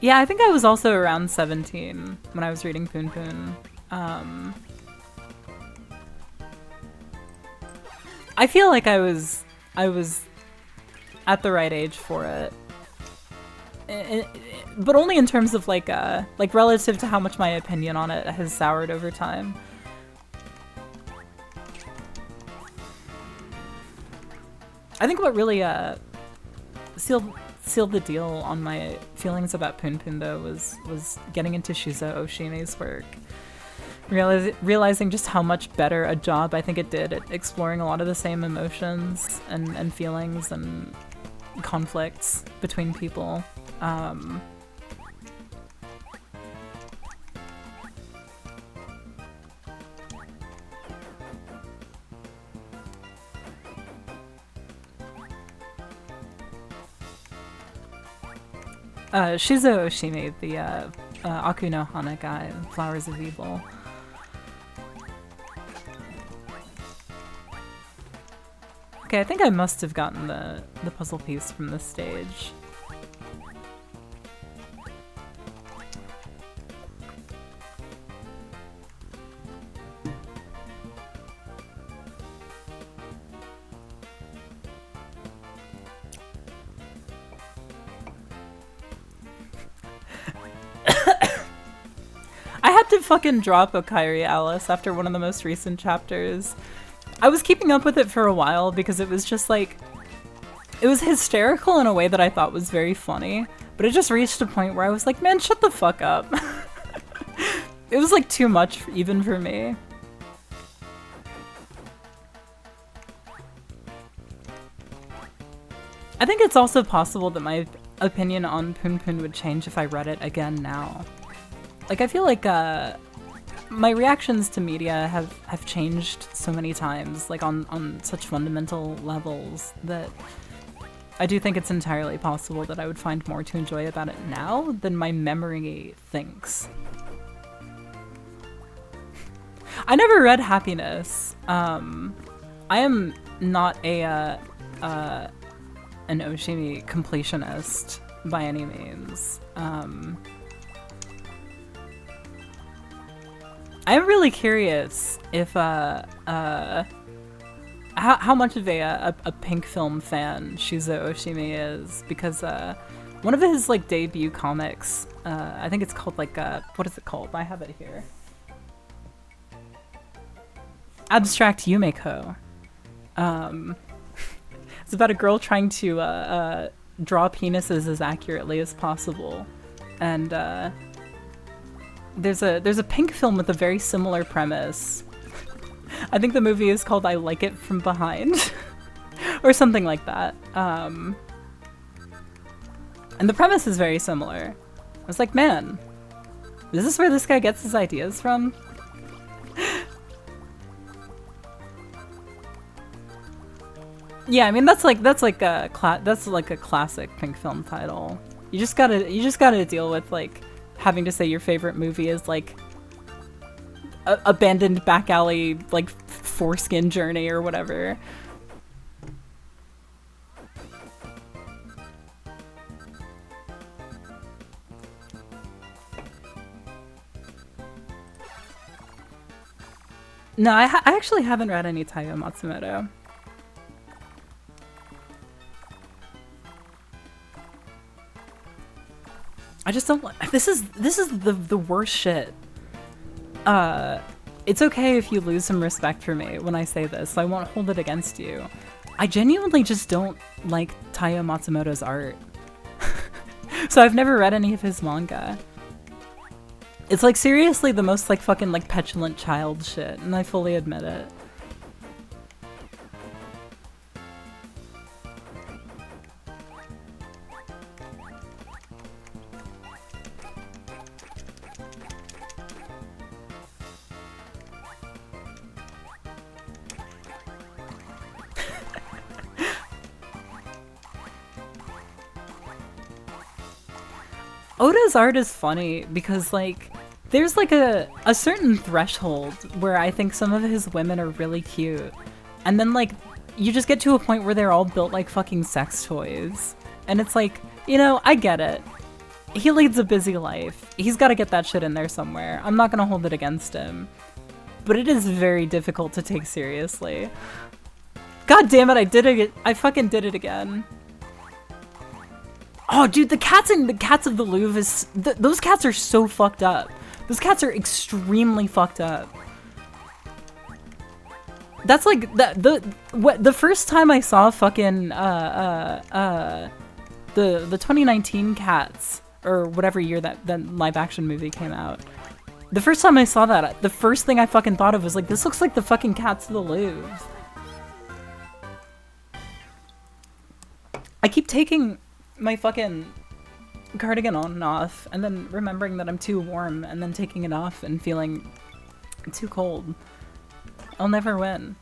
Yeah, I think I was also around 17 when I was reading Poon Poon. I feel like I was at the right age for it. But only in terms of like relative to how much my opinion on it has soured over time. I think what really sealed the deal on my feelings about Poon Poon though was getting into Shuzo Oshime's work. Realizing just how much better a job I think it did at exploring a lot of the same emotions and feelings and conflicts between people. Shuzo Oshime, the Aku no Hana guy, Flowers of Evil. Okay, I think I must have gotten the puzzle piece from this stage. I had to fucking drop Okairi Alice after one of the most recent chapters. I was keeping up with it for a while because it was just like, it was hysterical in a way that I thought was very funny, but it just reached a point where I was like, man, shut the fuck up. It was like too much even for me. I think it's also possible that my opinion on Poon Poon would change if I read it again now. Like, I feel like my reactions to media have changed so many times, like on such fundamental levels, that I do think it's entirely possible that I would find more to enjoy about it now than my memory thinks. I never read Happiness. I am not an Oshimi completionist by any means. I'm really curious if how much of a pink film fan Shuzo Oshimi is, because one of his like debut comics, I think it's called like what is it called? I have it here. Abstract Yumeko. It's about a girl trying to draw penises as accurately as possible, and there's a pink film with a very similar premise. I think the movie is called I Like It From Behind or something like that. And the premise is very similar. I was like, man, is this where this guy gets his ideas from? Yeah, I mean that's like a classic pink film title. You just gotta deal with like having to say your favorite movie is like abandoned back alley like foreskin journey or whatever. No, I actually haven't read any Taiyo Matsumoto. I just don't like. This is the worst shit. It's okay if you lose some respect for me when I say this, so I won't hold it against you. I genuinely just don't like Taiyo Matsumoto's art. So I've never read any of his manga. It's like seriously the most like fucking like petulant child shit, and I fully admit it. Oda's art is funny because, like, there's like a certain threshold where I think some of his women are really cute. And then, like, you just get to a point where they're all built like fucking sex toys. And it's like, you know, I get it. He leads a busy life. He's got to get that shit in there somewhere. I'm not gonna hold it against him. But it is very difficult to take seriously. God damn it, I did it. I fucking did it again. Oh, dude, the cats of the Louvre is... those cats are so fucked up. Those cats are extremely fucked up. That's like... the first time I saw fucking... the 2019 Cats, or whatever year that live-action movie came out. The first time I saw that, the first thing I fucking thought of was like, this looks like the fucking cats of the Louvre. I keep taking my fucking cardigan on and off, and then remembering that I'm too warm, and then taking it off and feeling too cold. I'll never win.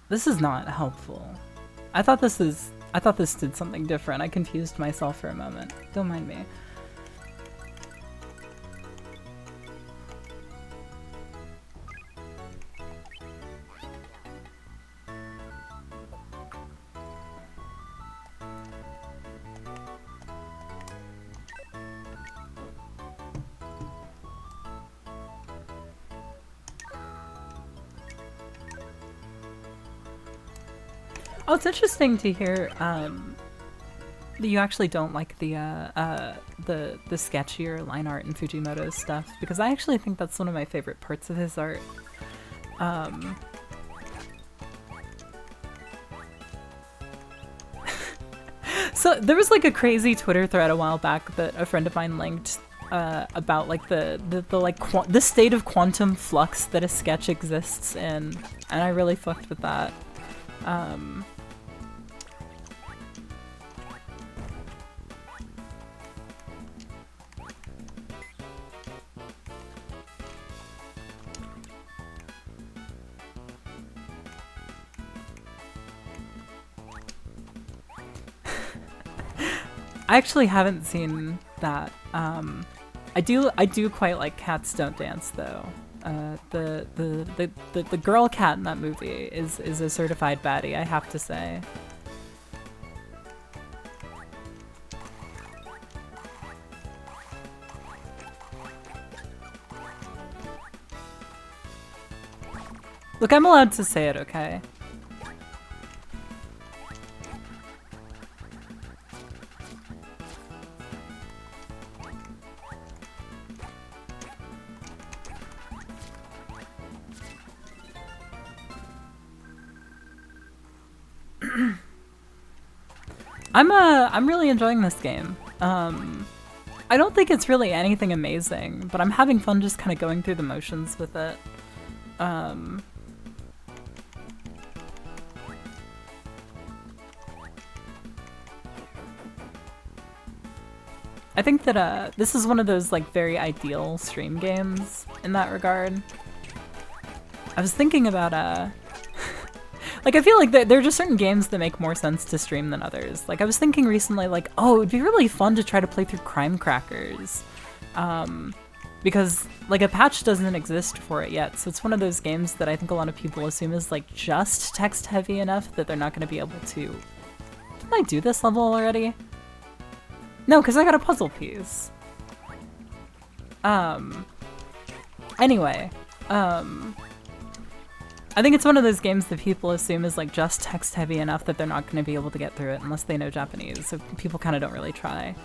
This is not helpful. I thought this did something different. I confused myself for a moment. Don't mind me. Oh, it's interesting to hear that you actually don't like the sketchier line art in Fujimoto's stuff, because I actually think that's one of my favorite parts of his art. So there was like a crazy Twitter thread a while back that a friend of mine linked about like the state of quantum flux that a sketch exists in, and I really fucked with that. I actually haven't seen that. I do quite like Cats Don't Dance though. The girl cat in that movie is a certified baddie, I have to say. Look, I'm allowed to say it, okay? I'm really enjoying this game. I don't think it's really anything amazing, but I'm having fun just kind of going through the motions with it. I think that this is one of those like very ideal stream games in that regard. I was thinking about like, I feel like there are just certain games that make more sense to stream than others. Like, I was thinking recently, like, oh, it would be really fun to try to play through Crime Crackers. because like a patch doesn't exist for it yet, so it's one of those games that I think a lot of people assume is like just text heavy enough that they're not going to be able to. Didn't I do this level already? No, because I got a puzzle piece. Anyway, I think it's one of those games that people assume is like just text heavy enough that they're not going to be able to get through it unless they know Japanese, so people kind of don't really try.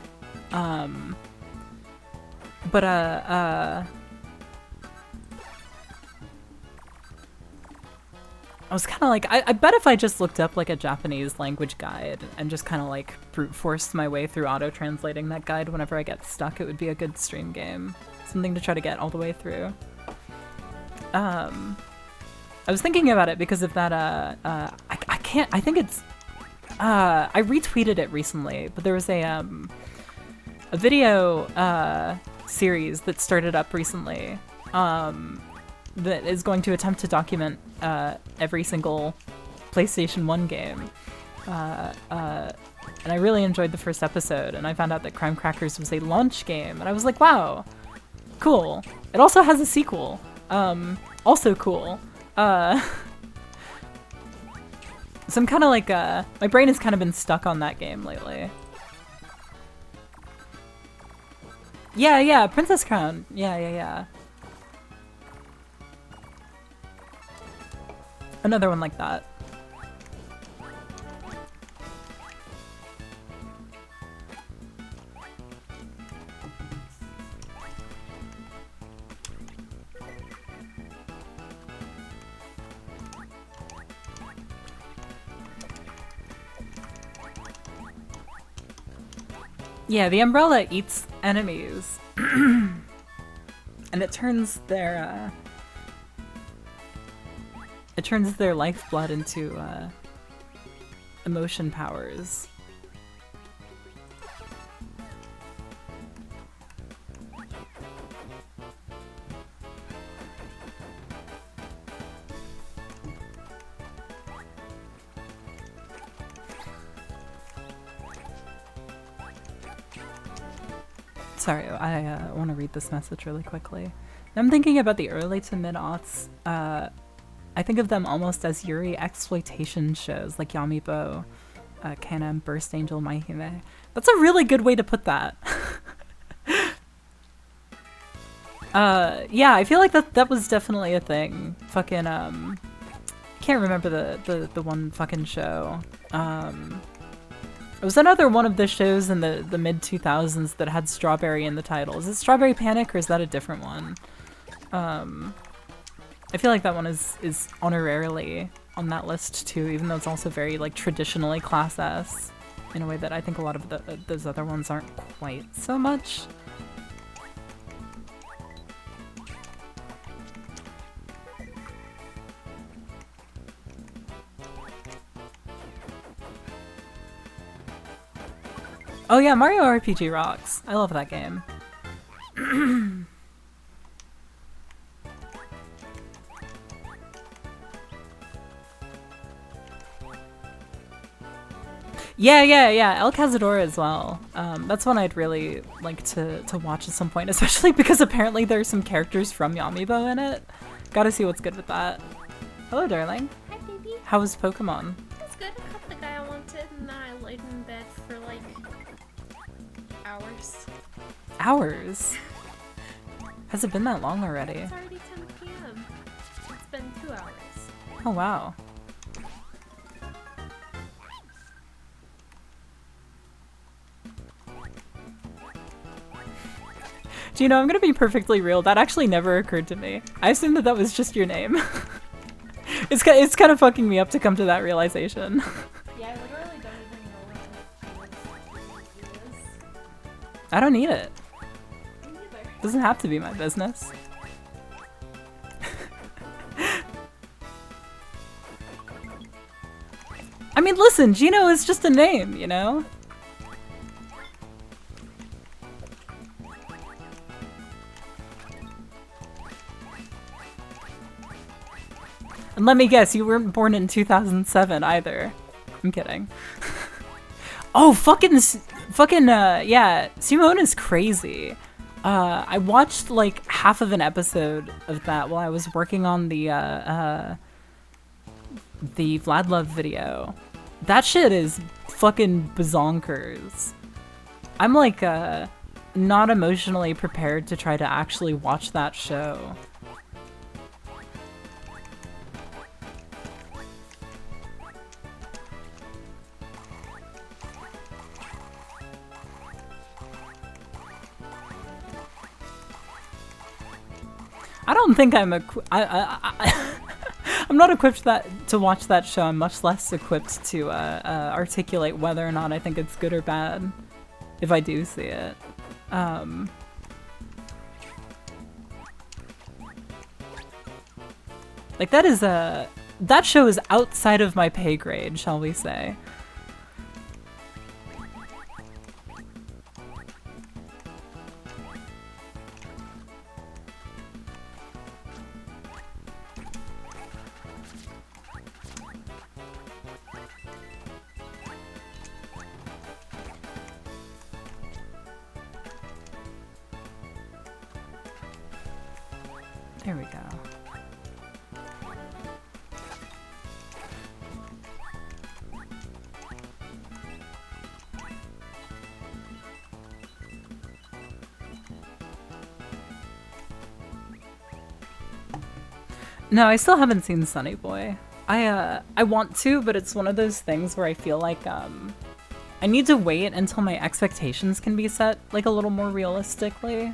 But I was kind of like, I bet if I just looked up like a Japanese language guide and just kind of like brute forced my way through auto-translating that guide whenever I get stuck, it would be a good stream game. Something to try to get all the way through. I was thinking about it because of that, I can't, I think it's, I retweeted it recently, but there was a video, series that started up recently, that is going to attempt to document, every single PlayStation 1 game. And I really enjoyed the first episode, and I found out that Crime Crackers was a launch game, and I was like, wow, cool. It also has a sequel. Also cool. So I'm kind of like, my brain has kind of been stuck on that game lately. Yeah, Princess Crown. Yeah. Another one like that. Yeah, the umbrella eats enemies. And it turns their lifeblood into emotion powers. Sorry, I want to read this message really quickly. I'm thinking about the early to mid-aughts. I think of them almost as Yuri exploitation shows like Yamibo, Kanem, Burst Angel, Maihime. That's a really good way to put that. Yeah, I feel like that was definitely a thing. Fucking, can't remember the one fucking show. It was another one of the shows in the mid-2000s that had Strawberry in the title. Is it Strawberry Panic or is that a different one? I feel like that one is honorarily on that list too, even though it's also very like traditionally Class S in a way that I think a lot of those other ones aren't quite so much. Oh yeah, Mario RPG rocks. I love that game. Yeah, El Cazador as well. That's one I'd really like to watch at some point, especially because apparently there's some characters from Yamibo in it. Gotta see what's good with that. Hello, darling. Hi, baby. How was Pokemon? It's good. I caught the guy I wanted, and then I laid in bed for like hours. Hours? Has it been that long already? It's already 10 p.m. It's been 2 hours. Oh wow. Do you know, I'm gonna be perfectly real, that actually never occurred to me. I assumed that was just your name. It's kind of fucking me up to come to that realization. Yeah, I literally don't even know what it is. I don't need it. Me neither. Doesn't have to be my business. I mean, listen, Gino is just a name, you know? And let me guess, you weren't born in 2007 either. I'm kidding. Oh, yeah, Simone is crazy. I watched like half of an episode of that while I was working on the Vlad Love video. That shit is fucking bazonkers. I'm like not emotionally prepared to try to actually watch that show. I don't think I'm I'm not equipped to watch that show. I'm much less equipped to articulate whether or not I think it's good or bad if I do see it. Like that show is outside of my pay grade, shall we say. There we go. No, I still haven't seen Sunny Boy. I want to, but it's one of those things where I feel like I need to wait until my expectations can be set like a little more realistically.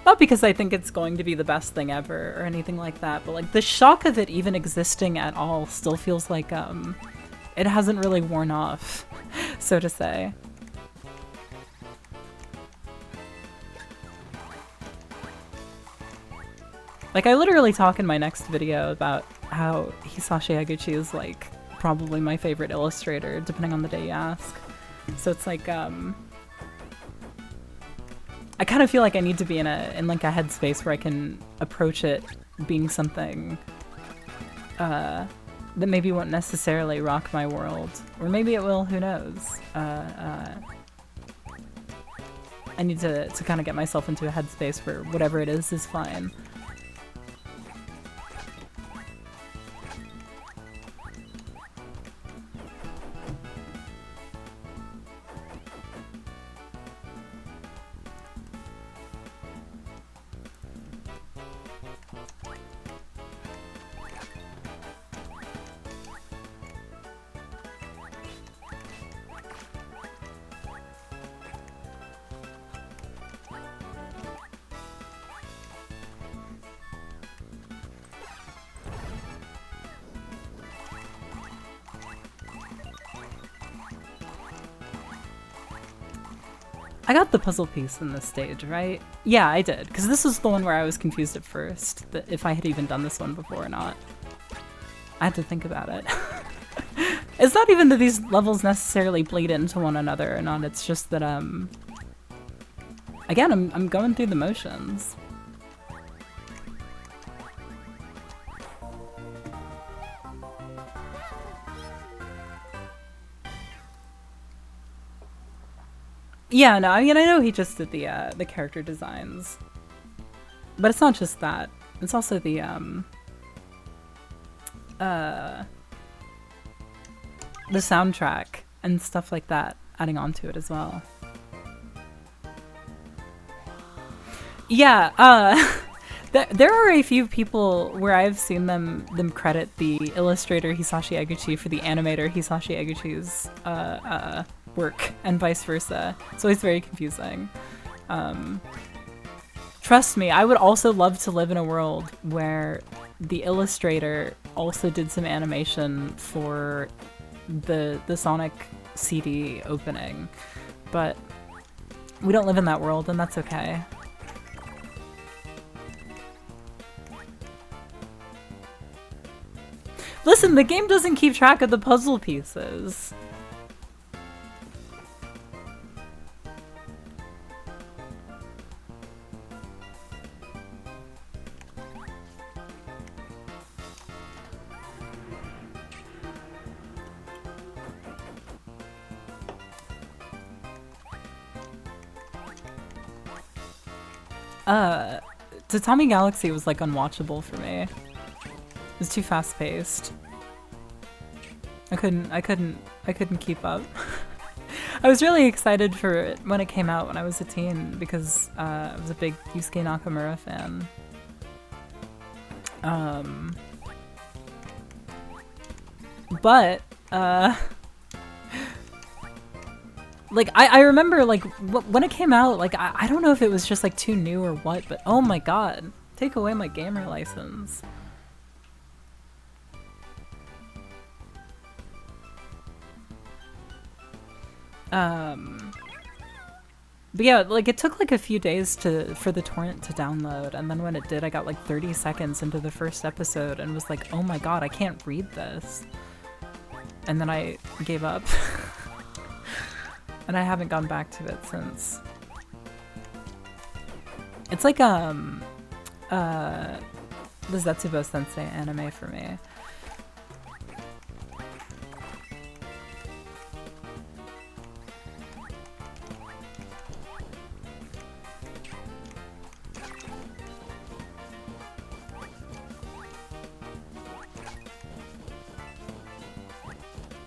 Not because I think it's going to be the best thing ever or anything like that, but like the shock of it even existing at all still feels like it hasn't really worn off, so to say. Like, I literally talk in my next video about how Hisashi Eguchi is, like, probably my favorite illustrator, depending on the day you ask. So it's like, I kind of feel like I need to be in like a headspace where I can approach it being something that maybe won't necessarily rock my world. Or maybe it will, who knows. I need to kind of get myself into a headspace where whatever it is fine. I got the puzzle piece in this stage, right? Yeah, I did, because this was the one where I was confused at first, that if I had even done this one before or not. I had to think about it. It's not even that these levels necessarily bleed into one another or not, it's just that, again, I'm going through the motions. Yeah, no, I mean, I know he just did the character designs. But it's not just that. It's also the soundtrack and stuff like that, adding on to it as well. Yeah, there are a few people where I've seen them credit the illustrator Hisashi Eguchi for the animator Hisashi Eguchi's work, and vice versa. It's always very confusing. Trust me, I would also love to live in a world where the illustrator also did some animation for the Sonic CD opening, but we don't live in that world, and that's okay. Listen, the game doesn't keep track of the puzzle pieces. Tatami Galaxy was like unwatchable for me. It was too fast paced. I couldn't keep up. I was really excited for it when it came out when I was a teen because I was a big Yusuke Nakamura fan. But like I remember like when it came out, like I don't know if it was just like too new or what, but oh my god, take away my gamer license. But yeah, like it took like a few days for the torrent to download, and then when it did, I got like 30 seconds into the first episode and was like, oh my god, I can't read this. And then I gave up. And I haven't gone back to it since. It's like the Zetsubo Sensei anime for me.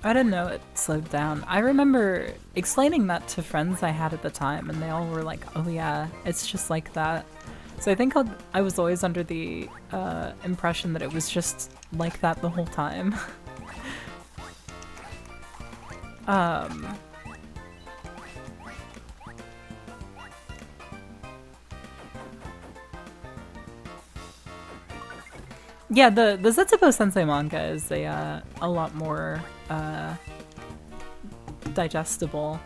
I didn't know it slowed down. I remember explaining that to friends I had at the time, and they all were like, oh yeah, it's just like that. So I think I was always under the impression that it was just like that the whole time. Yeah, the Zetsubo Sensei manga is a lot more digestible.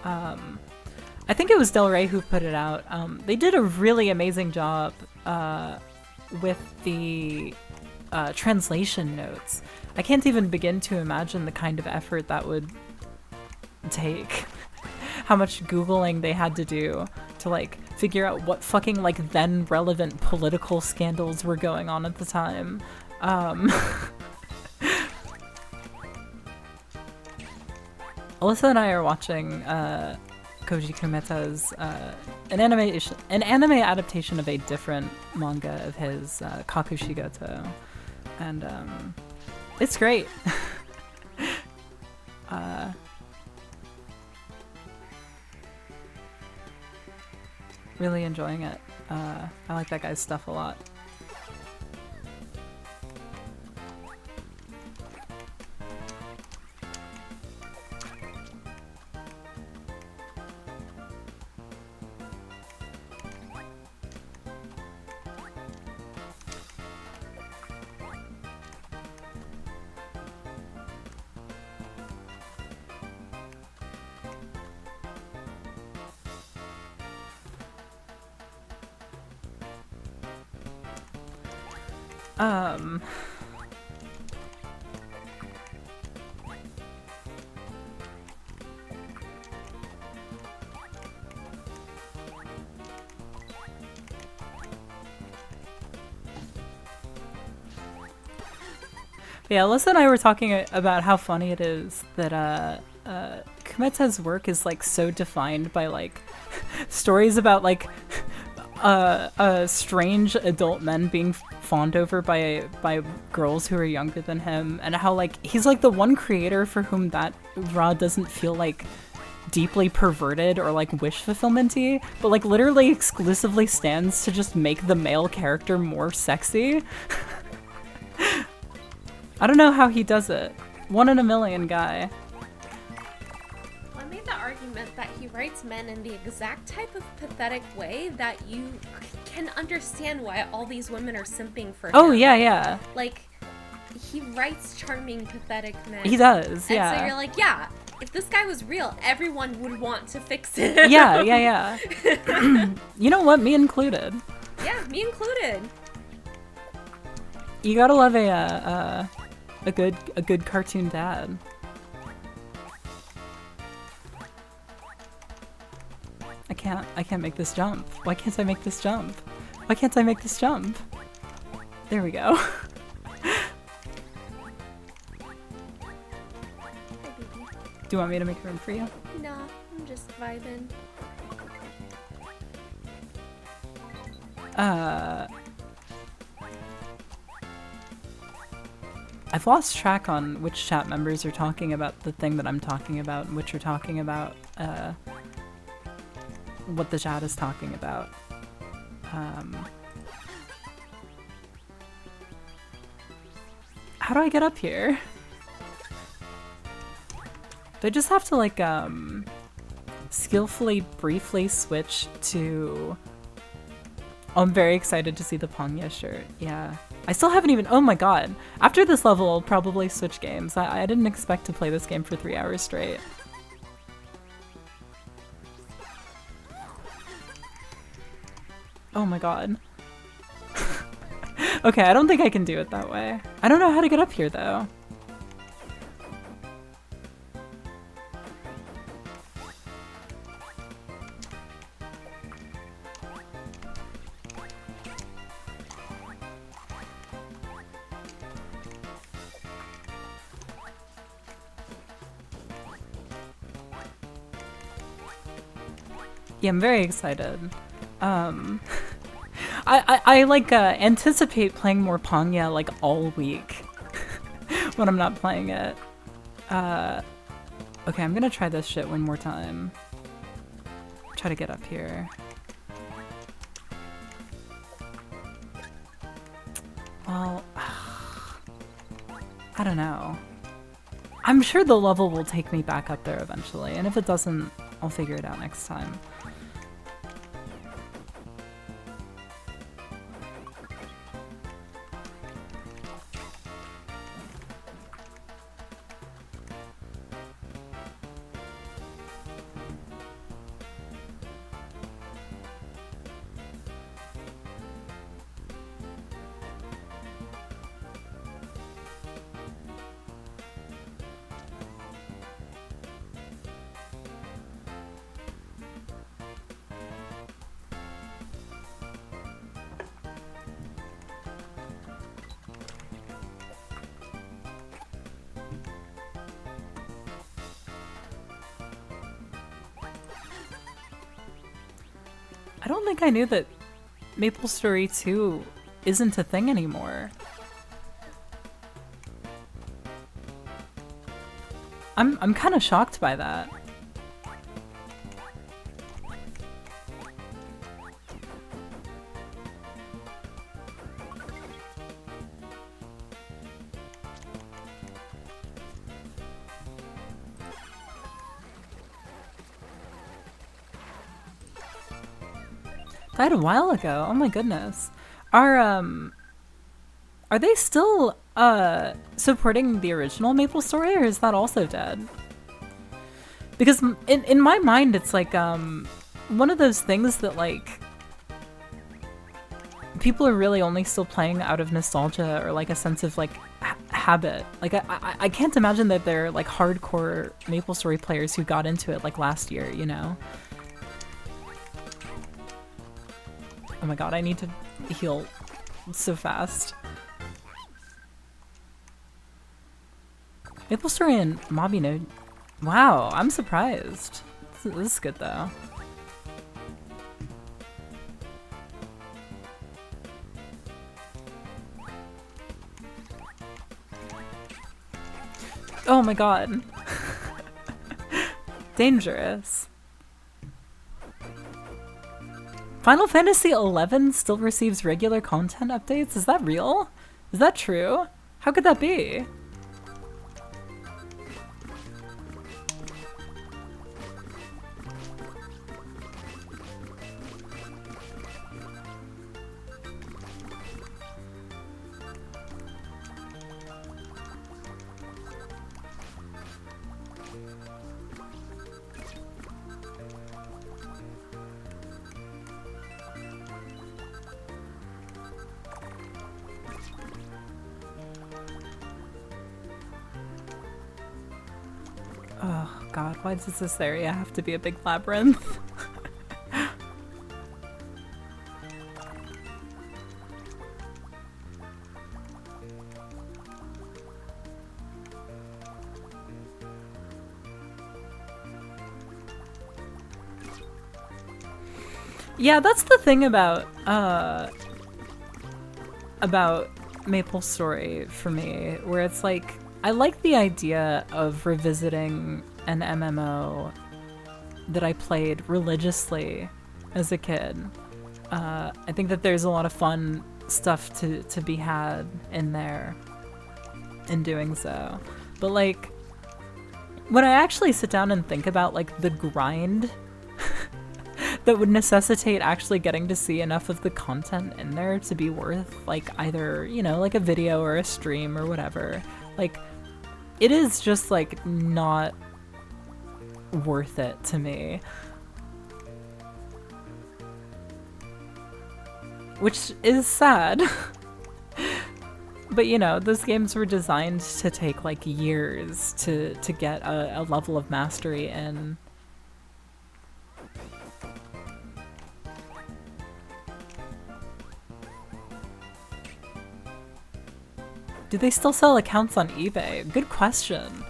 I think it was Del Rey who put it out. They did a really amazing job with the translation notes. I can't even begin to imagine the kind of effort that would take. How much Googling they had to do to like figure out what fucking like then relevant political scandals were going on at the time. Alyssa and I are watching Koji Kumeta's an anime adaptation of a different manga of his, Kakushigoto, and it's great. Really enjoying it. I like that guy's stuff a lot. Yeah, Alyssa and I were talking about how funny it is that Kumeta's work is like so defined by like stories about like strange adult men being fawned over by girls who are younger than him, and how like he's like the one creator for whom that raw doesn't feel like deeply perverted or like wish fulfillment-y, but like literally exclusively stands to just make the male character more sexy. I don't know how he does it. 1 in a million guy. Well, I made the argument that he writes men in the exact type of pathetic way that you can understand why all these women are simping for him. Oh, yeah, yeah. Like, he writes charming, pathetic men. He does, yeah. And so you're like, yeah, if this guy was real, everyone would want to fix him. Yeah, yeah, yeah. You know what? Me included. Yeah, me included. You gotta love a good cartoon dad. I can't make this jump. Why can't I make this jump? Why can't I make this jump? There we go. Do you want me to make room for you? Nah, I'm just vibing. Uh, I've lost track on which chat members are talking about the thing that I'm talking about and which are talking about what the chat is talking about. How do I get up here? Do I just have to like skillfully briefly switch to... Oh, I'm very excited to see the Pongya shirt. Yeah. I still haven't even... Oh my god. After this level, I'll probably switch games. I didn't expect to play this game for 3 hours straight. Oh my god. Okay, I don't think I can do it that way. I don't know how to get up here, though. Yeah, I'm very excited. I like anticipate playing more Pongya like all week when I'm not playing it. Okay, I'm gonna try this shit one more time. Try to get up here. Well, I don't know. I'm sure the level will take me back up there eventually, and if it doesn't, I'll figure it out next time. I don't think I knew that MapleStory 2 isn't a thing anymore. I'm kind of shocked by that. Died a while ago. Oh my goodness. Are they still supporting the original MapleStory, or is that also dead? Because in my mind it's like one of those things that like people are really only still playing out of nostalgia or like a sense of like habit. Like I can't imagine that they're like hardcore MapleStory players who got into it like last year, you know? Oh my god, I need to heal so fast. MapleStory and Mobino. Wow, I'm surprised. This is good though. Oh my god. Dangerous. Final Fantasy XI still receives regular content updates? Is that real? Is that true? How could that be? Oh god, why does this area have to be a big labyrinth? Yeah, that's the thing about MapleStory for me, where it's like I like the idea of revisiting an MMO that I played religiously as a kid. I think that there's a lot of fun stuff to be had in there in doing so. But like when I actually sit down and think about like the grind that would necessitate actually getting to see enough of the content in there to be worth like either, you know, like a video or a stream or whatever. Like it is just like not worth it to me. Which is sad. But you know, those games were designed to take like years to get a level of mastery in. Do they still sell accounts on eBay? Good question.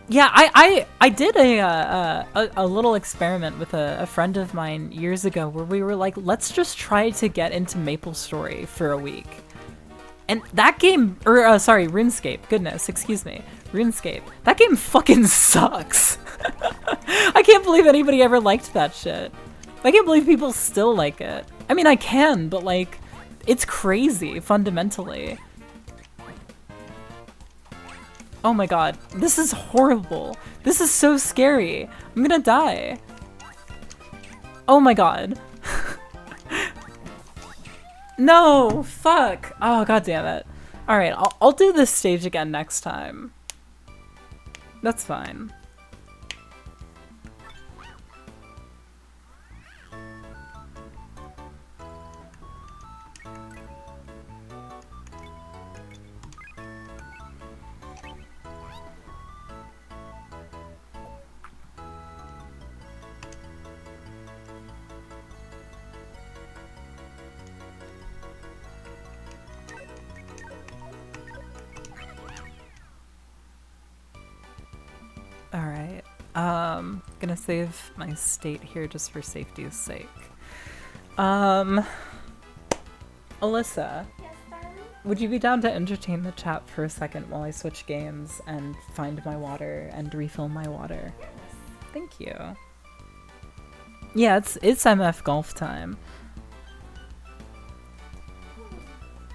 Yeah, I did a little experiment with a friend of mine years ago where we were like, let's just try to get into MapleStory for a week. And that game, or sorry, RuneScape, goodness, excuse me, RuneScape. That game fucking sucks. I can't believe anybody ever liked that shit. I can't believe people still like it. I mean, I can, but like, it's crazy, fundamentally. Oh my god, this is horrible. This is so scary. I'm gonna die. Oh my god. No, fuck. Oh, god damn it. Alright, I'll do this stage again next time. That's fine. Alright, gonna save my state here just for safety's sake. Alyssa, Yes, darling? would you be down to entertain the chat for a second while I switch games and find my water and refill my water? Yes. Thank you. Yeah, it's MF golf time.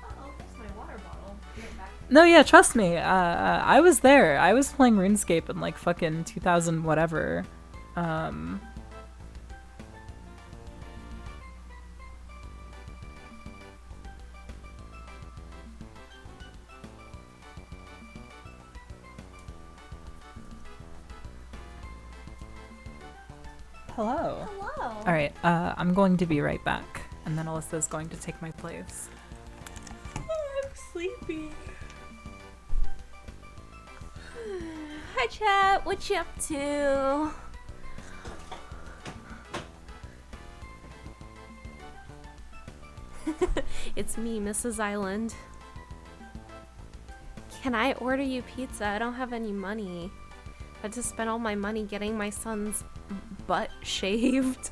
Uh-oh, there's my water bottle. Give it back. No, yeah, trust me. I was there. I was playing RuneScape in like fucking 2000 whatever. Hello. Hello. All right. I'm going to be right back, and then Alyssa's going to take my place. Oh, I'm sleepy. Hi, chat. What you up to? It's me, Mrs. Island. Can I order you pizza? I don't have any money. I had to spend all my money getting my son's butt shaved.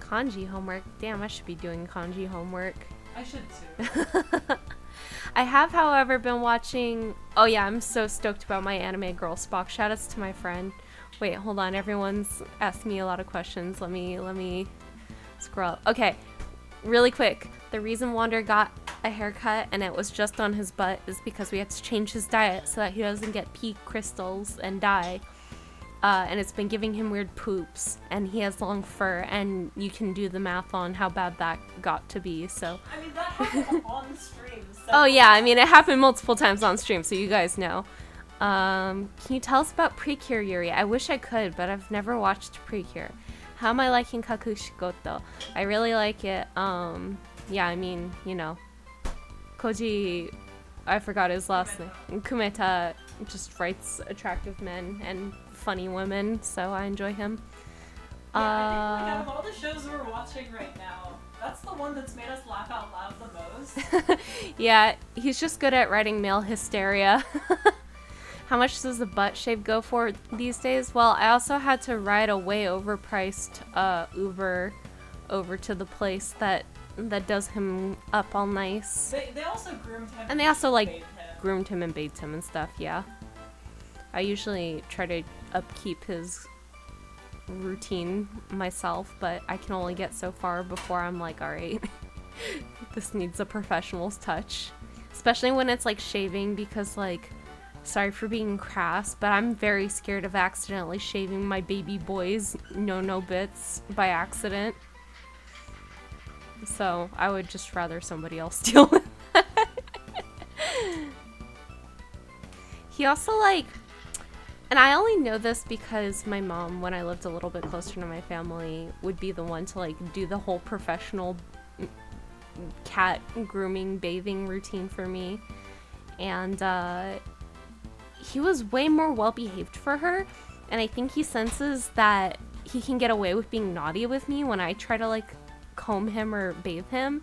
Kanji homework. Damn, I should be doing kanji homework. I should too. I have, however, been watching... Oh yeah, I'm so stoked about my anime girl Spock. Shoutouts to my friend. Wait, hold on. Everyone's asking me a lot of questions. Let me scroll. Okay, really quick. The reason Wander got a haircut and it was just on his butt is because we had to change his diet so that he doesn't get pea crystals and die. And it's been giving him weird poops, and he has long fur, and you can do the math on how bad that got to be, so... I mean, that happened on stream. So Oh yeah, I mean, it happened multiple times on stream, so you guys know. Can you tell us about Precure, Yuri? I wish I could, but I've never watched Precure. How am I liking Kakushikoto? I really like it. Yeah, I mean, you know, Koji, I forgot his last name. Kumeta just writes attractive men and funny women, so I enjoy him. Yeah, I think, like, out of all the shows we're watching right now, that's the one that's made us laugh out loud the most. Yeah, he's just good at writing male hysteria. How much does the butt shave go for these days? Well, I also had to ride a way overpriced Uber over to the place that does him up all nice. They also groomed him. And they also, like, bathed him. groomed him and bathed him and stuff, yeah. I usually try to upkeep his routine myself, but I can only get so far before I'm like, alright, this needs a professional's touch. Especially when it's, like, shaving, because, like, sorry for being crass, but I'm very scared of accidentally shaving my baby boy's no bits by accident. So I would just rather somebody else deal with that. He also, like, and I only know this because my mom, when I lived a little bit closer to my family, would be the one to, like, do the whole professional cat grooming, bathing routine for me. And he was way more well behaved for her, and I think he senses that he can get away with being naughty with me when I try to, like, comb him or bathe him,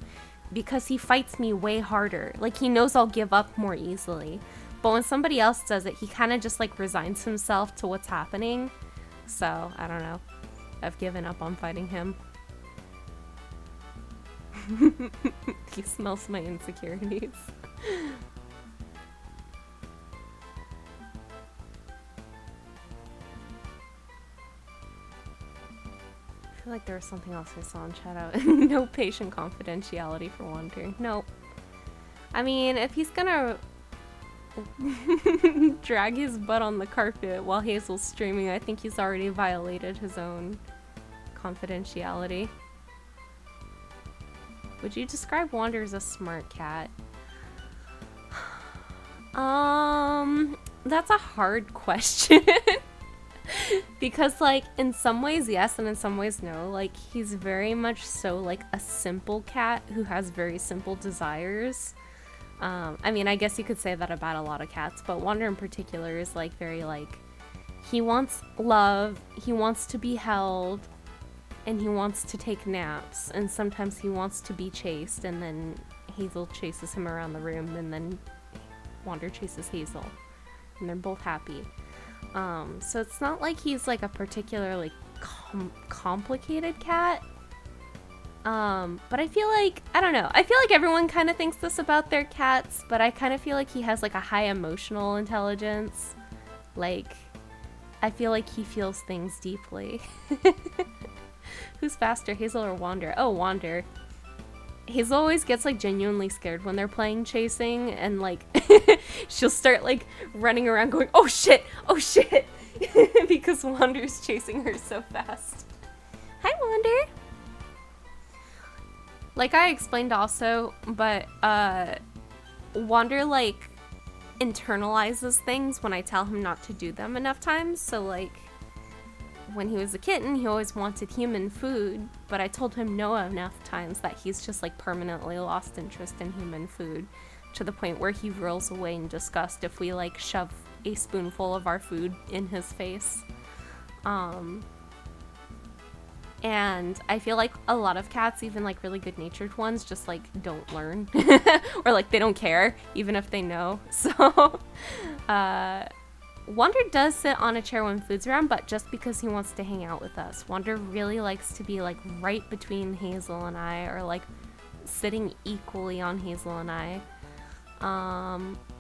because he fights me way harder. Like, he knows I'll give up more easily. But when somebody else does it, he kind of just, like, resigns himself to what's happening. So, I don't know. I've given up on fighting him. He smells my insecurities. I feel like there was something else I saw in chat out. No patient confidentiality for Wander. Nope. I mean, if he's gonna drag his butt on the carpet while Hazel's streaming, I think he's already violated his own confidentiality. Would you describe Wander as a smart cat? That's a hard question. Because, like, in some ways yes and in some ways no. Like, he's very much so, like, a simple cat who has very simple desires. I mean, I guess you could say that about a lot of cats, but Wander in particular is, like, very, like, he wants love, he wants to be held, and he wants to take naps, and sometimes he wants to be chased, and then Hazel chases him around the room, and then Wander chases Hazel, and they're both happy. So it's not like he's, like, a particularly complicated cat. But I feel like, I don't know, I feel like everyone kind of thinks this about their cats, but I kind of feel like he has, like, a high emotional intelligence. Like, I feel like he feels things deeply. Who's faster, Hazel or Wander? Oh, Wander. Hazel always gets, like, genuinely scared when they're playing chasing, and, like, she'll start, like, running around going, oh shit, because Wander's chasing her so fast. Hi, Wander. Like I explained also, but, Wander, like, internalizes things when I tell him not to do them enough times, so, like, when he was a kitten, he always wanted human food, but I told him no enough times that he's just, like, permanently lost interest in human food, to the point where he rolls away in disgust if we, like, shove a spoonful of our food in his face. And I feel like a lot of cats, even, like, really good-natured ones, just, like, don't learn. Or, like, they don't care, even if they know. So, Wander does sit on a chair when food's around, but just because he wants to hang out with us. Wander really likes to be, like, right between Hazel and I, or, like, sitting equally on Hazel and I.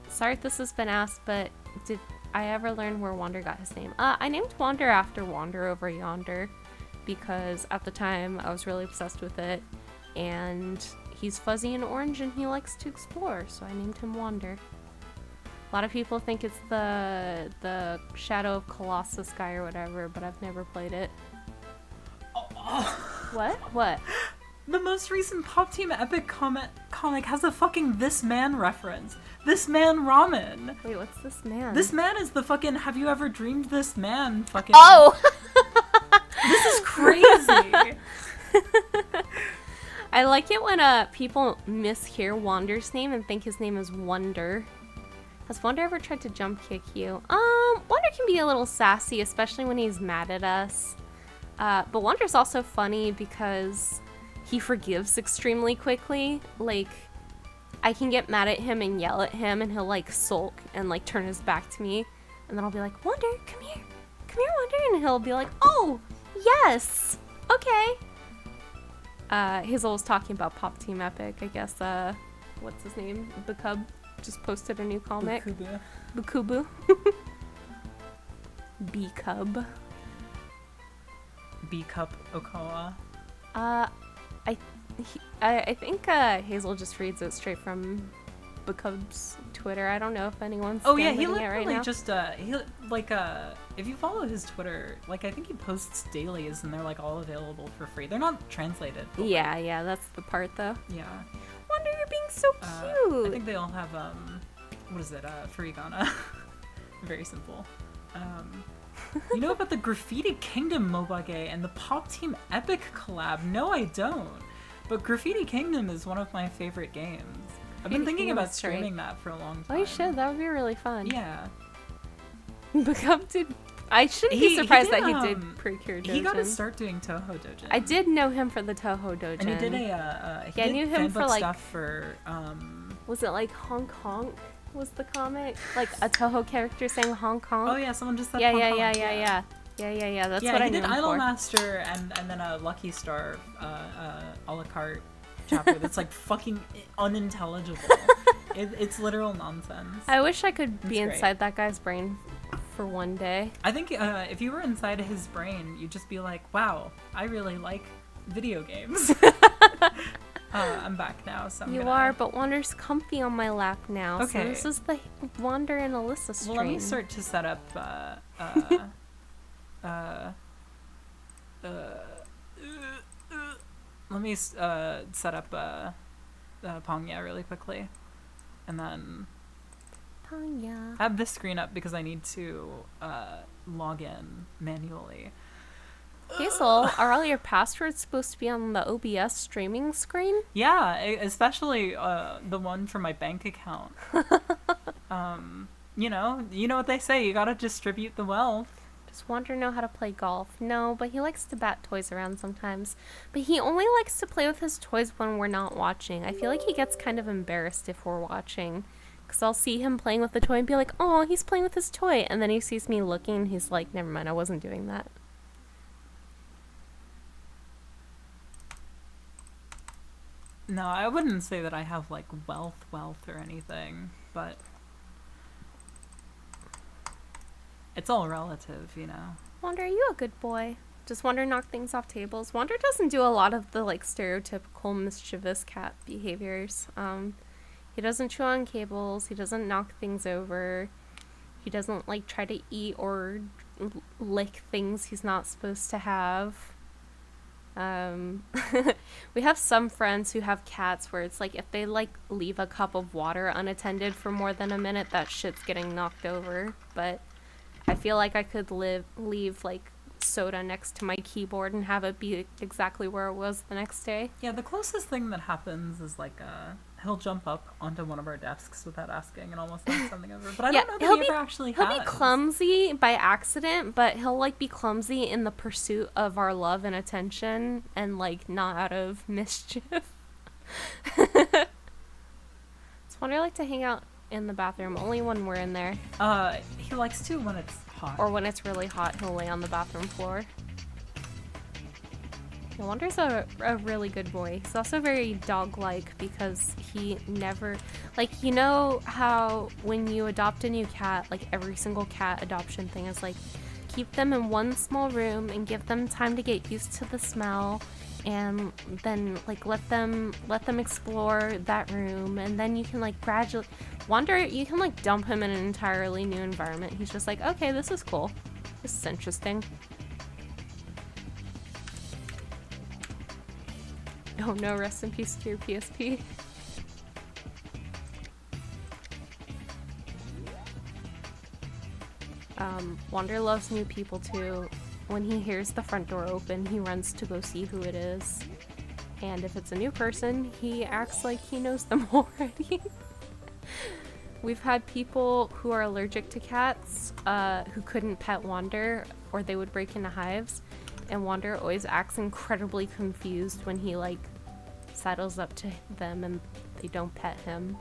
Sorry if this has been asked, but did I ever learn where Wander got his name? I named Wander after Wander Over Yonder, because at the time I was really obsessed with it, and he's fuzzy and orange and he likes to explore, so I named him Wander. A lot of people think it's the Shadow of Colossus guy or whatever, but I've never played it. What? What? The most recent Pop Team Epic comic has a fucking This Man reference. This Man Ramen. Wait, what's This Man? This Man is the fucking Have You Ever Dreamed This Man fucking... Oh! This is crazy! I like it when people mishear Wander's name and think his name is Wonder. Has Wander ever tried to jump kick you? Wander can be a little sassy, especially when he's mad at us. But Wander's also funny because he forgives extremely quickly. Like, I can get mad at him and yell at him and he'll, like, sulk and, like, turn his back to me. And then I'll be like, Wander, come here, Wander. And he'll be like, oh, yes, okay. Hazel was talking about Pop Team Epic. I guess, what's his name? The Cub just posted a new comic. Bukubu. B-Cub. B-Cup Okoa. I think Hazel just reads it straight from Bukub's Twitter. I don't know if anyone's he it right literally now. just if you follow his Twitter, like I think he posts dailies and they're like all available for free. They're not translated. But, Yeah, that's the part though. Yeah. Wonder, you're being so cute. I think they all have what is it? Furigana. Very simple. You know about the Graffiti Kingdom Mobage and the Pop Team Epic collab? No, I don't. But Graffiti Kingdom is one of my favorite games. I've been thinking about streaming that for a long time. Oh, you should. That would be really fun. Yeah. Bukub did. I shouldn't be surprised that he did procure Dojin. He got to start doing Toho Dojin. I did know him for the Toho Dojin. And he did I knew him for like stuff for was it like Honk Honk was the comic? Like a Toho character saying Honk Honk? Oh yeah, someone just said yeah. Honk Yeah, that's what I knew him for. Yeah, he did Idol Master and then a Lucky Star a la carte chapter that's like fucking unintelligible. It's literal nonsense. I wish I could be inside that guy's brain for one day. I think if you were inside his brain, you'd just be like, wow, I really like video games. I'm back now, so are, but Wander's comfy on my lap now. Okay. So this is the Wander and Alyssa stream. Well, let me start to set up let me set up Pongya really quickly, and then Pongya. I have this screen up because I need to log in manually. Hazel, are all your passwords supposed to be on the OBS streaming screen? Yeah, especially the one for my bank account. You know what they say, you gotta distribute the wealth. Does Wander know how to play golf? No, but he likes to bat toys around sometimes. But he only likes to play with his toys when we're not watching. I feel like he gets kind of embarrassed if we're watching. Because I'll see him playing with the toy and be like, oh, he's playing with his toy. And then he sees me looking and he's like, never mind, I wasn't doing that. No, I wouldn't say that I have, like, wealth or anything, but it's all relative, you know? Wander, are you a good boy? Does Wander knock things off tables? Wander doesn't do a lot of the, like, stereotypical mischievous cat behaviors. He doesn't chew on cables, he doesn't knock things over, he doesn't, like, try to eat or lick things he's not supposed to have. We have some friends who have cats where it's like if they like leave a cup of water unattended for more than a minute, that shit's getting knocked over. But I feel like I could leave like soda next to my keyboard and have it be exactly where it was the next day. Yeah, the closest thing that happens is like he'll jump up onto one of our desks without asking and almost knock something over. But I don't know that he ever actually has. He'll be clumsy by accident, but he'll like be clumsy in the pursuit of our love and attention and like not out of mischief. It's Wonder like to hang out in the bathroom only when we're in there. He likes to when it's hot. Or when it's really hot, he'll lay on the bathroom floor. Wander's a really good boy. He's also very dog-like because he never... Like, you know how when you adopt a new cat, like every single cat adoption thing is like, keep them in one small room and give them time to get used to the smell and then like let them explore that room and then you can like gradually... Wander, you can like dump him in an entirely new environment. He's just like, okay, this is cool. This is interesting. Oh no, rest in peace to your PSP. Wander loves new people too. When he hears the front door open, he runs to go see who it is. And if it's a new person, he acts like he knows them already. We've had people who are allergic to cats who couldn't pet Wander or they would break into hives. And Wander always acts incredibly confused when he like settles up to them and they don't pet him.